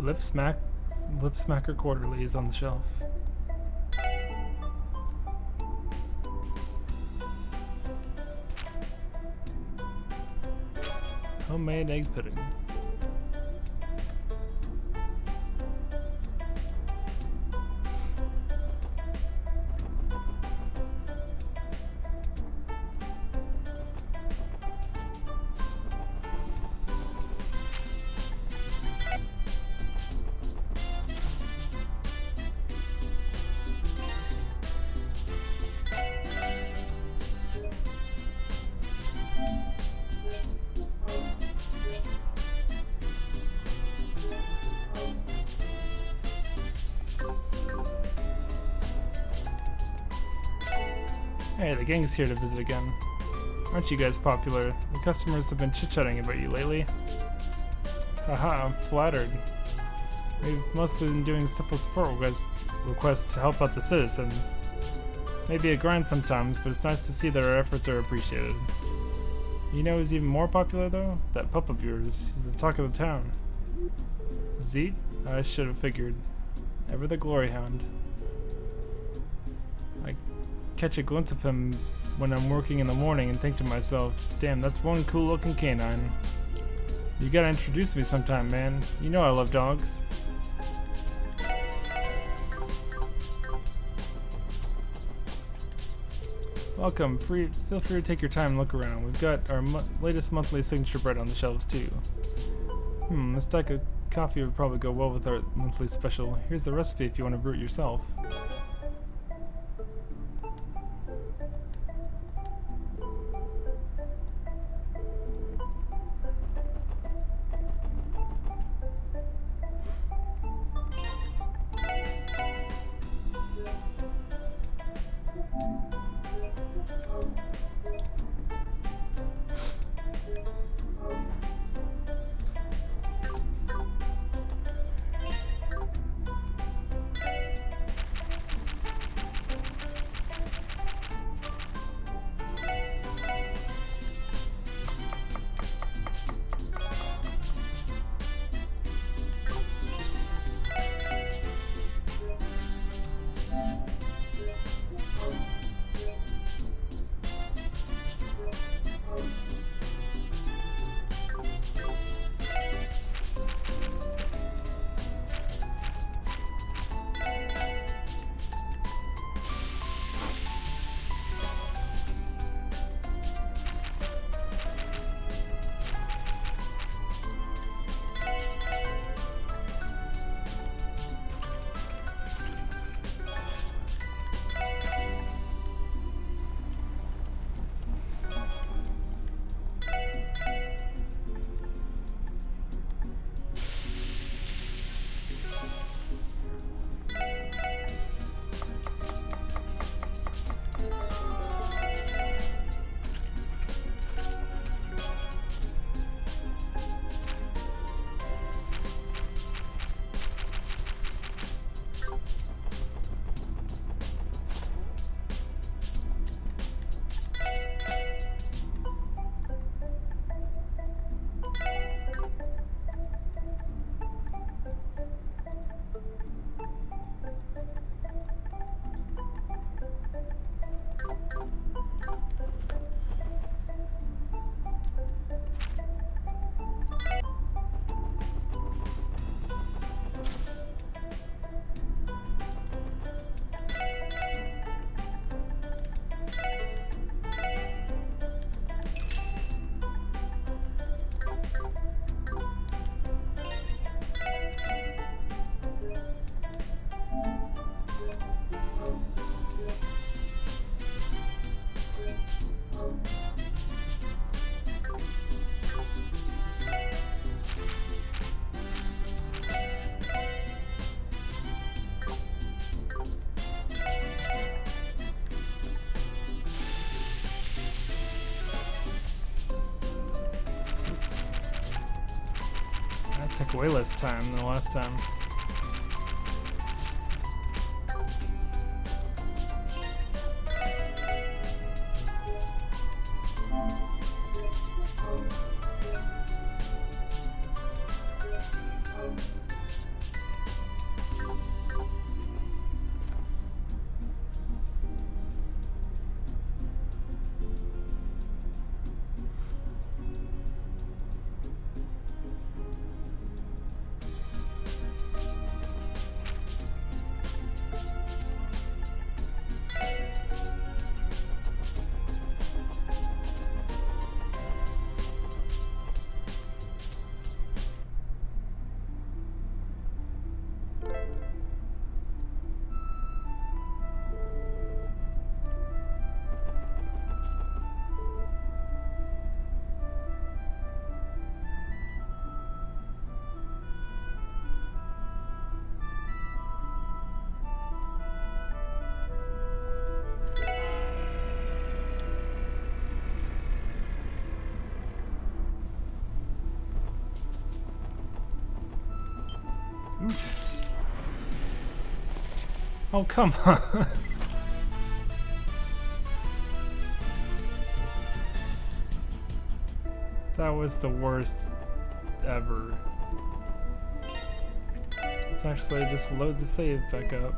Lip Smacker Quarterly is on the shelf. Homemade egg pudding. Hey, the gang's here to visit again. Aren't you guys popular? The customers have been chit-chatting about you lately. Haha, I'm flattered. We've mostly been doing simple support requests to help out the citizens. Maybe a grind sometimes, but it's nice to see that our efforts are appreciated. You know who's even more popular though? That pup of yours. He's the talk of the town. Zeet? I should have figured. Ever the glory hound. I catch a glimpse of him when I'm working in the morning and think to myself, damn, that's one cool looking canine. You gotta introduce me sometime, man. You know I love dogs. Welcome. Feel free to take your time and look around. We've got our latest monthly signature bread on the shelves too. A stack of coffee would probably go well with our monthly special. Here's the recipe if you want to brew it yourself. Took way less time than the last time. Ooh. Oh, come on. That was the worst ever. Let's actually just load the save back up.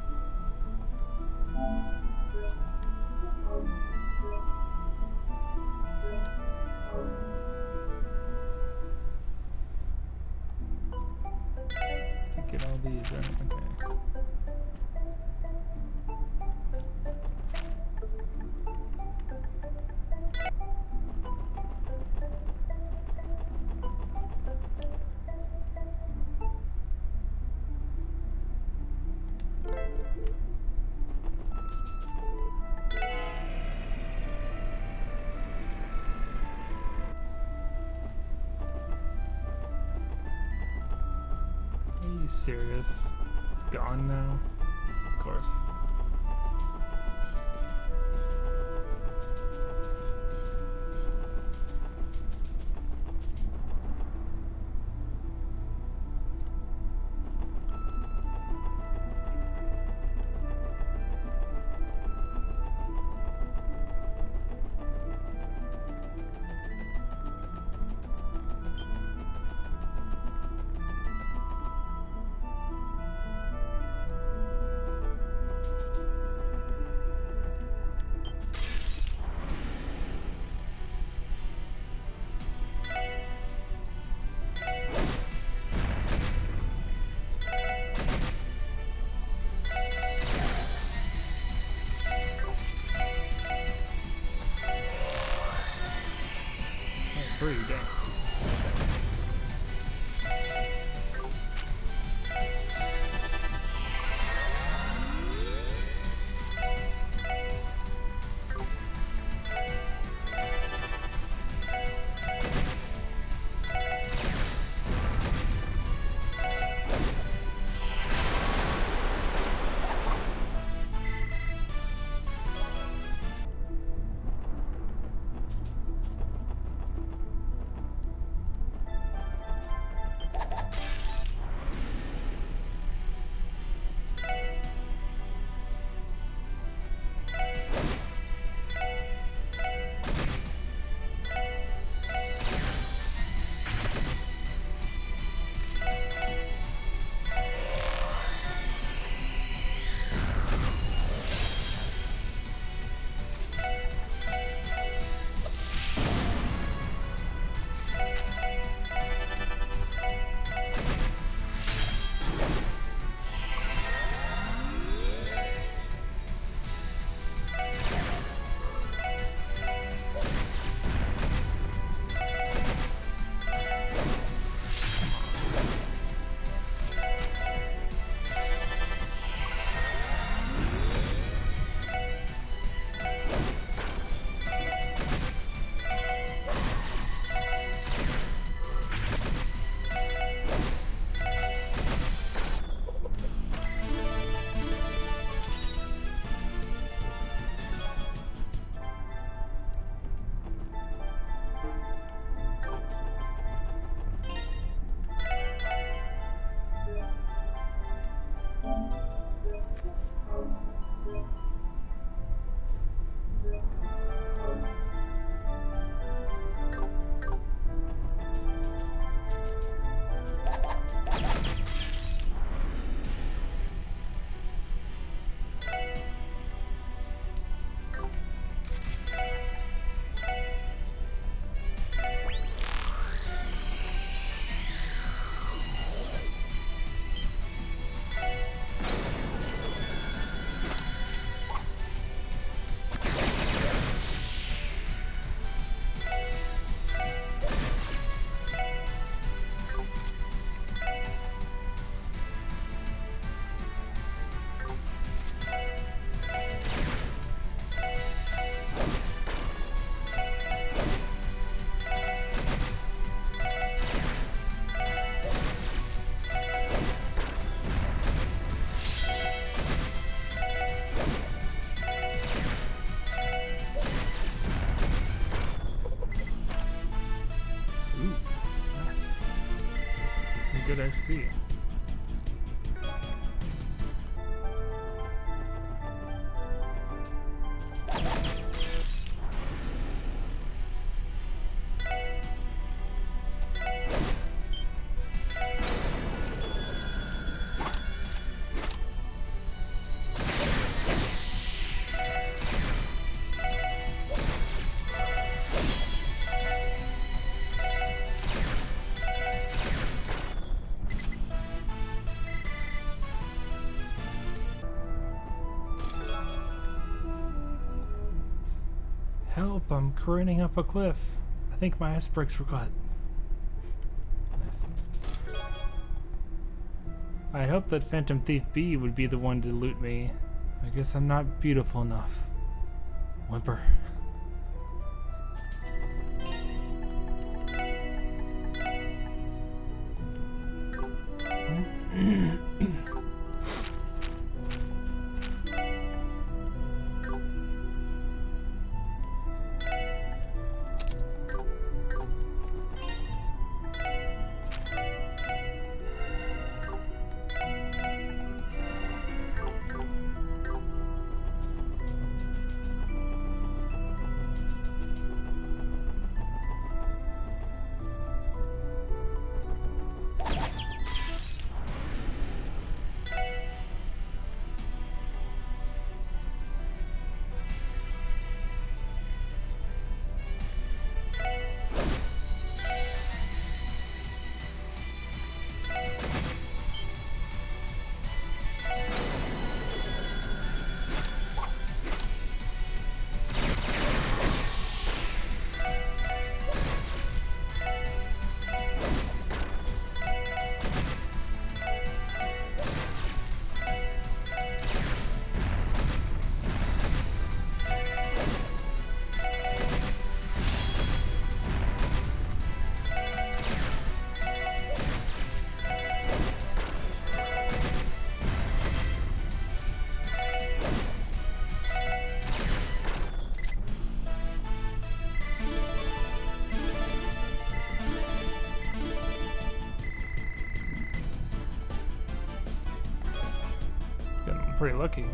To get all these, right? Okay. Are you serious? It's gone now? Of course. Free, dang. Good XP. Help, I'm careening off a cliff. I think my ice brakes were cut. Nice. I hoped that Phantom Thief B would be the one to loot me. I guess I'm not beautiful enough. Whimper. I'm pretty lucky.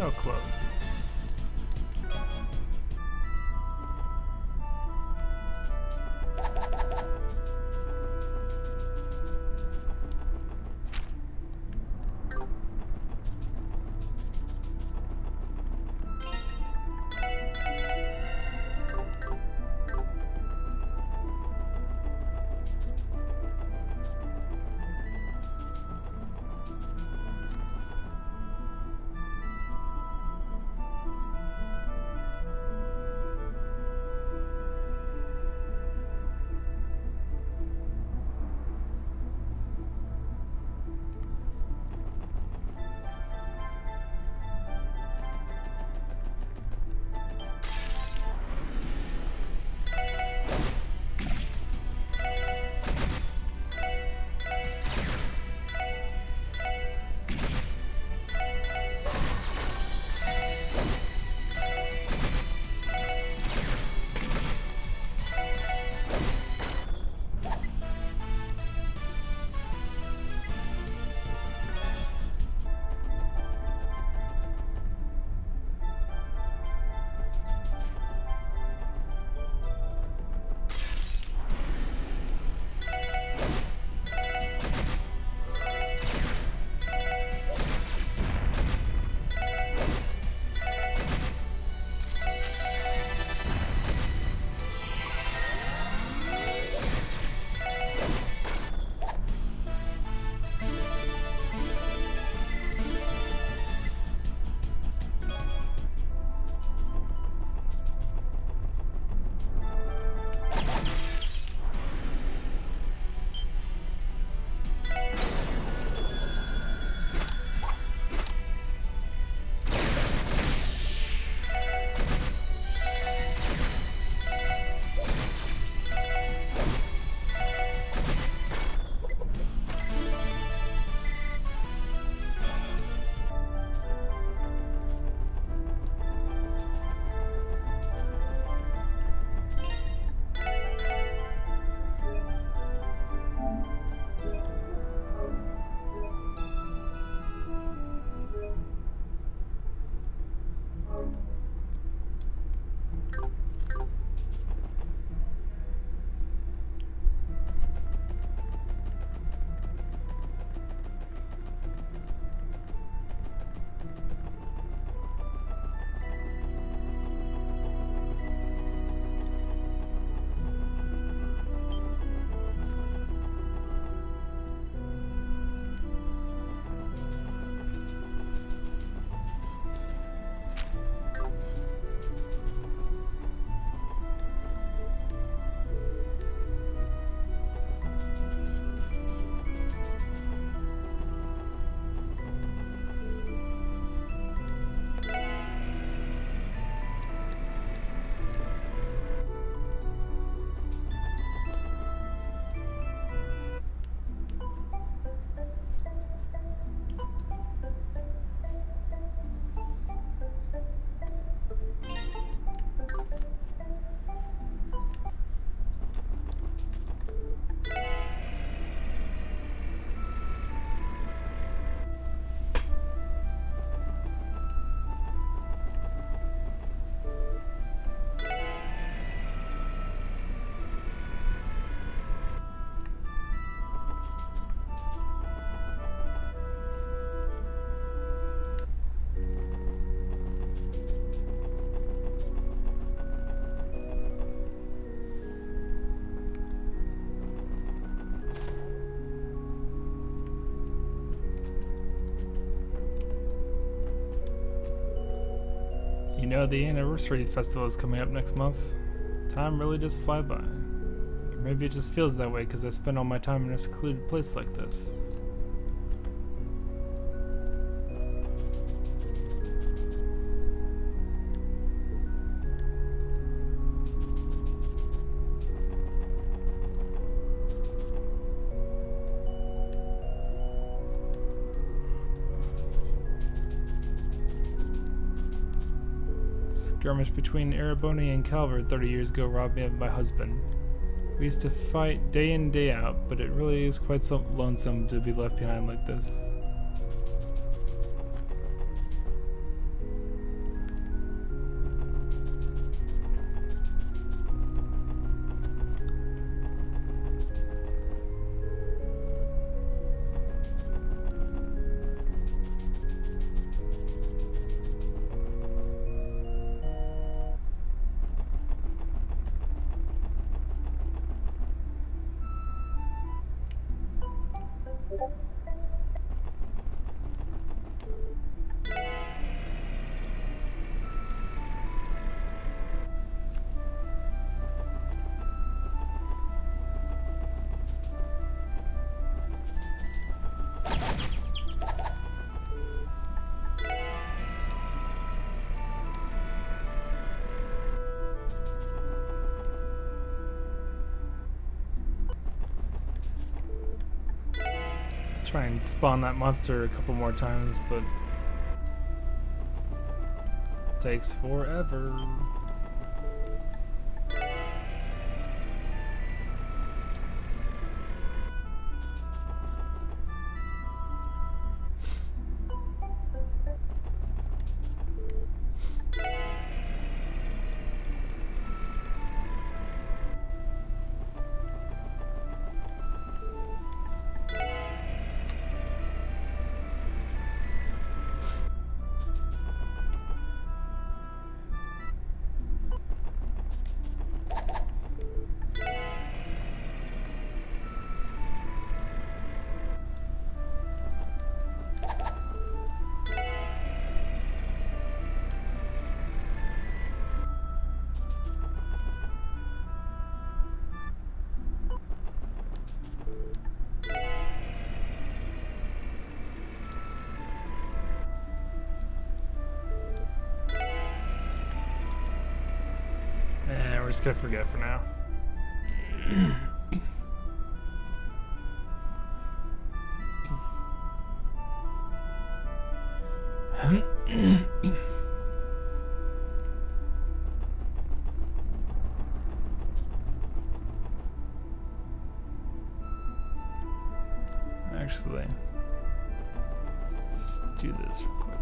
So close. You know, the anniversary festival is coming up next month. Time really does fly by. Or maybe it just feels that way because I spend all my time in a secluded place like this. Skirmish between Ereboni and Calvert 30 years ago robbed me of my husband. We used to fight day in, day out, but it really is quite so lonesome to be left behind like this. Try and spawn that monster a couple more times, but it takes forever. We're just gonna forget for now. Actually, let's do this real quick.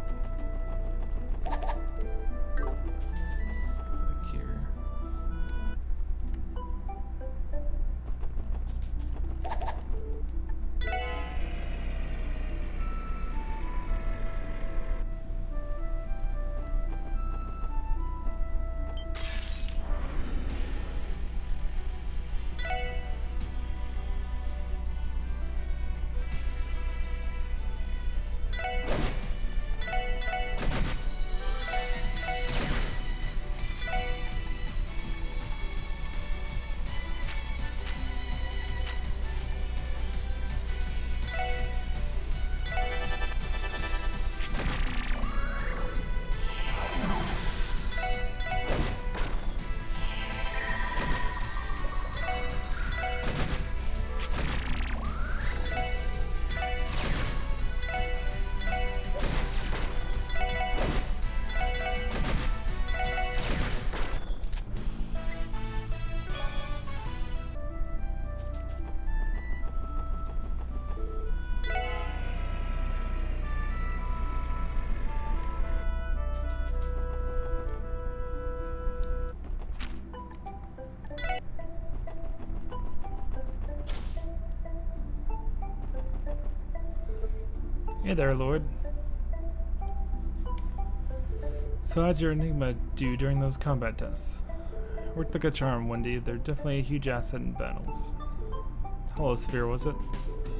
Hey there, Lord. So how'd your Enigma do during those combat tests? Worked like a charm, Wendy. They're definitely a huge asset in battles. Holosphere, was it?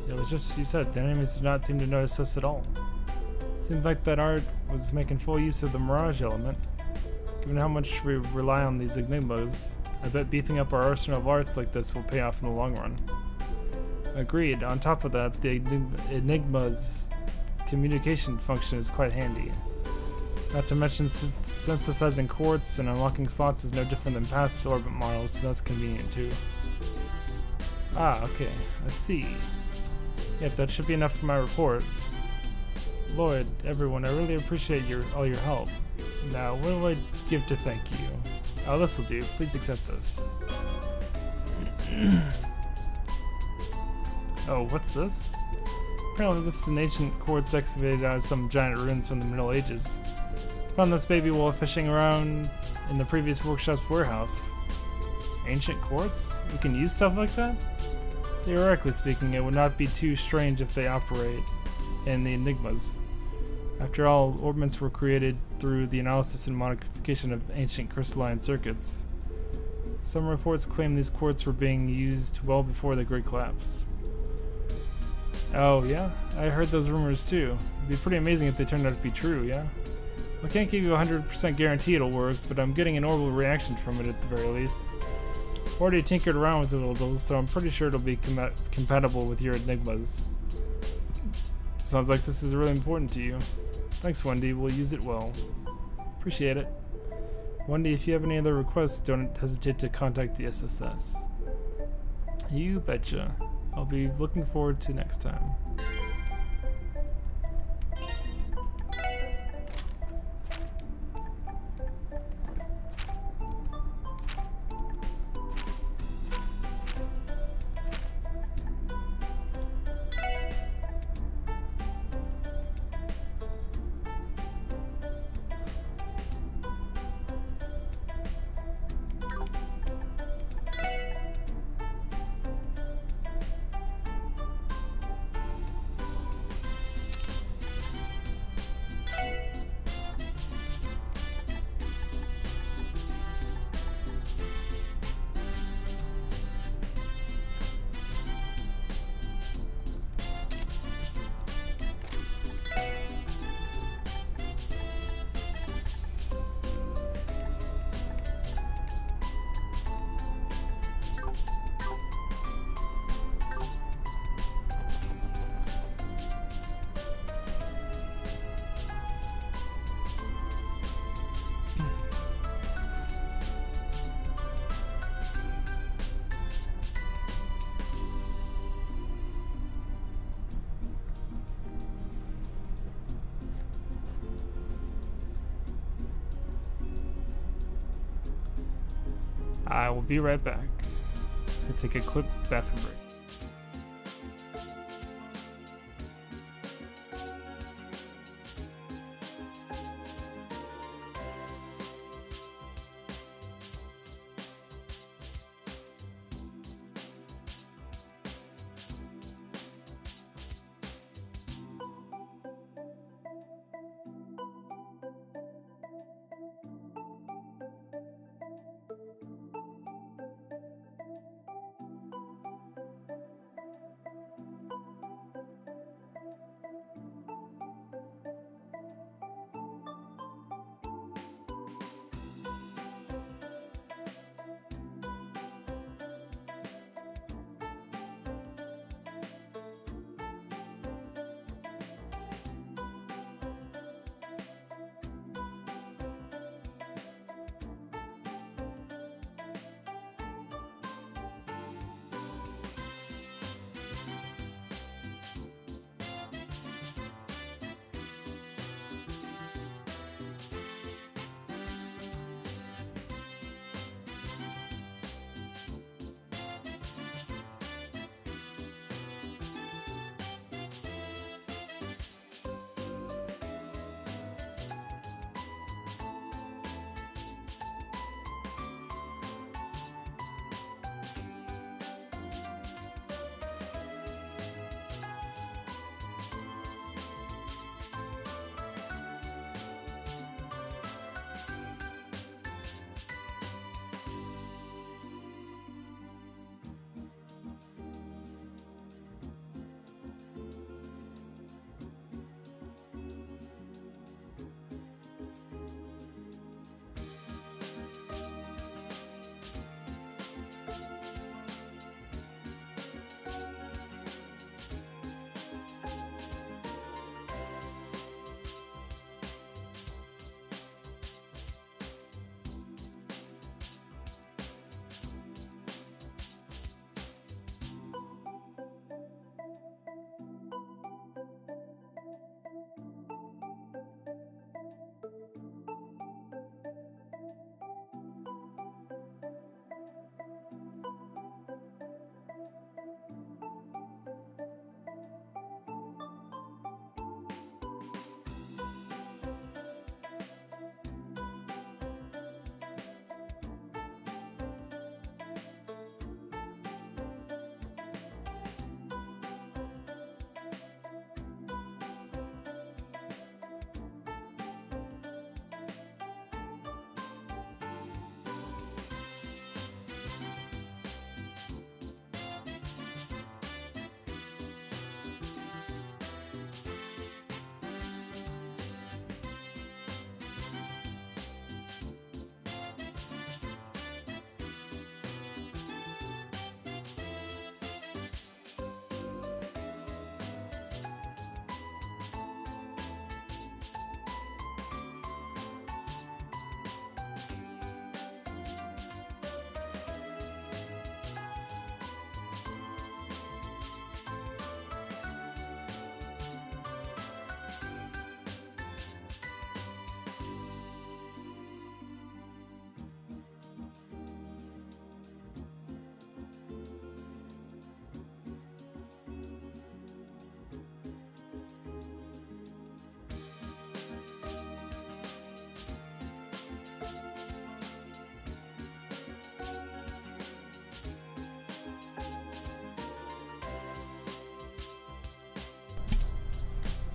It was just, you said, the enemies did not seem to notice us at all. Seemed like that art was making full use of the mirage element. Given how much we rely on these enigmas, I bet beefing up our arsenal of arts like this will pay off in the long run. Agreed. On top of that, the enigma's communication function is quite handy. Not to mention synthesizing quartz and unlocking slots is no different than past orbit models, so that's convenient too. Ah, okay, I see. Yep, that should be enough for my report. Lloyd, everyone, I really appreciate all your help. Now, what do I give to thank you? Oh, this'll do. Please accept this. Oh, what's this? Apparently this is an ancient quartz excavated out of some giant ruins from the Middle Ages. Found this baby while fishing around in the previous workshop's warehouse. Ancient quartz? We can use stuff like that? Theoretically speaking, it would not be too strange if they operate in the enigmas. After all, orbits were created through the analysis and modification of ancient crystalline circuits. Some reports claim these quartz were being used well before the Great Collapse. Oh yeah? I heard those rumors too. It'd be pretty amazing if they turned out to be true, yeah? I can't give you a 100% guarantee it'll work, but I'm getting an orbital reaction from it at the very least. Already tinkered around with it a little, so I'm pretty sure it'll be compatible with your enigmas. Sounds like this is really important to you. Thanks, Wendy. We'll use it well. Appreciate it. Wendy, if you have any other requests, don't hesitate to contact the SSS. You betcha. I'll be looking forward to next time. I will be right back. Just gonna take a quick bathroom break.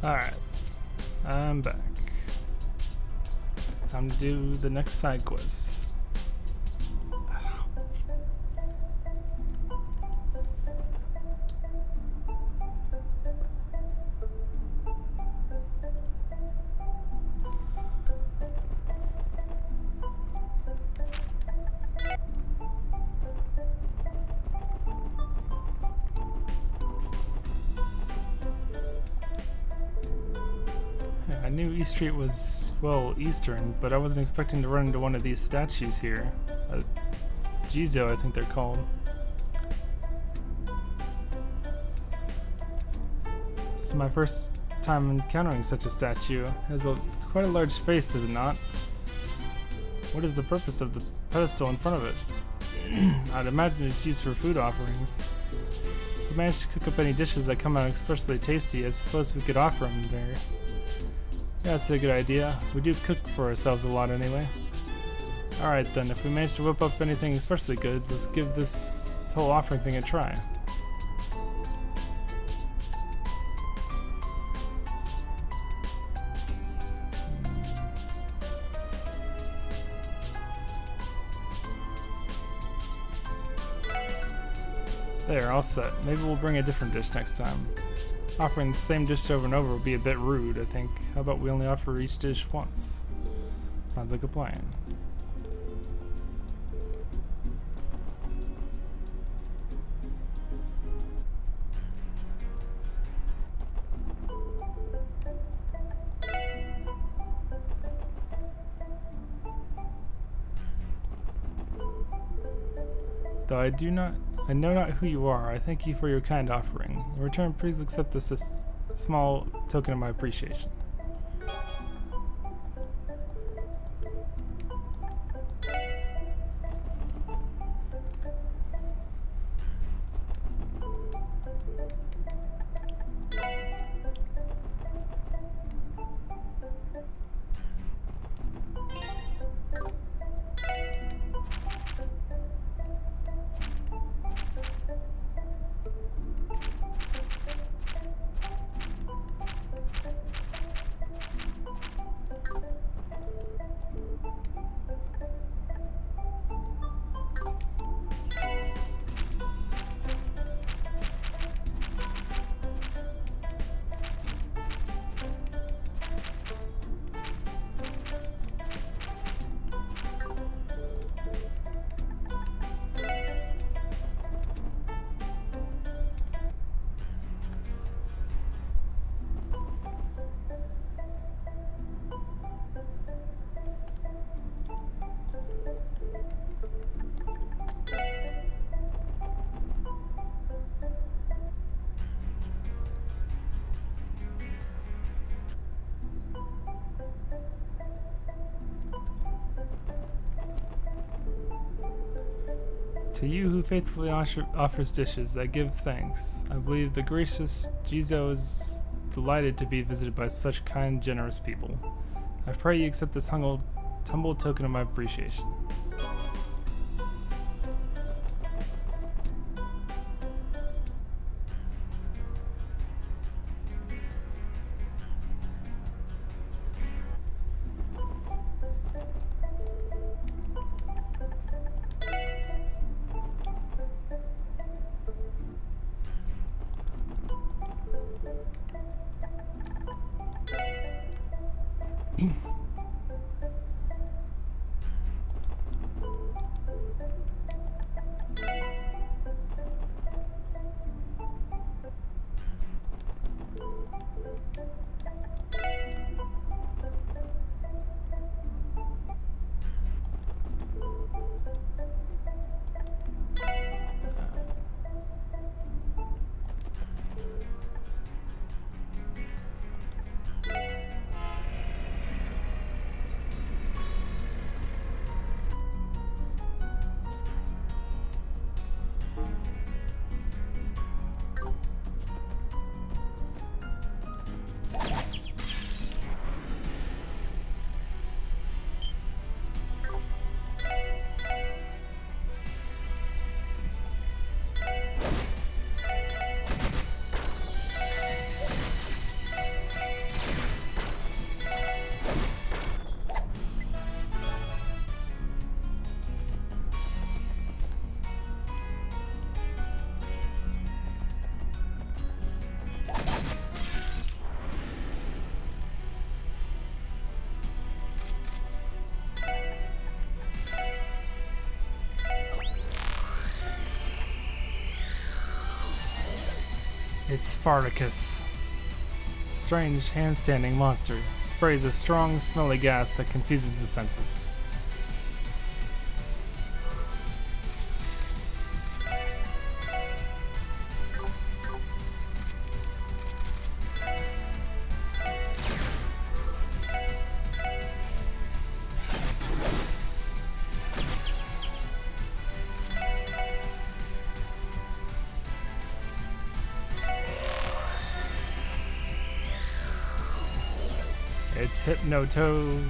Alright, I'm back. Time to do the next side quest. I knew East Street was, well, eastern, but I wasn't expecting to run into one of these statues here. Jizo, I think they're called. This is my first time encountering such a statue. It has quite a large face, does it not? What is the purpose of the pedestal in front of it? I'd imagine it's used for food offerings. If we manage to cook up any dishes that come out especially tasty, I suppose we could offer them there. Yeah, that's a good idea. We do cook for ourselves a lot anyway. Alright then, if we manage to whip up anything especially good, let's give this whole offering thing a try. There, all set. Maybe we'll bring a different dish next time. Offering the same dish over and over would be a bit rude, I think. How about we only offer each dish once? Sounds like a plan. Though I know not who you are. I thank you for your kind offering. In return, please accept this small token of my appreciation. To you who faithfully offers dishes, I give thanks. I believe the gracious Jizo is delighted to be visited by such kind, generous people. I pray you accept this humble token of my appreciation. It's Farticus. Strange hand-standing monster. Sprays a strong, smelly gas that confuses the senses. It's Hypnotoad.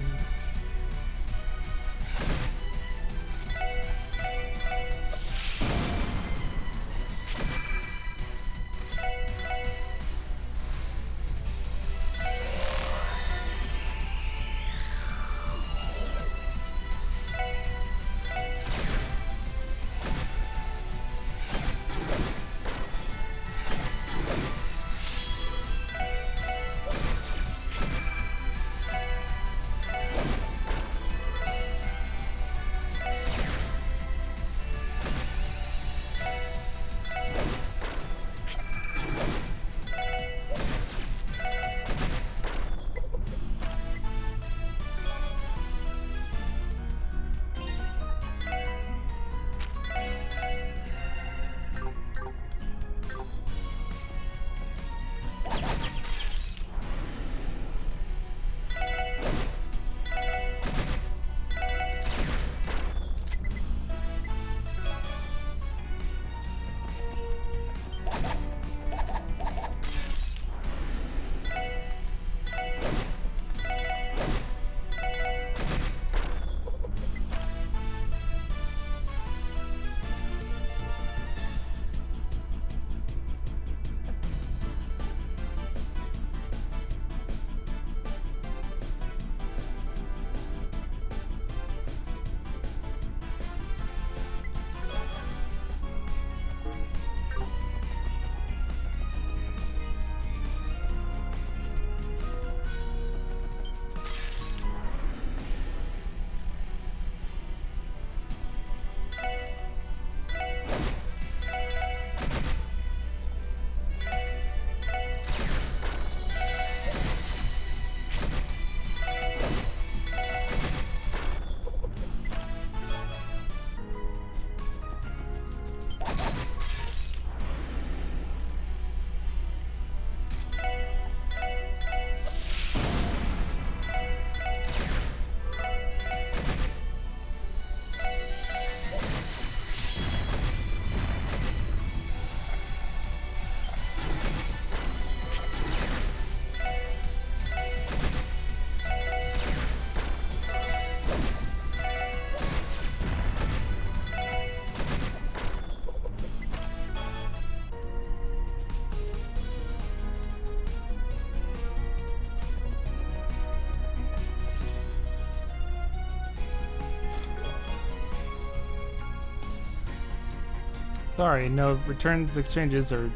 Sorry, no returns exchanges or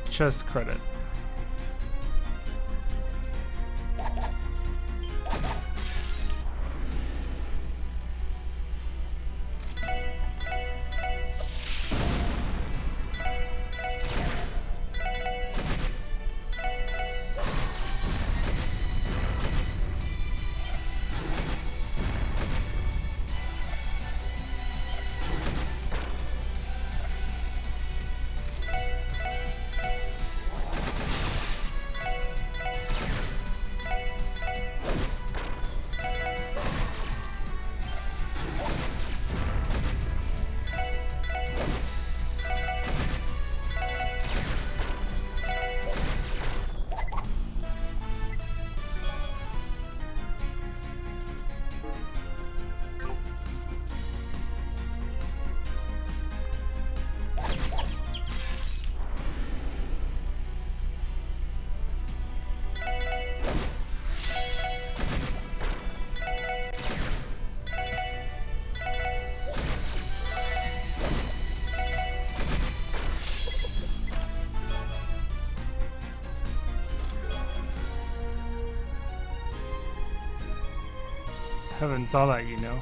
just credit. Heavens, all that you know.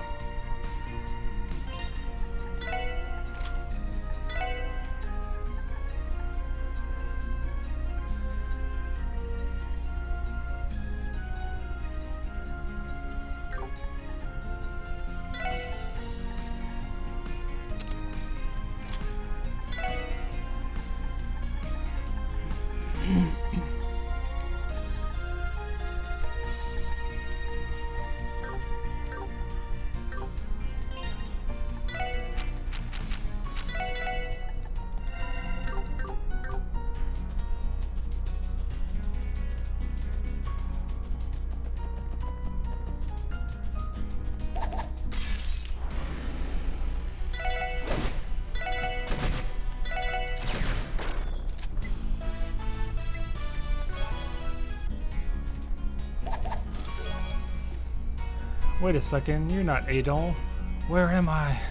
Wait a second, you're not Adol. Where am I?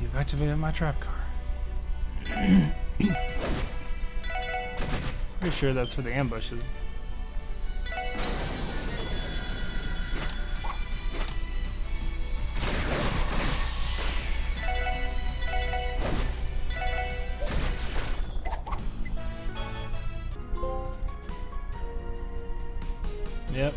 You've activated my trap car. Pretty sure that's for the ambushes. Yep.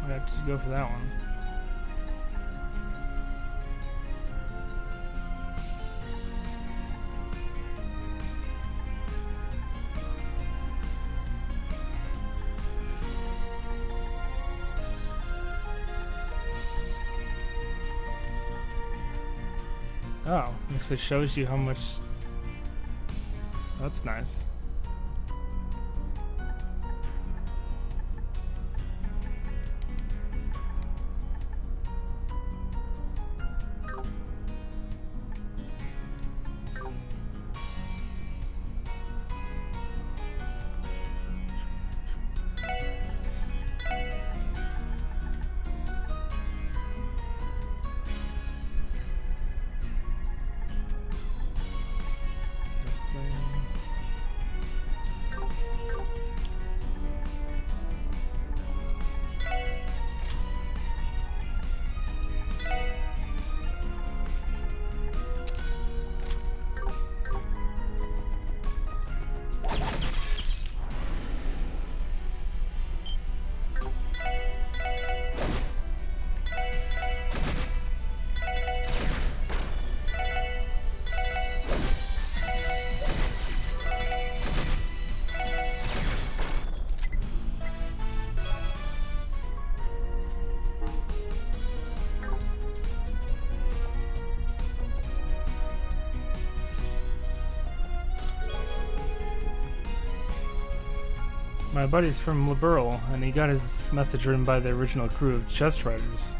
I have to go for that one. Oh, actually shows you how much. That's nice. My buddy's from Liberl, and he got his message written by the original crew of Chest Riders.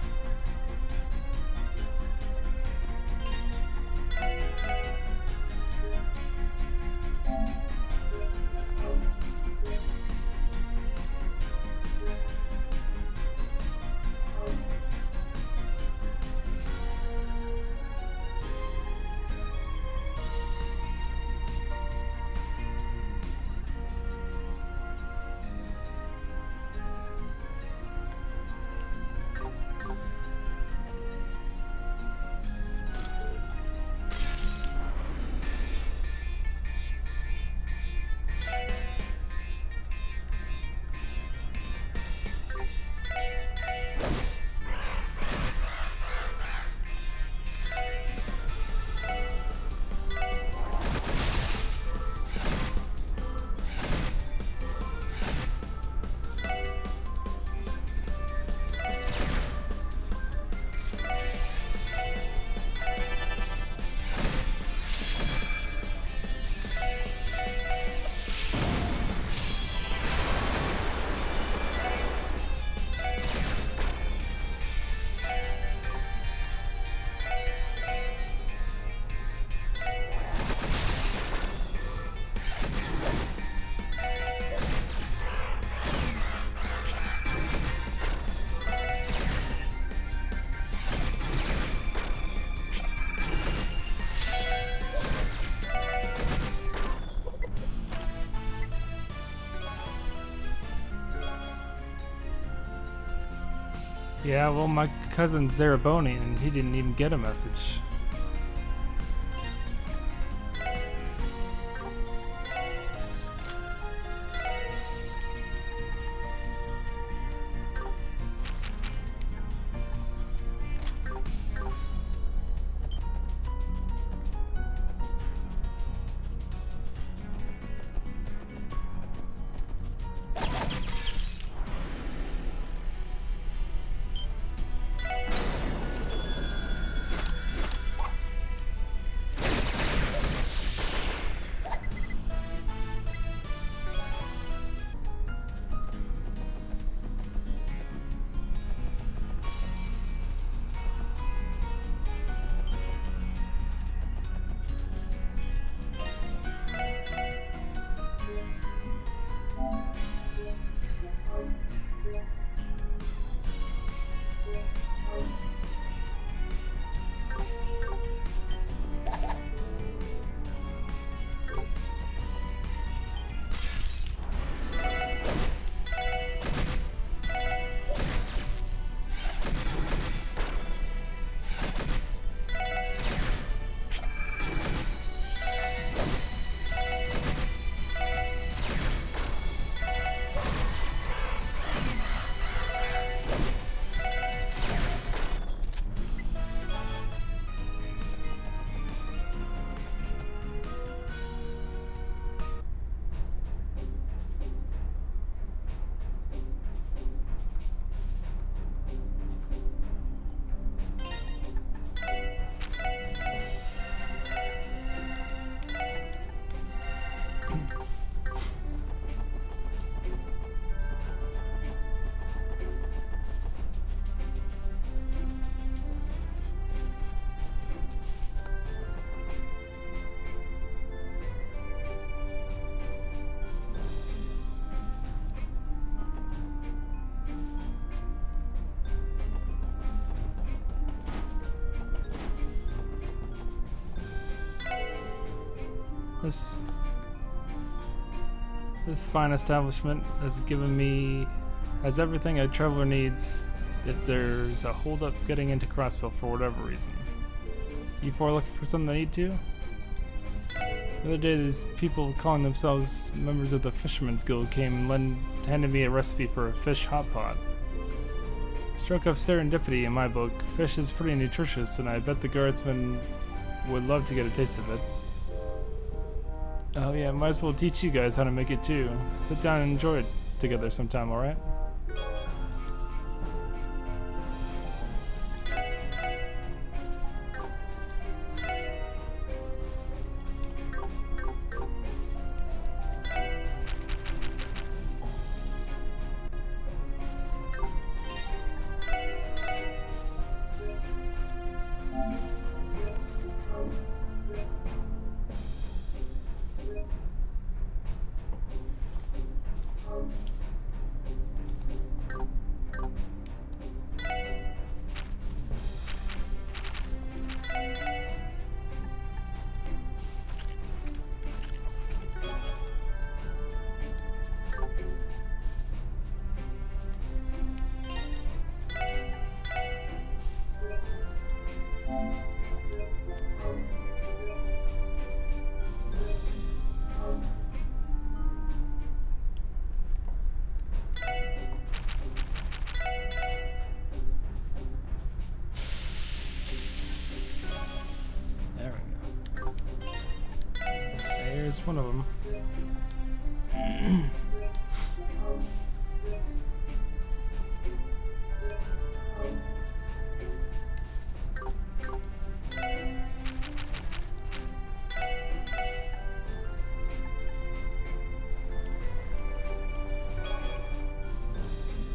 Yeah, well, my cousin's Zaraboni, and he didn't even get a message. This fine establishment has everything a traveler needs if there's a holdup getting into Crossbill for whatever reason. You four looking for something to eat too? The other day, these people calling themselves members of the Fisherman's Guild came and handed me a recipe for a fish hot pot. Stroke of serendipity in my book. Fish is pretty nutritious, and I bet the guardsmen would love to get a taste of it. Oh yeah, might as well teach you guys how to make it too. Sit down and enjoy it together sometime, alright? There's one of them.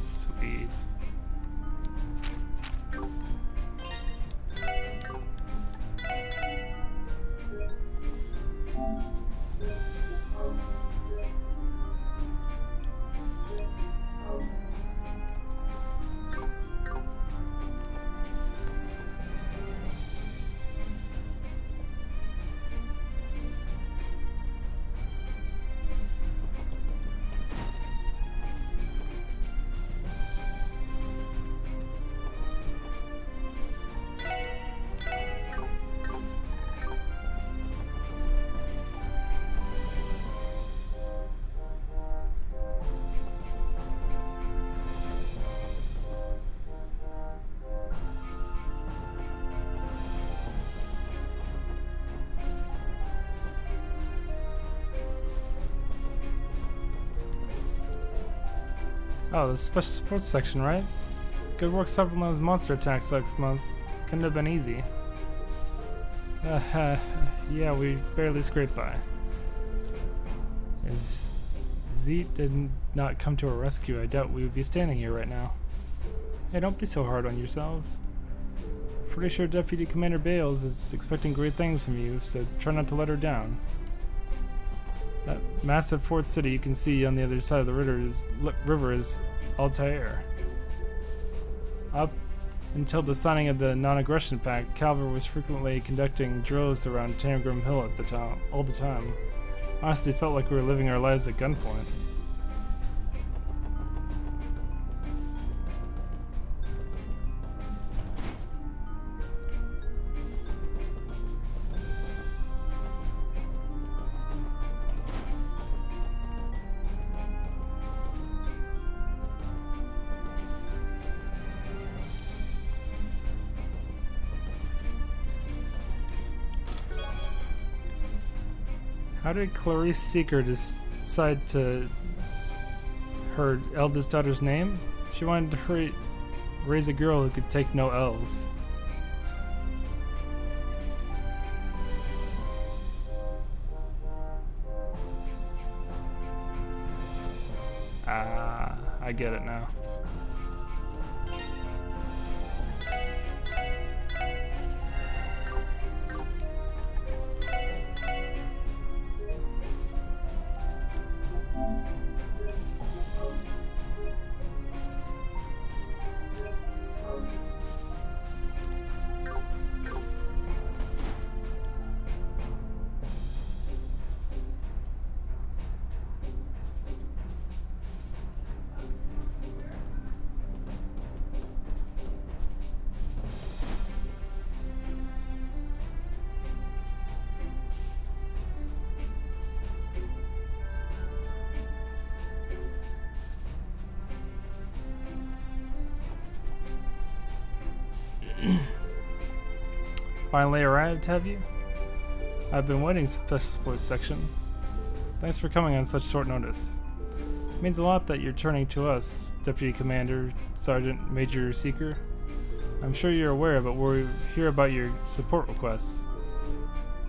Sweet. Oh, the special sports section, right? Good work stopping those monster attacks last month. Couldn't have been easy. Yeah, we barely scraped by. If Zeet did not come to our rescue, I doubt we would be standing here right now. Hey, don't be so hard on yourselves. Pretty sure Deputy Commander Bales is expecting great things from you, so try not to let her down. That massive port city you can see on the other side of the river is Altair. Up until the signing of the Non-Aggression Pact, Calver was frequently conducting drills around Tangram Hill all the time. Honestly, felt like we were living our lives at gunpoint. How did Clarice Seeker decide to her eldest daughter's name? She wanted to raise a girl who could take no L's. Ah, I get it now. Finally arrived, have you? I've been waiting, Special Sports Section. Thanks for coming on such short notice. It means a lot that you're turning to us, Deputy Commander, Sergeant Major Seeker. I'm sure you're aware, but we're here about your support requests.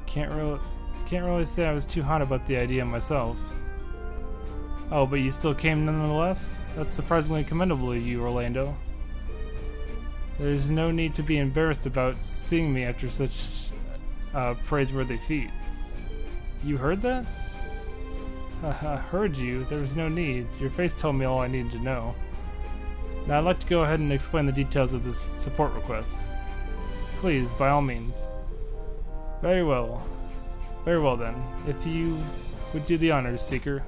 Can't really say I was too hot about the idea myself. Oh, but you still came nonetheless? That's surprisingly commendable of you, Orlando. There's no need to be embarrassed about seeing me after such praiseworthy feat. You heard that? Heard you. There was no need. Your face told me all I needed to know. Now I'd like to go ahead and explain the details of this support request. Please, by all means. Very well. Very well then. If you would do the honors, Seeker.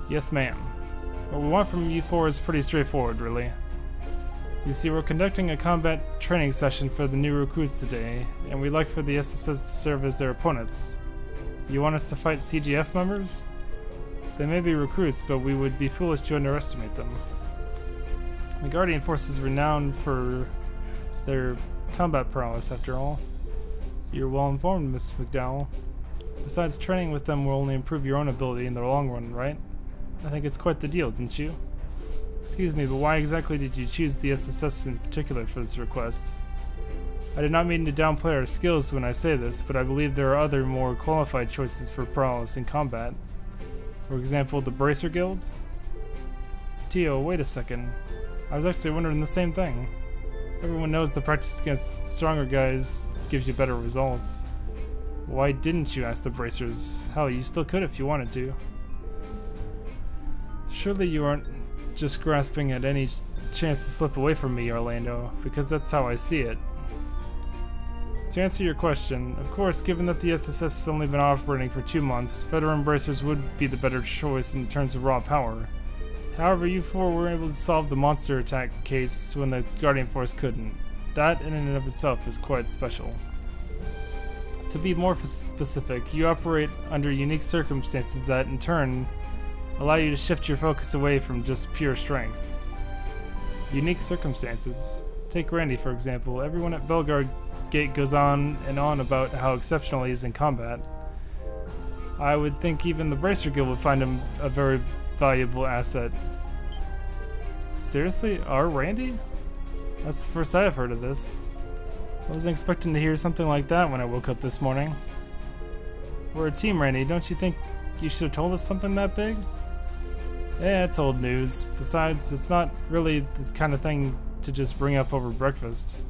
Yes, ma'am. What we want from you four is pretty straightforward, really. You see, we're conducting a combat training session for the new recruits today, and we'd like for the SSS to serve as their opponents. You want us to fight CGF members? They may be recruits, but we would be foolish to underestimate them. The Guardian Force is renowned for their combat prowess, after all. You're well informed, Miss McDowell. Besides, training with them will only improve your own ability in the long run, right? I think it's quite the deal, didn't you? Excuse me, but why exactly did you choose the SSS in particular for this request? I did not mean to downplay our skills when I say this, but I believe there are other more qualified choices for prowess in combat. For example, the Bracer Guild? Tio, wait a second. I was actually wondering the same thing. Everyone knows the practice against stronger guys gives you better results. Why didn't you ask the Bracers? Hell, you still could if you wanted to. Surely you aren't just grasping at any chance to slip away from me, Orlando, because that's how I see it. To answer your question, of course, given that the SSS has only been operating for 2 months, veteran bracers would be the better choice in terms of raw power. However, you four were able to solve the monster attack case when the Guardian Force couldn't. That in and of itself is quite special. To be more specific, you operate under unique circumstances that, in turn, allow you to shift your focus away from just pure strength. Unique circumstances. Take Randy, for example. Everyone at Belgard Gate goes on and on about how exceptional he is in combat. I would think even the Bracer Guild would find him a very valuable asset. Seriously? Our Randy? That's the first I've heard of this. I wasn't expecting to hear something like that when I woke up this morning. We're a team, Randy. Don't you think you should have told us something that big? Yeah, it's old news. Besides, it's not really the kind of thing to just bring up over breakfast.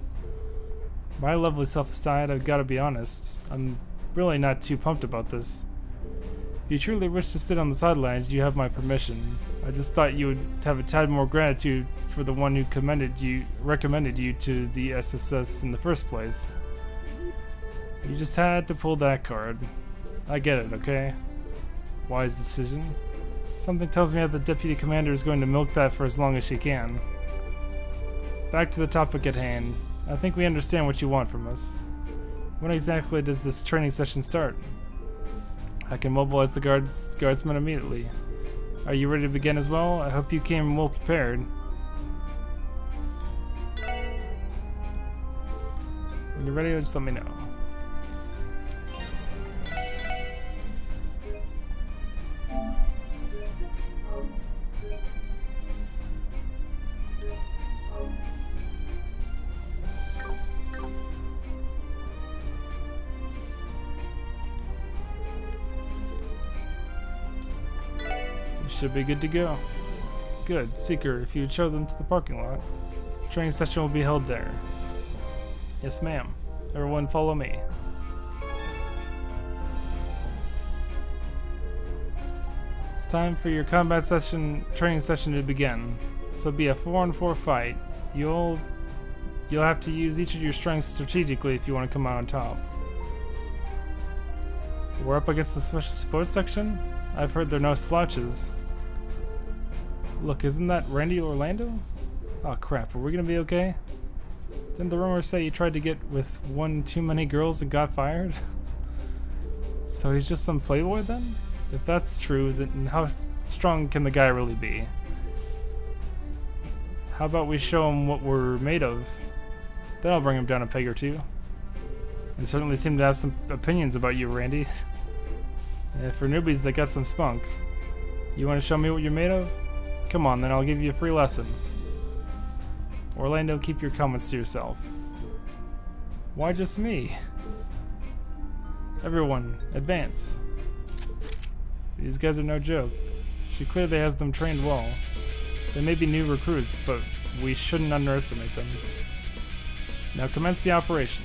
My lovely self aside, I've got to be honest. I'm really not too pumped about this. If you truly wish to sit on the sidelines, you have my permission. I just thought you would have a tad more gratitude for the one who recommended you to the SSS in the first place. You just had to pull that card. I get it, okay? Wise decision. Something tells me that the deputy commander is going to milk that for as long as she can. Back to the topic at hand. I think we understand what you want from us. When exactly does this training session start? I can mobilize the guardsmen immediately. Are you ready to begin as well? I hope you came well prepared. When you're ready, just let me know. Should be good to go. Good. Seeker, if you'd show them to the parking lot. Training session will be held there. Yes, ma'am. Everyone follow me. It's time for your combat training session to begin. So it'll be a 4-on-4 fight. You'll have to use each of your strengths strategically if you want to come out on top. We're up against the special sports section? I've heard there are no slouches. Look, isn't that Randy Orlando? Oh crap, are we gonna be okay? Didn't the rumors say you tried to get with one too many girls and got fired? So he's just some playboy then? If that's true, then how strong can the guy really be? How about we show him what we're made of? That'll bring him down a peg or two. You certainly seem to have some opinions about you, Randy. Yeah, for newbies that got some spunk. You want to show me what you're made of? Come on, then I'll give you a free lesson. Orlando, keep your comments to yourself. Why just me? Everyone, advance. These guys are no joke. She clearly has them trained well. They may be new recruits, but we shouldn't underestimate them. Now commence the operation.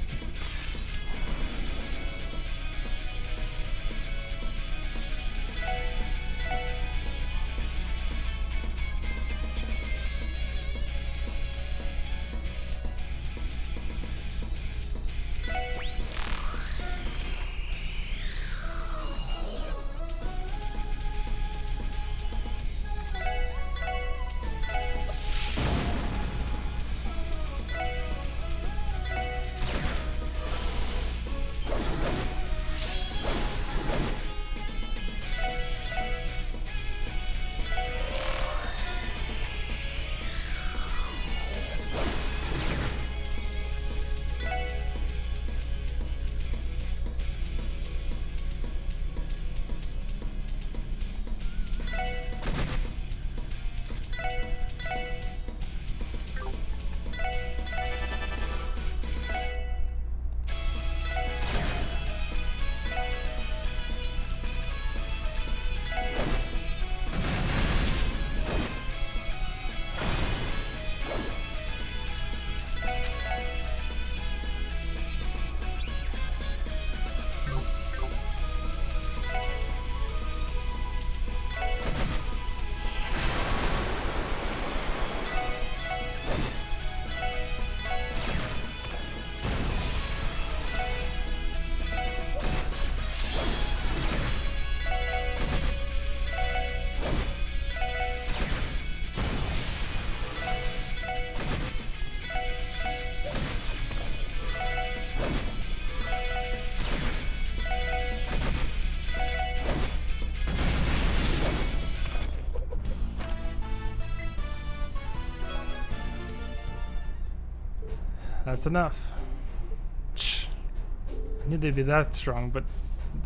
That's enough.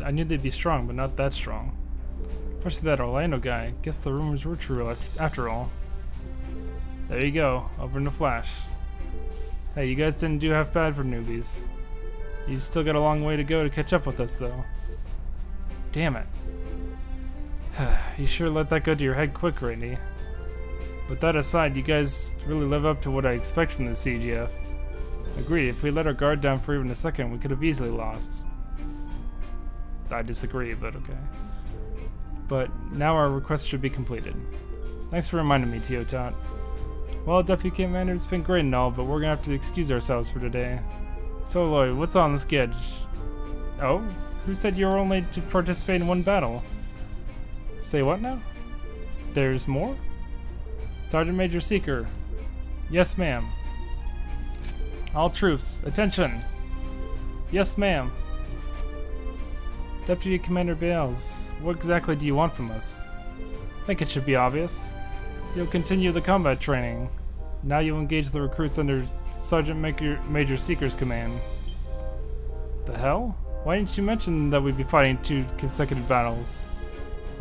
I knew they'd be strong, but not that strong. Especially that Orlando guy. Guess the rumors were true after all. There you go, over in a flash. Hey, you guys didn't do half bad for newbies. You've still got a long way to go to catch up with us, though. Damn it. You sure let that go to your head quick, Randy. But that aside, you guys really live up to what I expect from the CGF. Agreed, if we let our guard down for even a second, we could have easily lost. I disagree, but okay. But now our request should be completed. Thanks for reminding me, Teotot. Well, Deputy Commander, it's been great and all, but we're gonna have to excuse ourselves for today. So, Lloyd, what's on the sketch? Oh? Who said you were only to participate in one battle? Say what now? There's more? Sergeant Major Seeker. Yes, ma'am. All troops, attention! Yes, ma'am. Deputy Commander Bales, what exactly do you want from us? I think it should be obvious. You'll continue the combat training. Now you'll engage the recruits under Sergeant Major Seeker's command. The hell? Why didn't you mention that we'd be fighting 2 consecutive battles?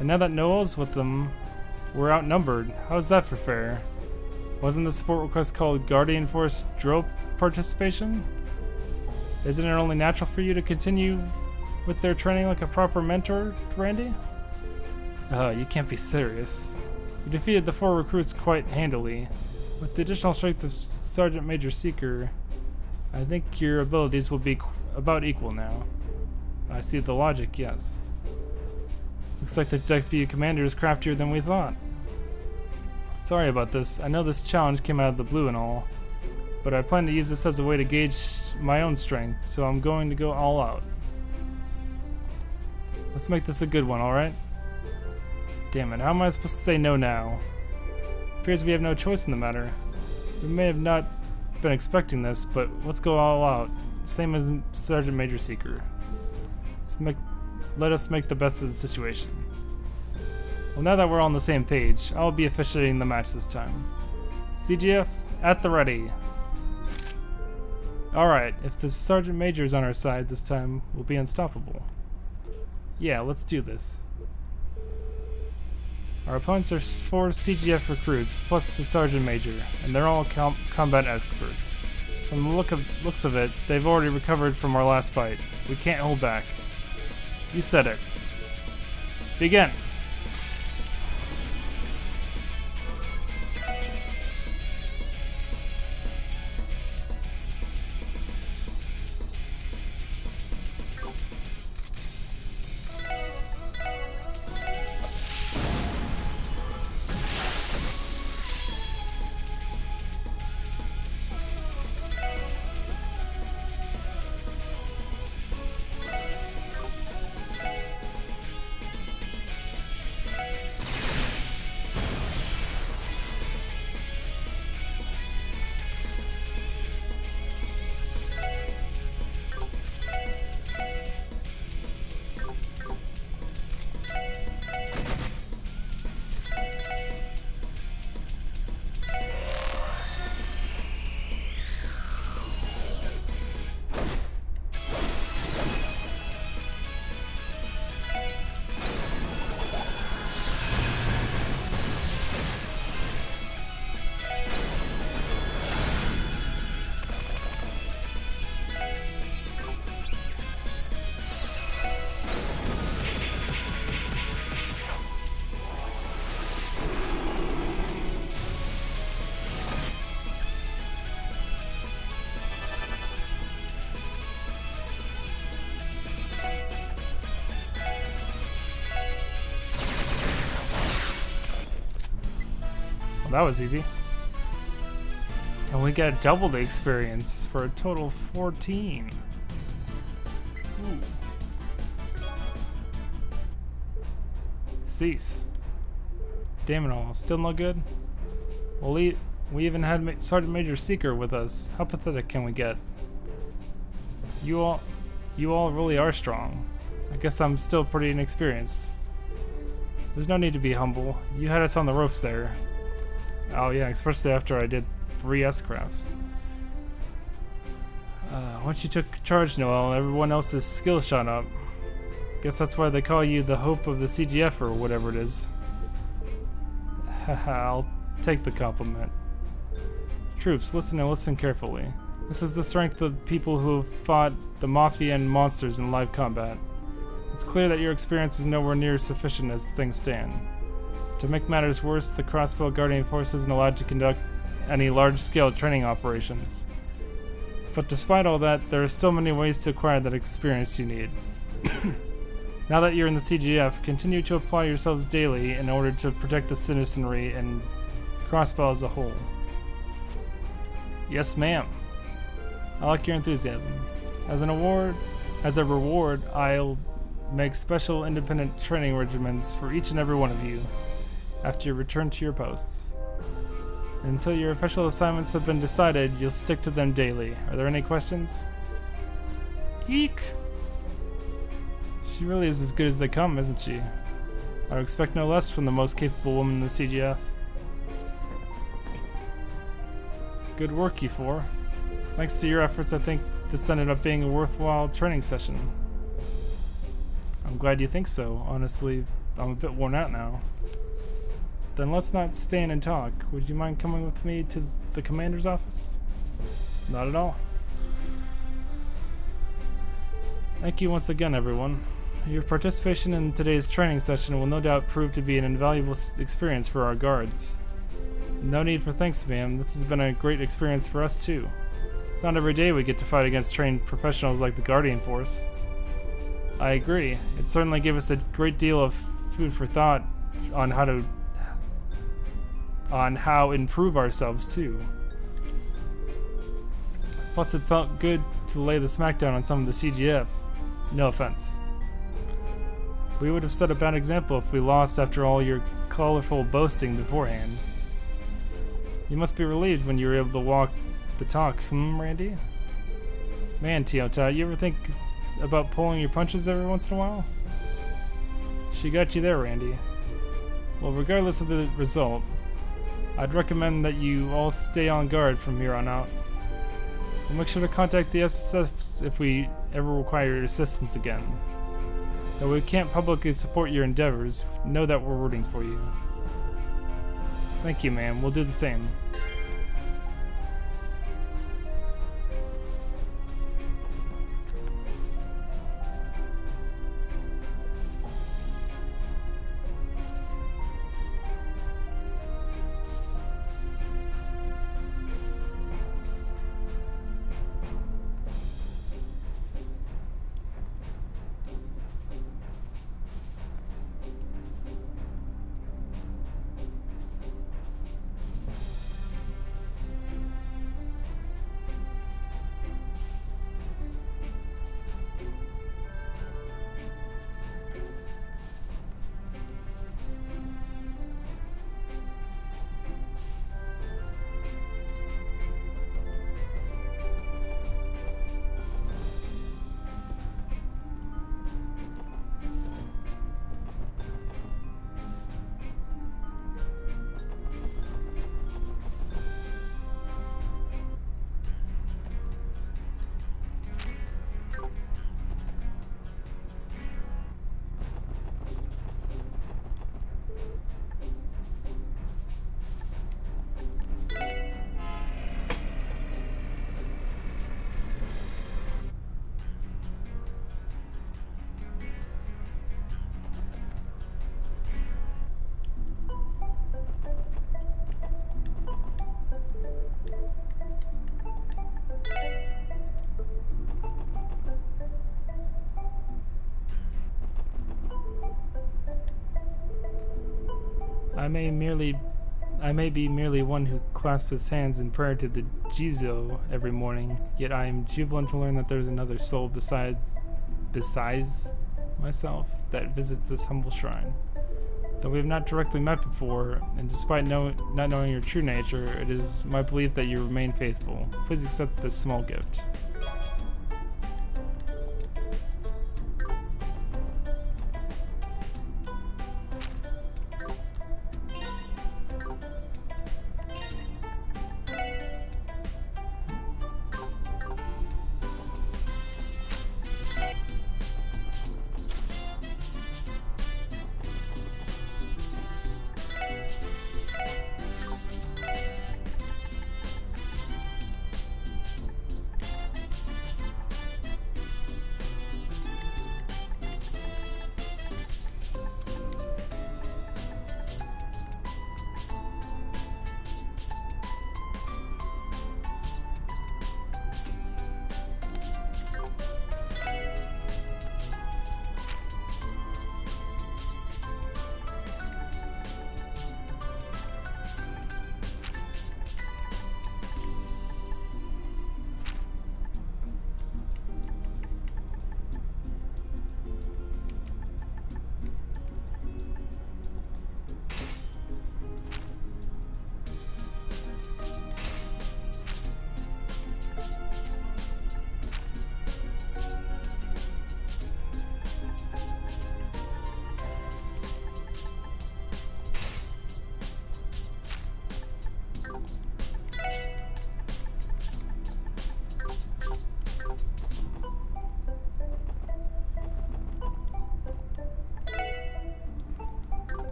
And now that Noel's with them, we're outnumbered. How's that for fair? Wasn't the support request called Guardian Force drill participation? Isn't it only natural for you to continue with their training like a proper mentor, Randy? You can't be serious. You defeated the 4 recruits quite handily. With the additional strength of Sergeant Major Seeker, I think your abilities will be about equal now. I see the logic, yes. Looks like the Deputy Commander is craftier than we thought. Sorry about this. I know this challenge came out of the blue and all, but I plan to use this as a way to gauge my own strength, so I'm going to go all out. Let's make this a good one, alright? Damn it, how am I supposed to say no now? Appears we have no choice in the matter. We may have not been expecting this, but let's go all out. Same as Sergeant Major Seeker. Let us make the best of the situation. Well, now that we're on the same page, I'll be officiating the match this time. CGF, at the ready. Alright, if the Sergeant Major is on our side this time, we'll be unstoppable. Yeah, let's do this. Our opponents are 4 CGF recruits, plus the Sergeant Major, and they're all combat experts. From the looks of it, they've already recovered from our last fight. We can't hold back. You said it. Begin! That was easy. And we got double the experience for a total of 14. Ooh. Cease. Damn it all, still no good? Well, we even had Sergeant Major Seeker with us. How pathetic can we get? You all really are strong. I guess I'm still pretty inexperienced. There's no need to be humble. You had us on the ropes there. Oh yeah, especially after I did 3 S-crafts. Once you took charge, Noel, everyone else's skills shot up. Guess that's why they call you the hope of the CGF or whatever it is. Haha, I'll take the compliment. Troops, listen and listen carefully. This is the strength of people who have fought the Mafia and monsters in live combat. It's clear that your experience is nowhere near sufficient as things stand. To make matters worse, the Crossbow Guardian Force isn't allowed to conduct any large-scale training operations. But despite all that, there are still many ways to acquire that experience you need. Now that you're in the CGF, continue to apply yourselves daily in order to protect the citizenry and Crossbow as a whole. Yes, ma'am. I like your enthusiasm. As a reward, I'll make special independent training regimens for each and every one of you after you return to your posts. Until your official assignments have been decided, you'll stick to them daily. Are there any questions? Eek! She really is as good as they come, isn't she? I would expect no less from the most capable woman in the CGF. Good work, you four. Thanks to your efforts, I think this ended up being a worthwhile training session. I'm glad you think so. Honestly, I'm a bit worn out now. Then let's not stand and talk. Would you mind coming with me to the commander's office? Not at all. Thank you once again, everyone. Your participation in today's training session will no doubt prove to be an invaluable experience for our guards. No need for thanks, ma'am. This has been a great experience for us, too. It's not every day we get to fight against trained professionals like the Guardian Force. I agree. It certainly gave us a great deal of food for thought on how improve ourselves too. Plus it felt good to lay the smackdown on some of the CGF. No offense. We would have set a bad example if we lost after all your colorful boasting beforehand. You must be relieved when you were able to walk the talk, Randy? Man, Teota, you ever think about pulling your punches every once in a while? She got you there, Randy. Well, regardless of the result, I'd recommend that you all stay on guard from here on out. We'll make sure to contact the SSF if we ever require your assistance again. Though we can't publicly support your endeavors, know that we're rooting for you. Thank you, ma'am. We'll do the same. I may be merely one who clasps his hands in prayer to the Jizo every morning, yet I am jubilant to learn that there's another soul besides myself that visits this humble shrine. Though we have not directly met before, and despite not knowing your true nature, it is my belief that you remain faithful. Please accept this small gift.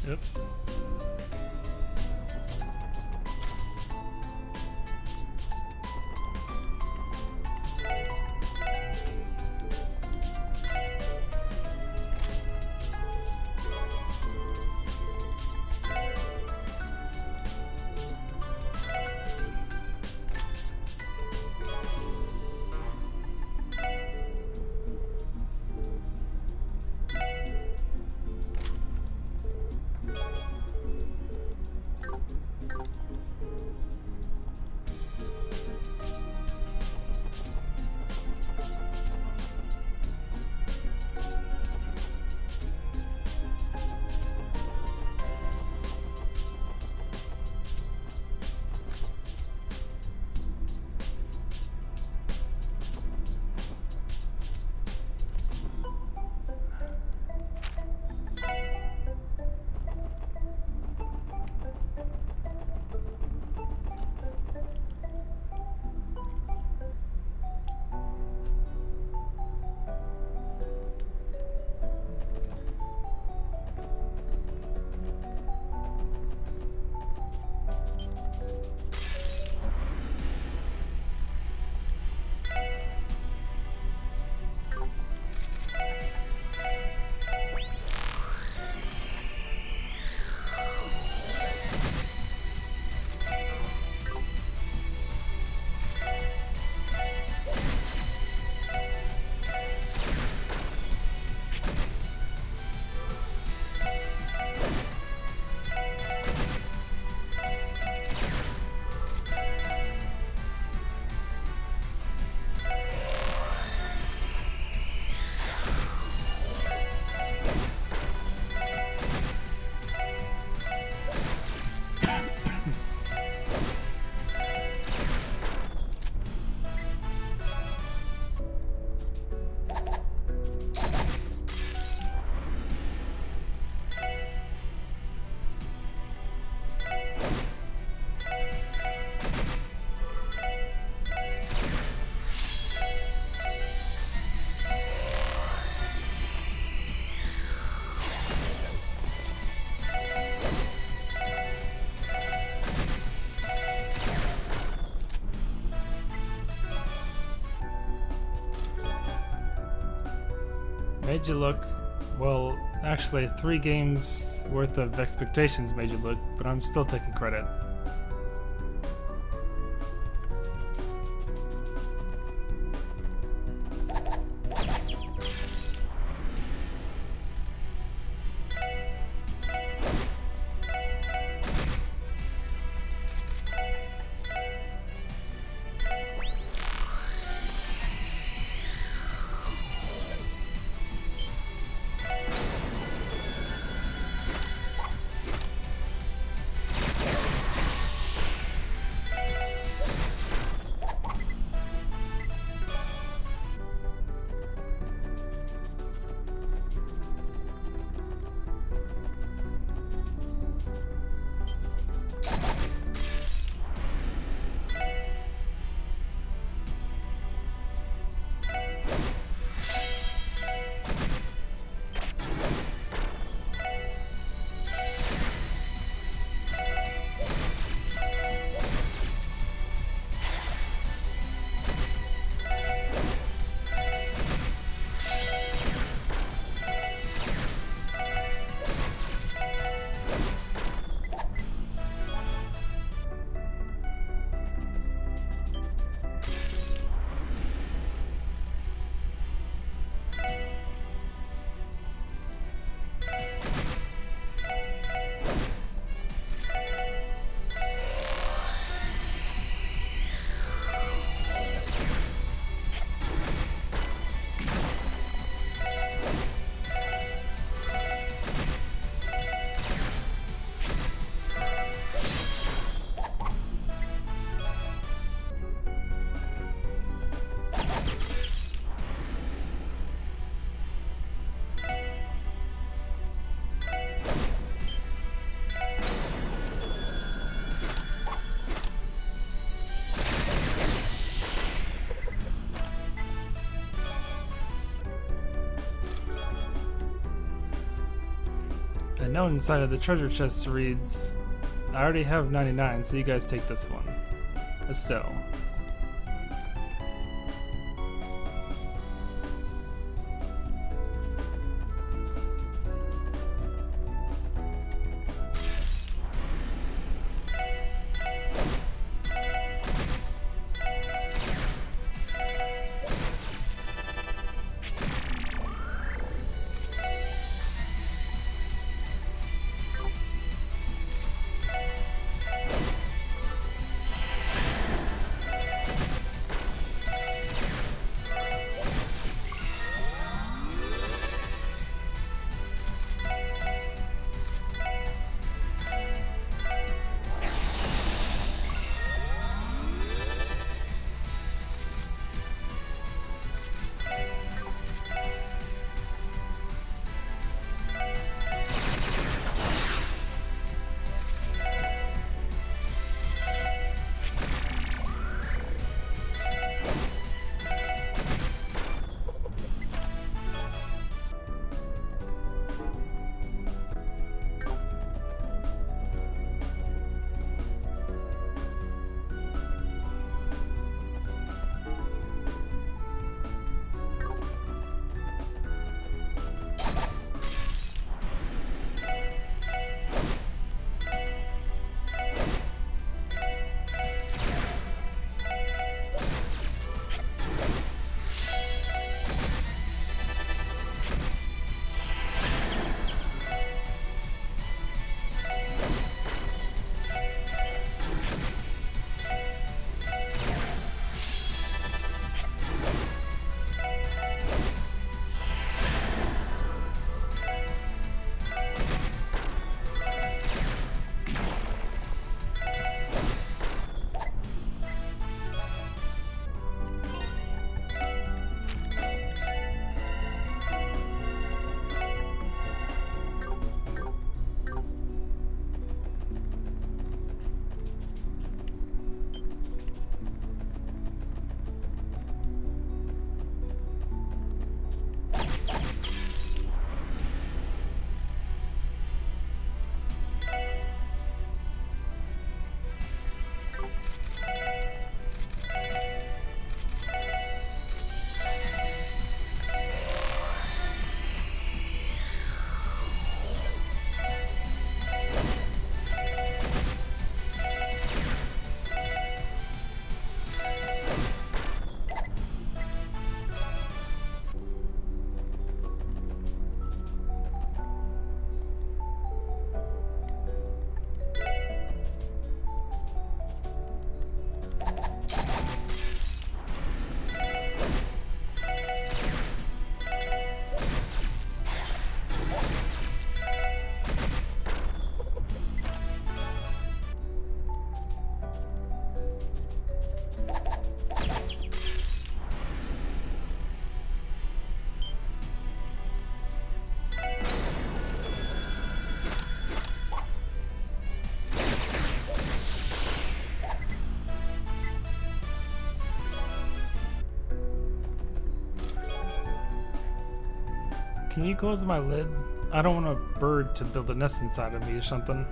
Yep. Made you look. Well, actually, 3 games worth of expectations made you look, but I'm still taking credit. A note inside of the treasure chest reads, I already have 99, so you guys take this one. Estelle. Can you close my lid? I don't want a bird to build a nest inside of me or something.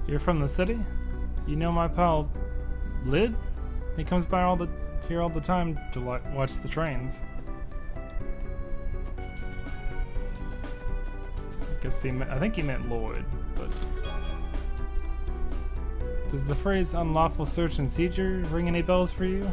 You're from the city? You know my pal, Lid? He comes by here all the time to watch the trains. I think he meant Lloyd, but... Does the phrase unlawful search and seizure ring any bells for you?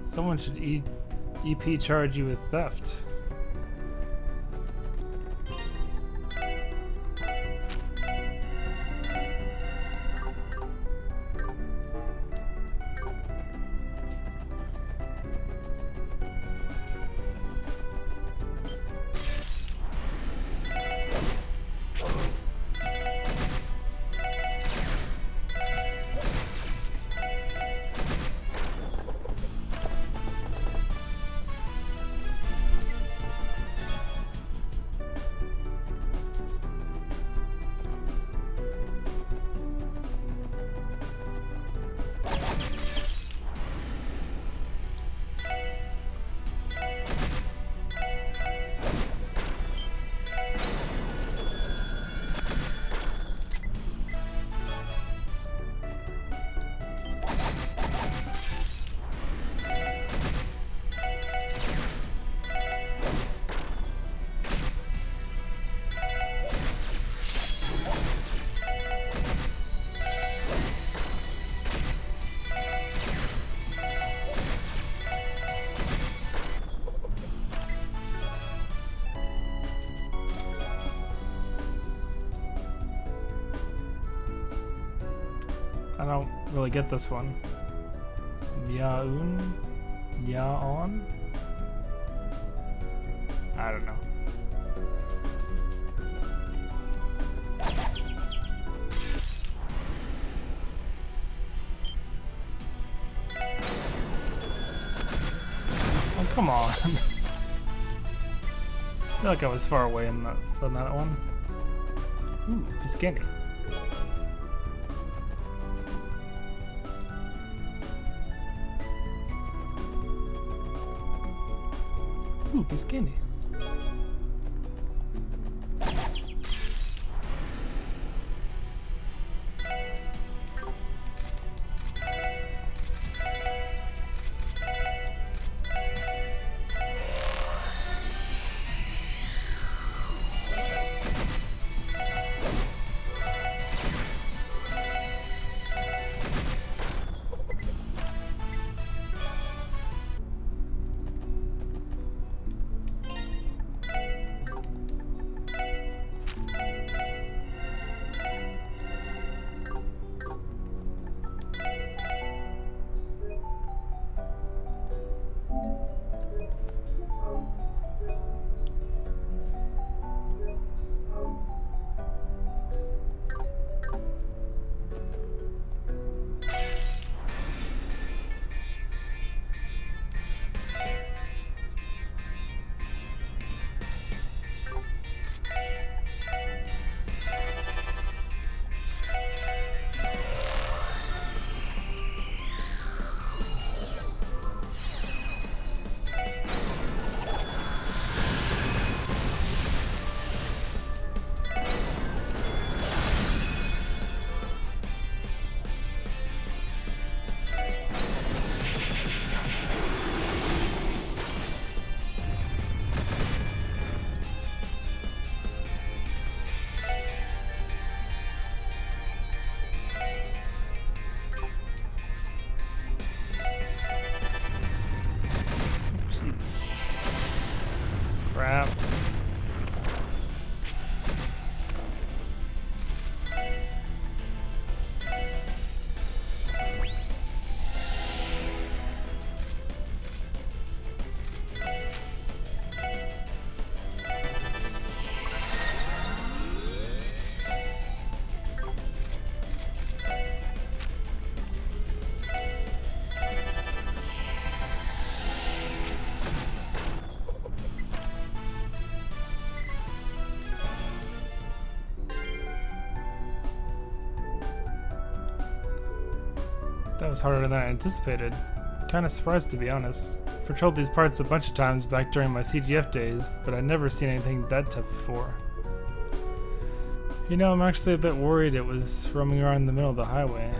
Someone should EP charge you with theft. I don't really get this one. Yaun? Yaon? I don't know. Oh, come on. I feel like I was far away in from that one. Ooh, piece of candy. Ooh, piece of candy. Crap. That was harder than I anticipated. Kinda surprised, to be honest. Patrolled these parts a bunch of times back during my CGF days, but I'd never seen anything that tough before. You know, I'm actually a bit worried it was roaming around in the middle of the highway.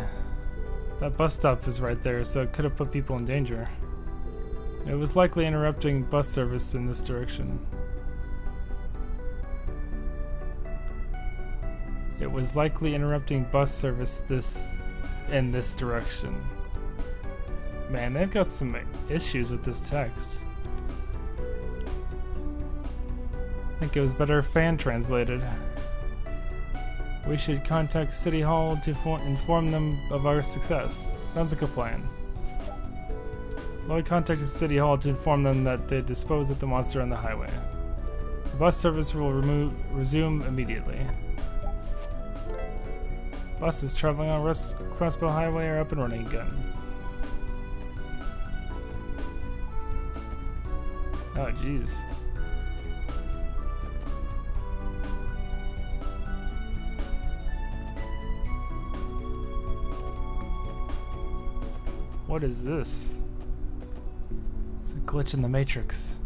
That bus stop is right there, so it could have put people in danger. It was likely interrupting bus service in this direction. It was likely interrupting bus service in this direction. Man, they've got some issues with this text. I think it was better fan translated. We should contact City Hall to inform them of our success. Sounds like a plan. Lloyd contacted City Hall to inform them that they disposed of the monster on the highway. The bus service will resume immediately. Buses traveling on Crossbow Highway are up and running again. Oh, jeez. What is this? It's a glitch in the Matrix.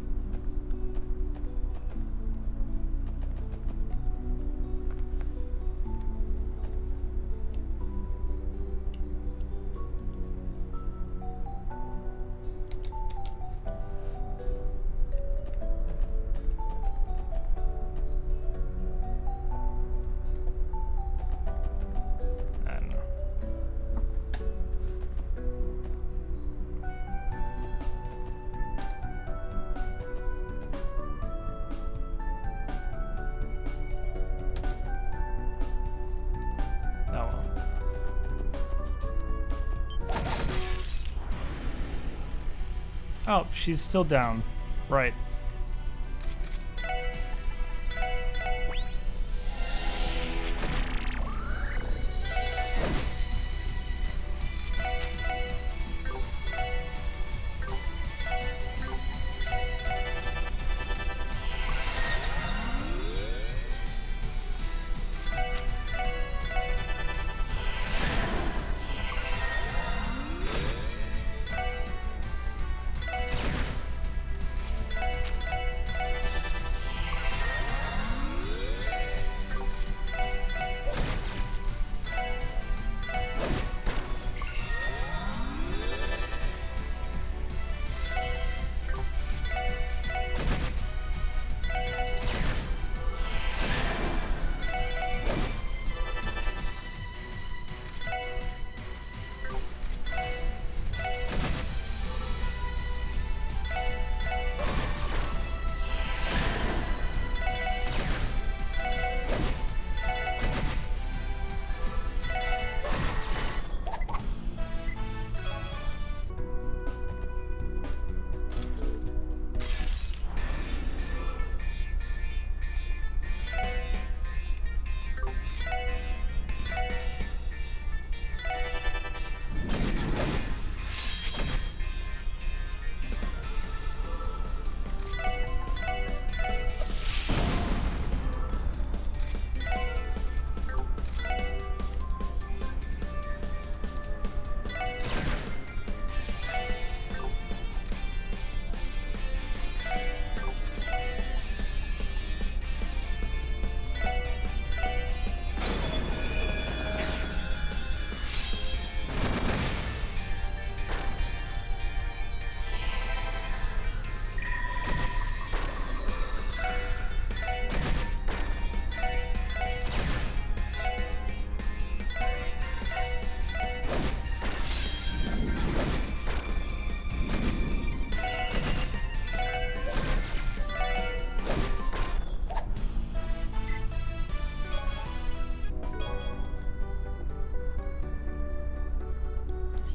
Oh, she's still down. Right.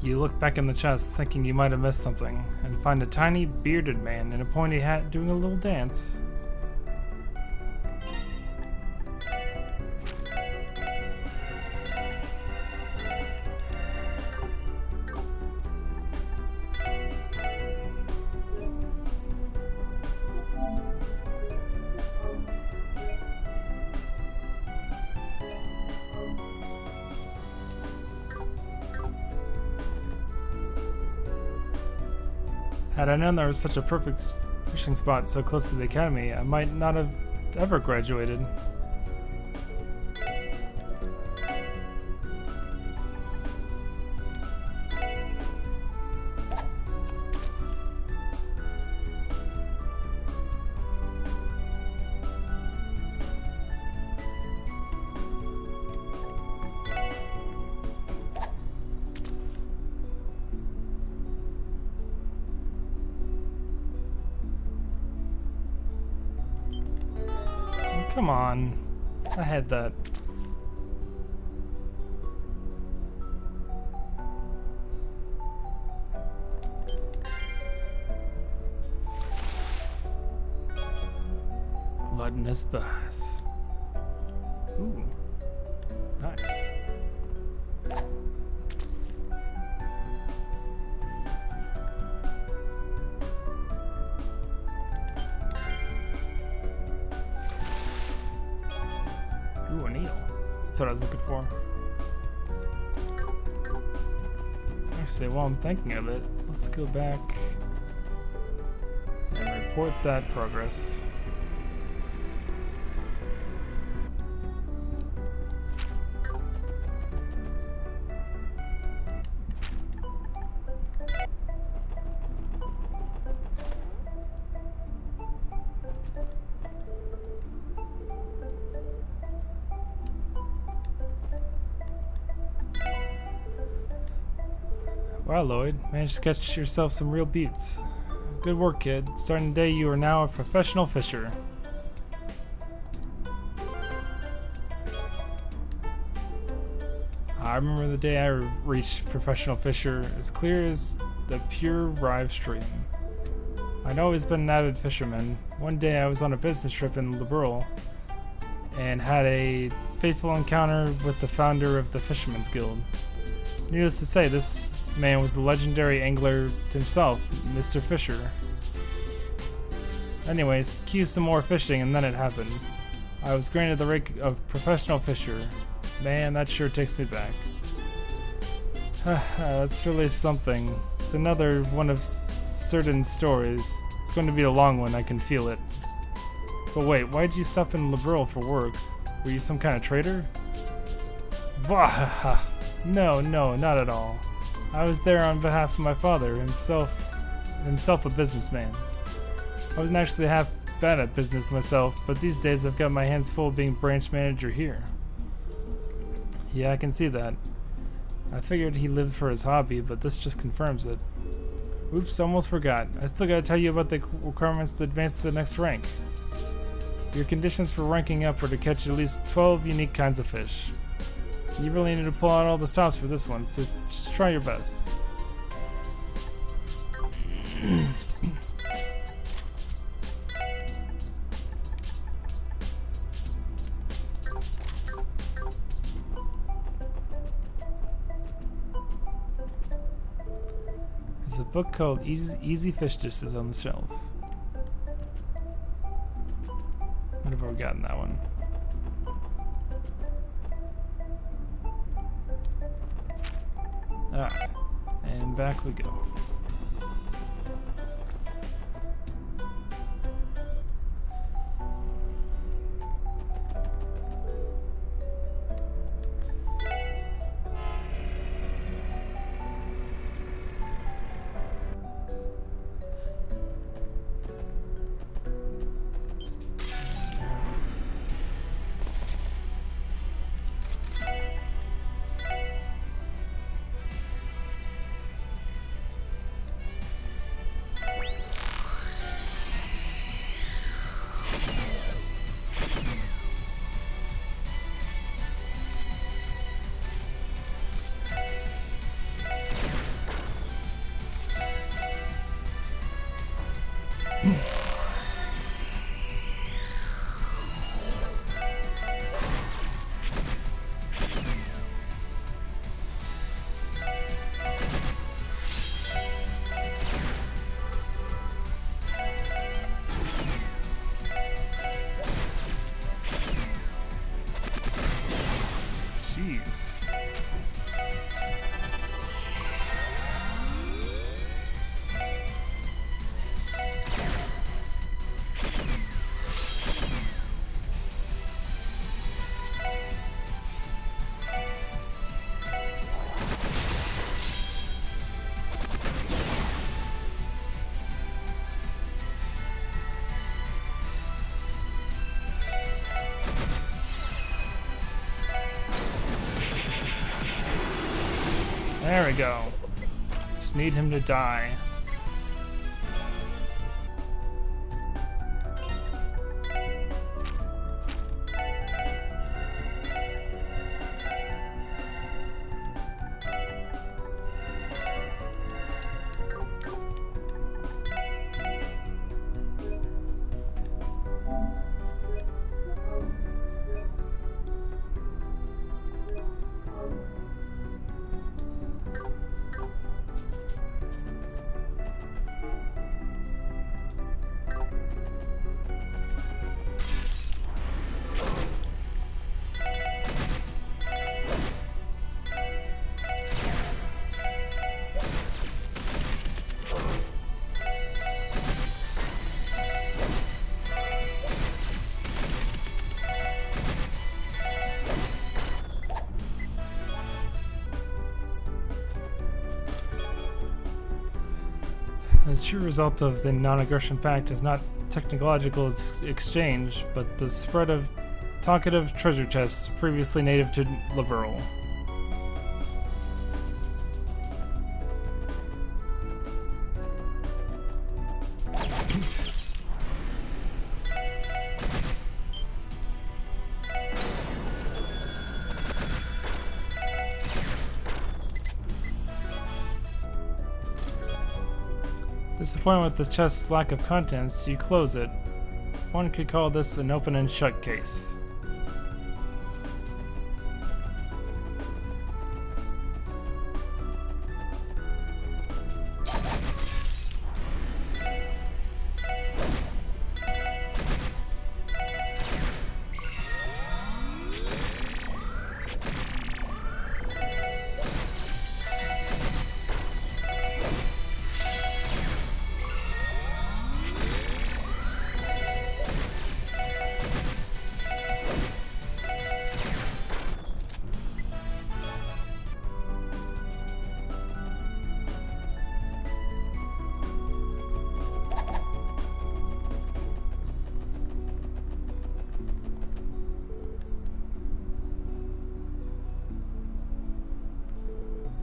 You look back in the chest, thinking you might have missed something, and find a tiny, bearded man in a pointy hat doing a little dance. Had I known there was such a perfect fishing spot so close to the academy, I might not have ever graduated. Come on. I had that. Gluttonous bass. Ooh. Nice. Ooh, an eel. That's what I was looking for. Actually, while I'm thinking of it, let's go back and report that progress. Wow, Lloyd, managed to catch yourself some real beats. Good work, kid. Starting today, you are now a professional fisher. I remember the day I reached professional fisher, as clear as the pure Rive stream. I'd always been an avid fisherman. One day I was on a business trip in Liberal and had a fateful encounter with the founder of the Fisherman's Guild. Needless to say, this man was the legendary angler himself, Mr. Fisher. Anyways, cue some more fishing, and then it happened. I was granted the rank of professional fisher. Man, that sure takes me back. That's really something. It's another one of certain stories. It's going to be a long one, I can feel it. But wait, why did you stop in Liberal for work? Were you some kind of traitor? Bah! No, not at all. I was there on behalf of my father, himself a businessman. I wasn't actually half bad at business myself, but these days I've got my hands full being branch manager here. Yeah, I can see that. I figured he lived for his hobby, but this just confirms it. Oops, almost forgot. I still gotta tell you about the requirements to advance to the next rank. Your conditions for ranking up are to catch at least 12 unique kinds of fish. You really need to pull out all the stops for this one, so just try your best. There's a book called Easy Fish Dishes on the shelf. What have we got in that one? Alright, and back we go. Jeez. There we go. Just need him to die. The true result of the non-aggression pact is not technological exchange, but the spread of talkative treasure chests previously native to Liberal. Disappointed with the chest's lack of contents, you close it. One could call this an open and shut case.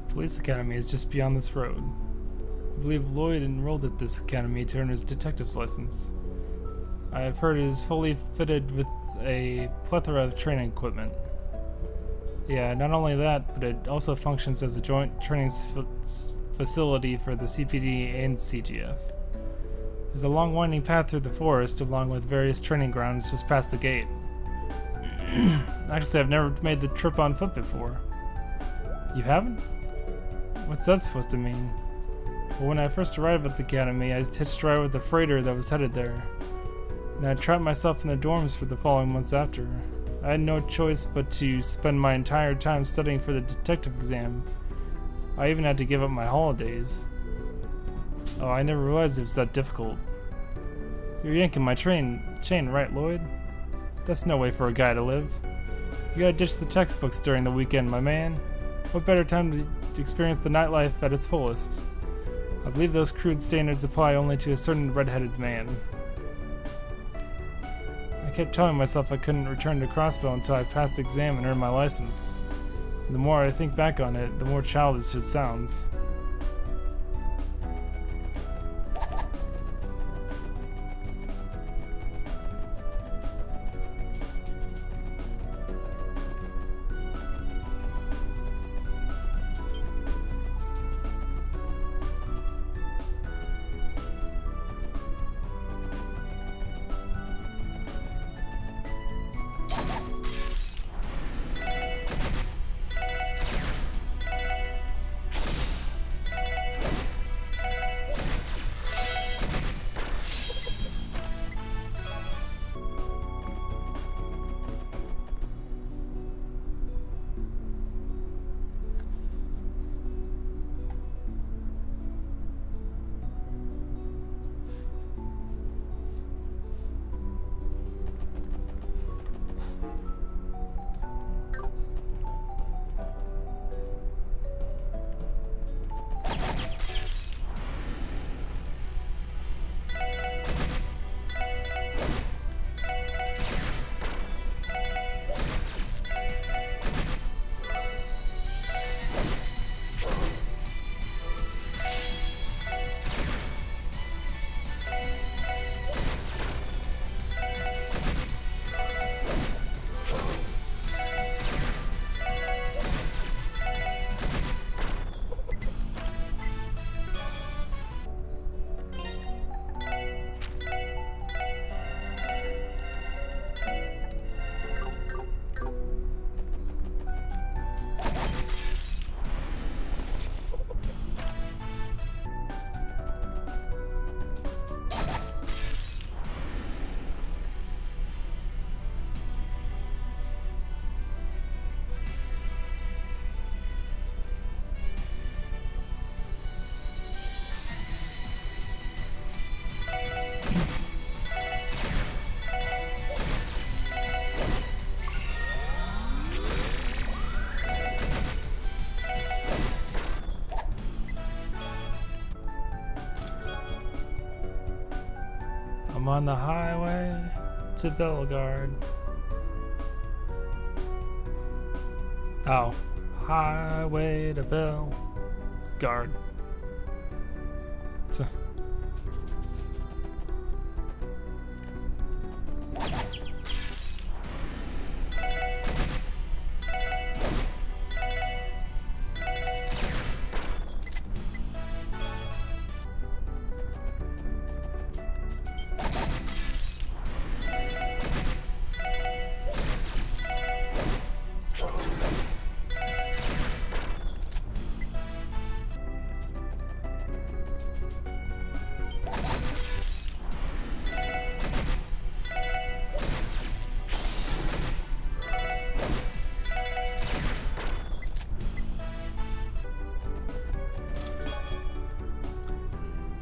Police Academy is just beyond this road. I believe Lloyd enrolled at this academy to earn his detective's license. I have heard it is fully fitted with a plethora of training equipment. Yeah, not only that, but it also functions as a joint training facility for the CPD and CGF. There's a long winding path through the forest along with various training grounds just past the gate. Actually, I've never made the trip on foot before. You haven't? What's that supposed to mean? Well, when I first arrived at the academy, I hitched a ride with the freighter that was headed there, and I trapped myself in the dorms for the following months after. I had no choice but to spend my entire time studying for the detective exam. I even had to give up my holidays. Oh, I never realized it was that difficult. You're yanking my chain, right, Lloyd? That's no way for a guy to live. You gotta ditch the textbooks during the weekend, my man. What better time to experience the nightlife at its fullest? I believe those crude standards apply only to a certain red-headed man. I kept telling myself I couldn't return to Crossbow until I passed the exam and earned my license. And the more I think back on it, the more childish it sounds. I'm on the highway to Bellegarde. Oh, highway to Bellegarde. So.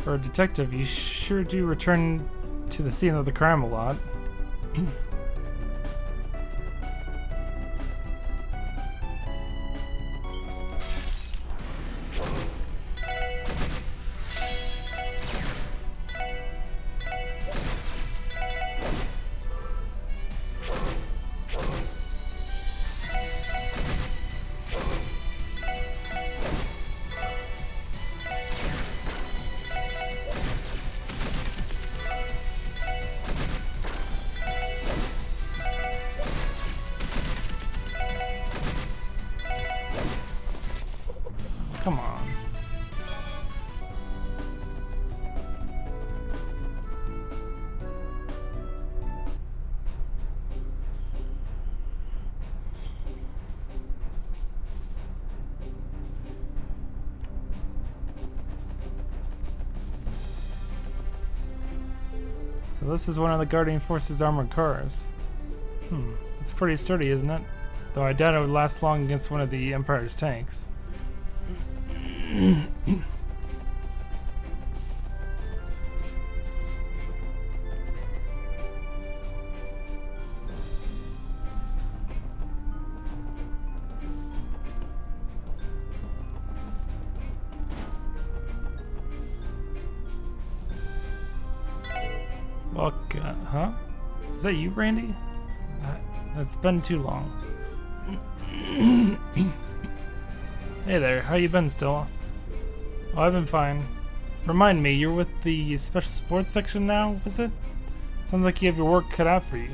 For a detective, you sure do return to the scene of the crime a lot. Come on. So this is one of the Guardian Force's armored cars. It's pretty sturdy, isn't it? Though I doubt it would last long against one of the Empire's tanks. Well, huh? Is that you, Randy? That's been too long. Hey there, how you been still? Oh, I've been fine. Remind me, you're with the special sports section now, was it? Sounds like you have your work cut out for you.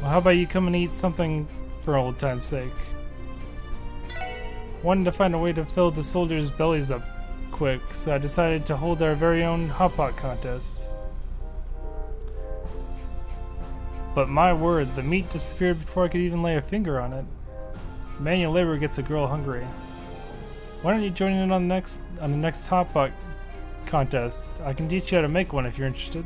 Well, how about you come and eat something for old time's sake? Wanted to find a way to fill the soldiers' bellies up quick, so I decided to hold our very own hot pot contest. But my word, the meat disappeared before I could even lay a finger on it. Manual labor gets a girl hungry. Why don't you join in on the next hot pot contest? I can teach you how to make one if you're interested.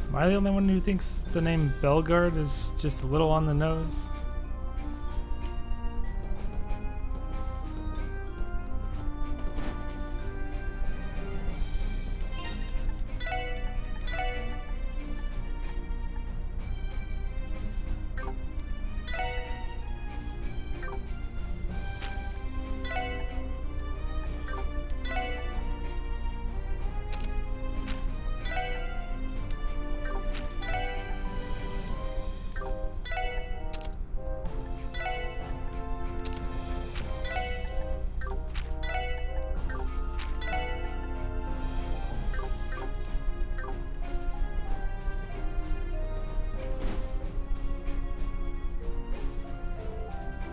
Am I the only one who thinks the name Bellegarde is just a little on the nose?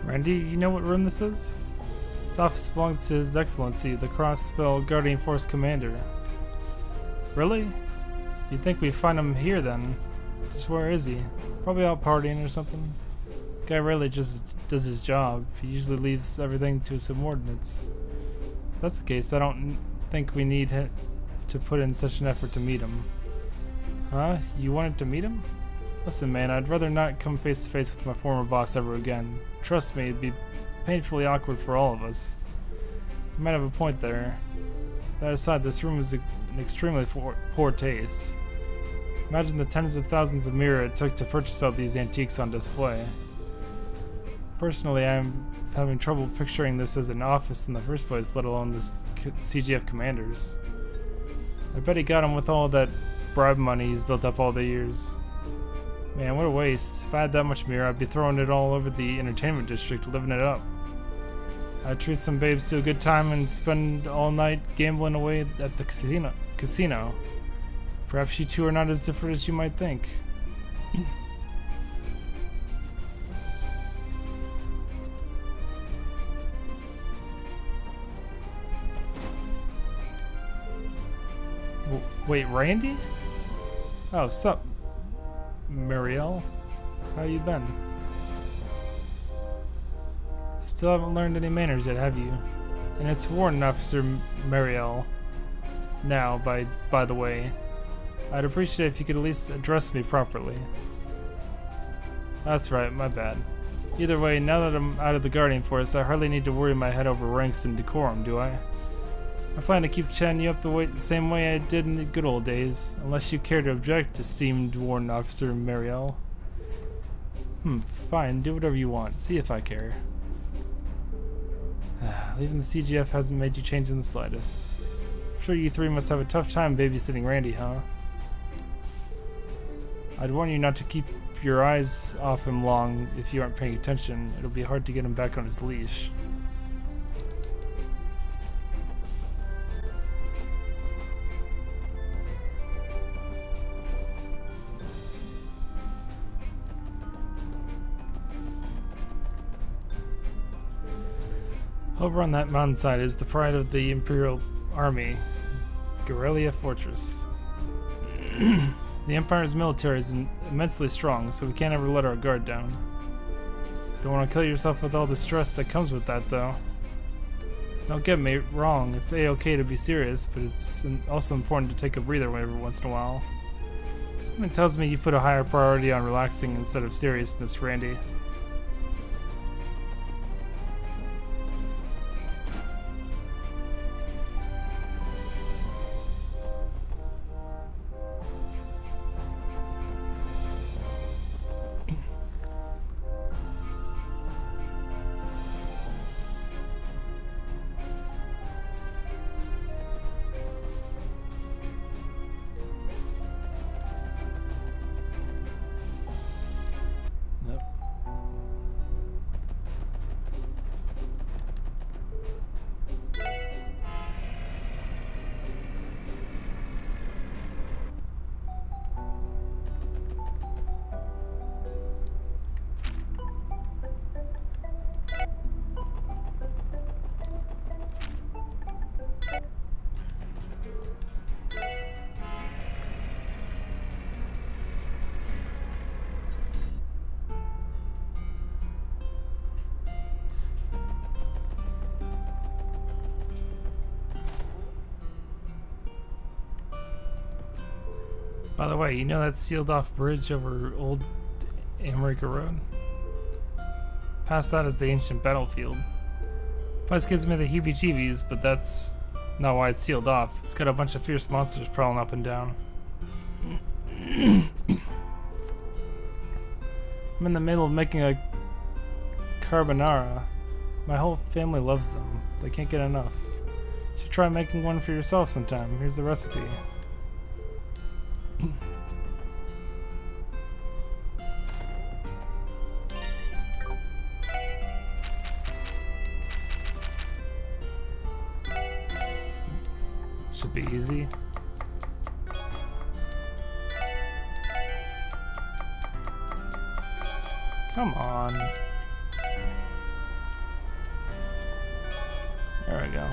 Randy, you know what room this is? This office belongs to His Excellency, the Crossspell Guardian Force Commander. Really? You'd think we'd find him here then. Just where is he? Probably out partying or something. Guy rarely just does his job. He usually leaves everything to his subordinates. If that's the case, I don't think we need to put in such an effort to meet him. Huh? You wanted to meet him? Listen, man, I'd rather not come face to face with my former boss ever again. Trust me, it'd be painfully awkward for all of us. You might have a point there. That aside, this room is an extremely poor taste. Imagine the tens of thousands of mirror it took to purchase all these antiques on display. Personally, I'm having trouble picturing this as an office in the first place, let alone the CGF commanders. I bet he got him with all that bribe money he's built up all the years. Man, what a waste. If I had that much mirror, I'd be throwing it all over the entertainment district, living it up. I'd treat some babes to a good time and spend all night gambling away at the casino. Perhaps you two are not as different as you might think. Wait, Randy? Oh, sup, Marielle? How you been? Still haven't learned any manners yet, have you? And it's Warrant Officer Marielle. Now, by the way, I'd appreciate if you could at least address me properly. That's right, my bad. Either way, now that I'm out of the Guardian Force, I hardly need to worry my head over ranks and decorum, do I? I plan to keep chatting you up the same way I did in the good old days, unless you care to object, esteemed Warrant Officer Marielle. Fine, do whatever you want. See if I care. Leaving the CGF hasn't made you change in the slightest. I'm sure you three must have a tough time babysitting Randy, huh? I'd warn you not to keep your eyes off him long if you aren't paying attention. It'll be hard to get him back on his leash. Over on that mountainside is the pride of the Imperial Army, Guerrilla Fortress. The Empire's military is immensely strong, so we can't ever let our guard down. Don't want to kill yourself with all the stress that comes with that, though. Don't get me wrong, it's a-okay to be serious, but it's also important to take a breather every once in a while. Something tells me you put a higher priority on relaxing instead of seriousness, Randy. By the way, you know that sealed off bridge over old Amorica Road? Past that is the ancient battlefield. Place gives me the heebie-jeebies, but that's not why it's sealed off. It's got a bunch of fierce monsters prowling up and down. I'm in the middle of making a carbonara. My whole family loves them. They can't get enough. You should try making one for yourself sometime. Here's the recipe. Should be easy. Come on. There we go.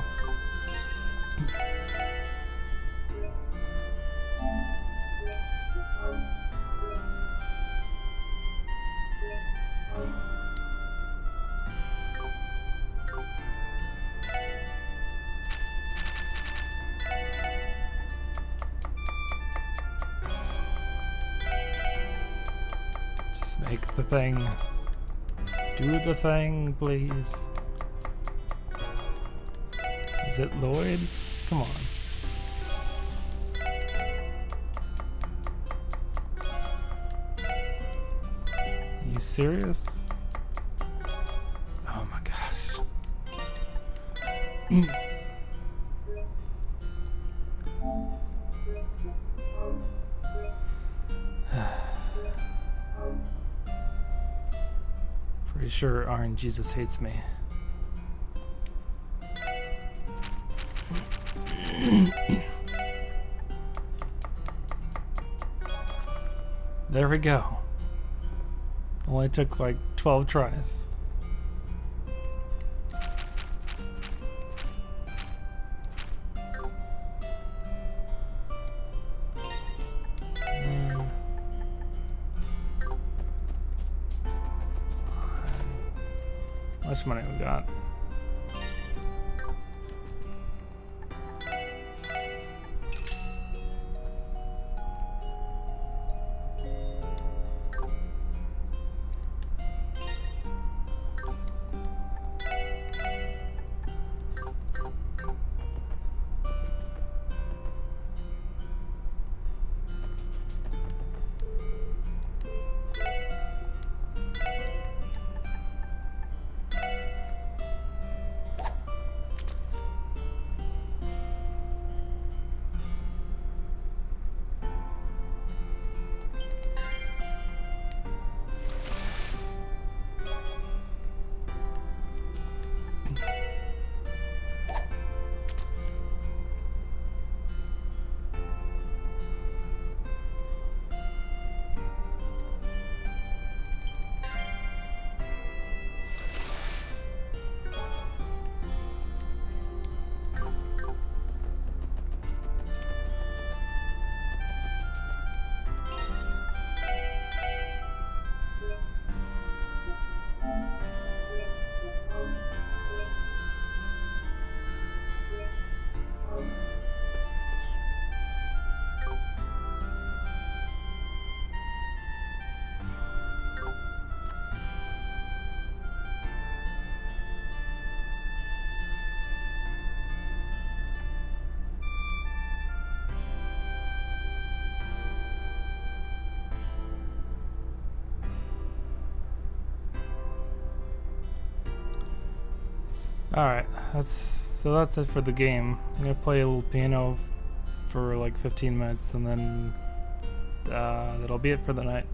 Just make the thing. Do the thing, please. Is it Lloyd? Come on. Are you serious? Oh my gosh. Pretty sure Orange Jesus hates me. There we go. Only took like 12 tries. How much money we got? Alright, that's it for the game. I'm gonna play a little piano for like 15 minutes and then that'll be it for the night.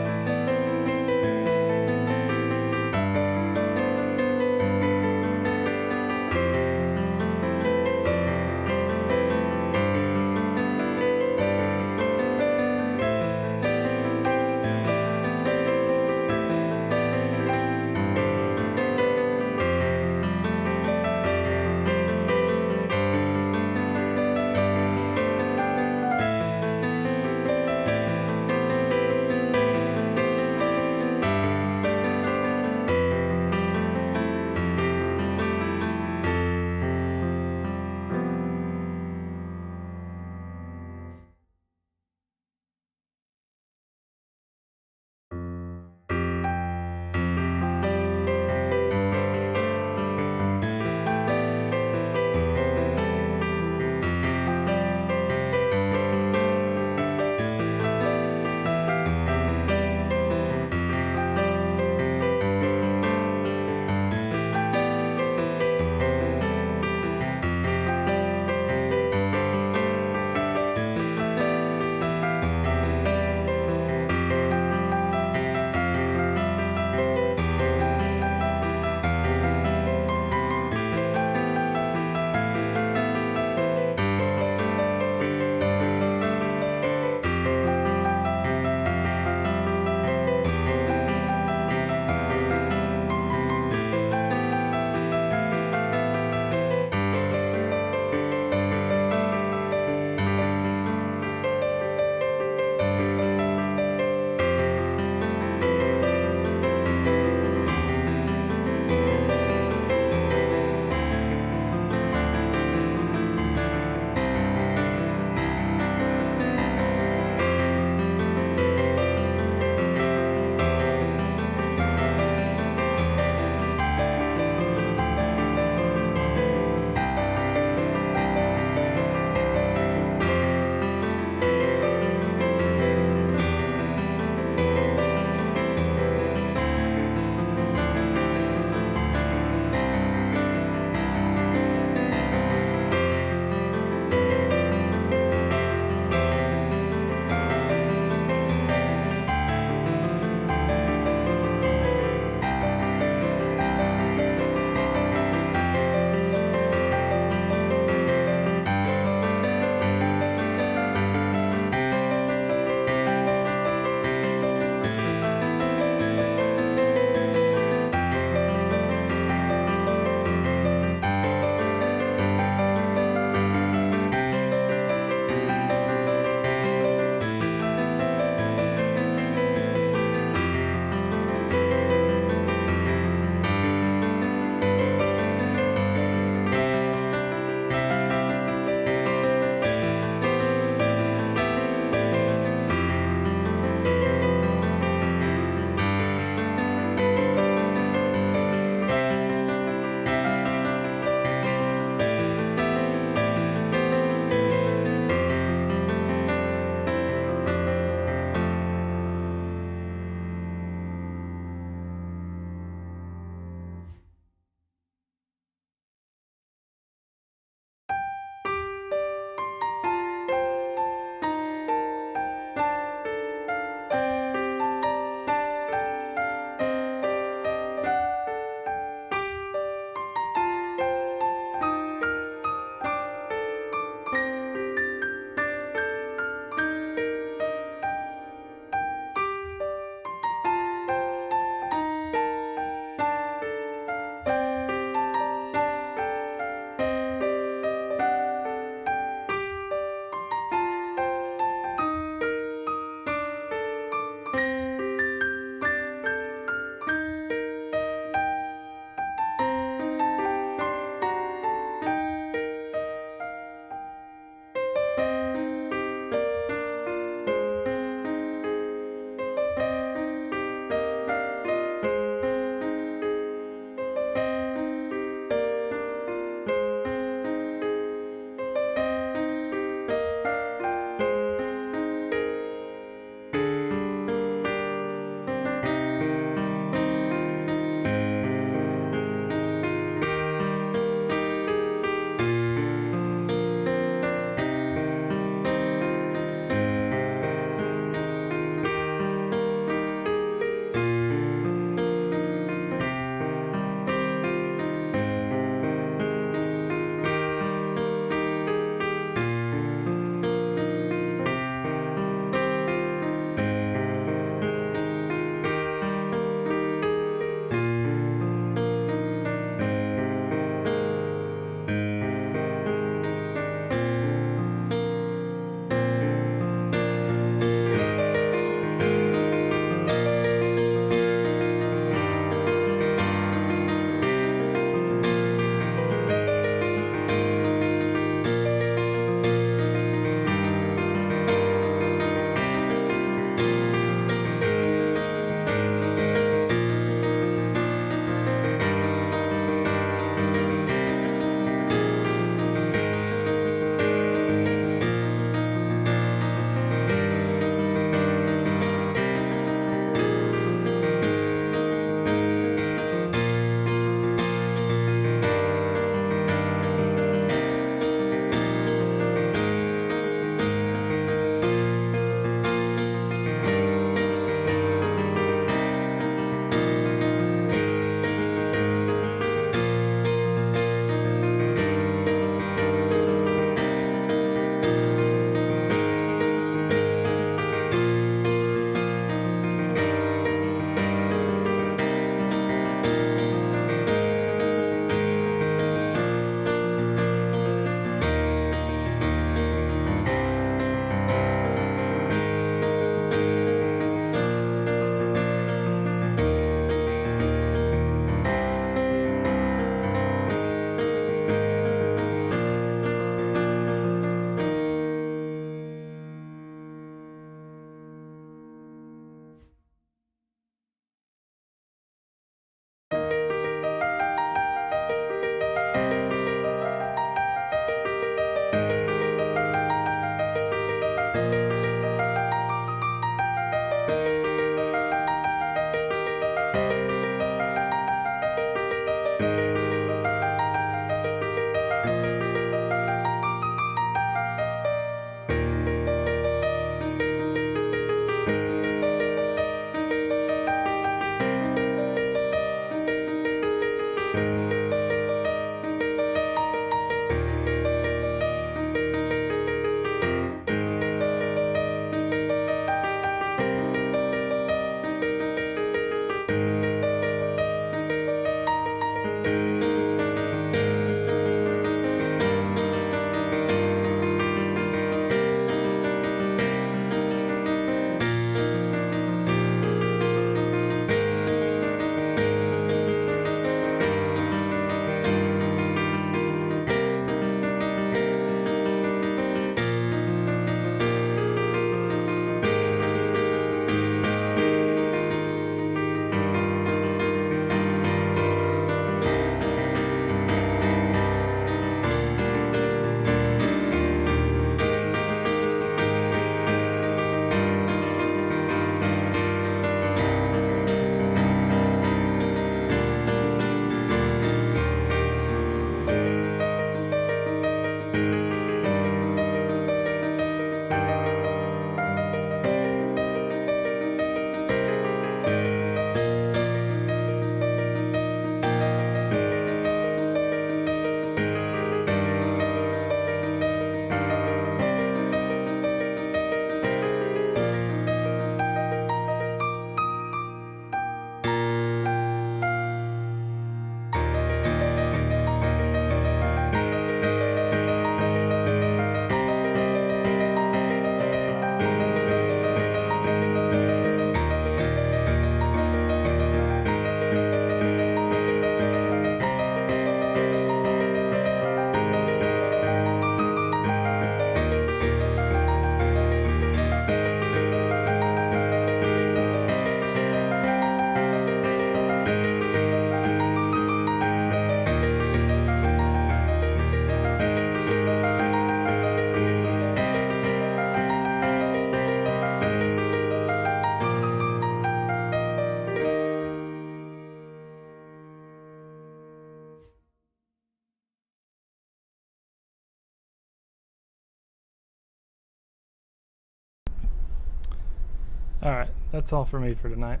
Alright, that's all for me for tonight.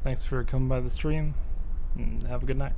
Thanks for coming by the stream, and have a good night.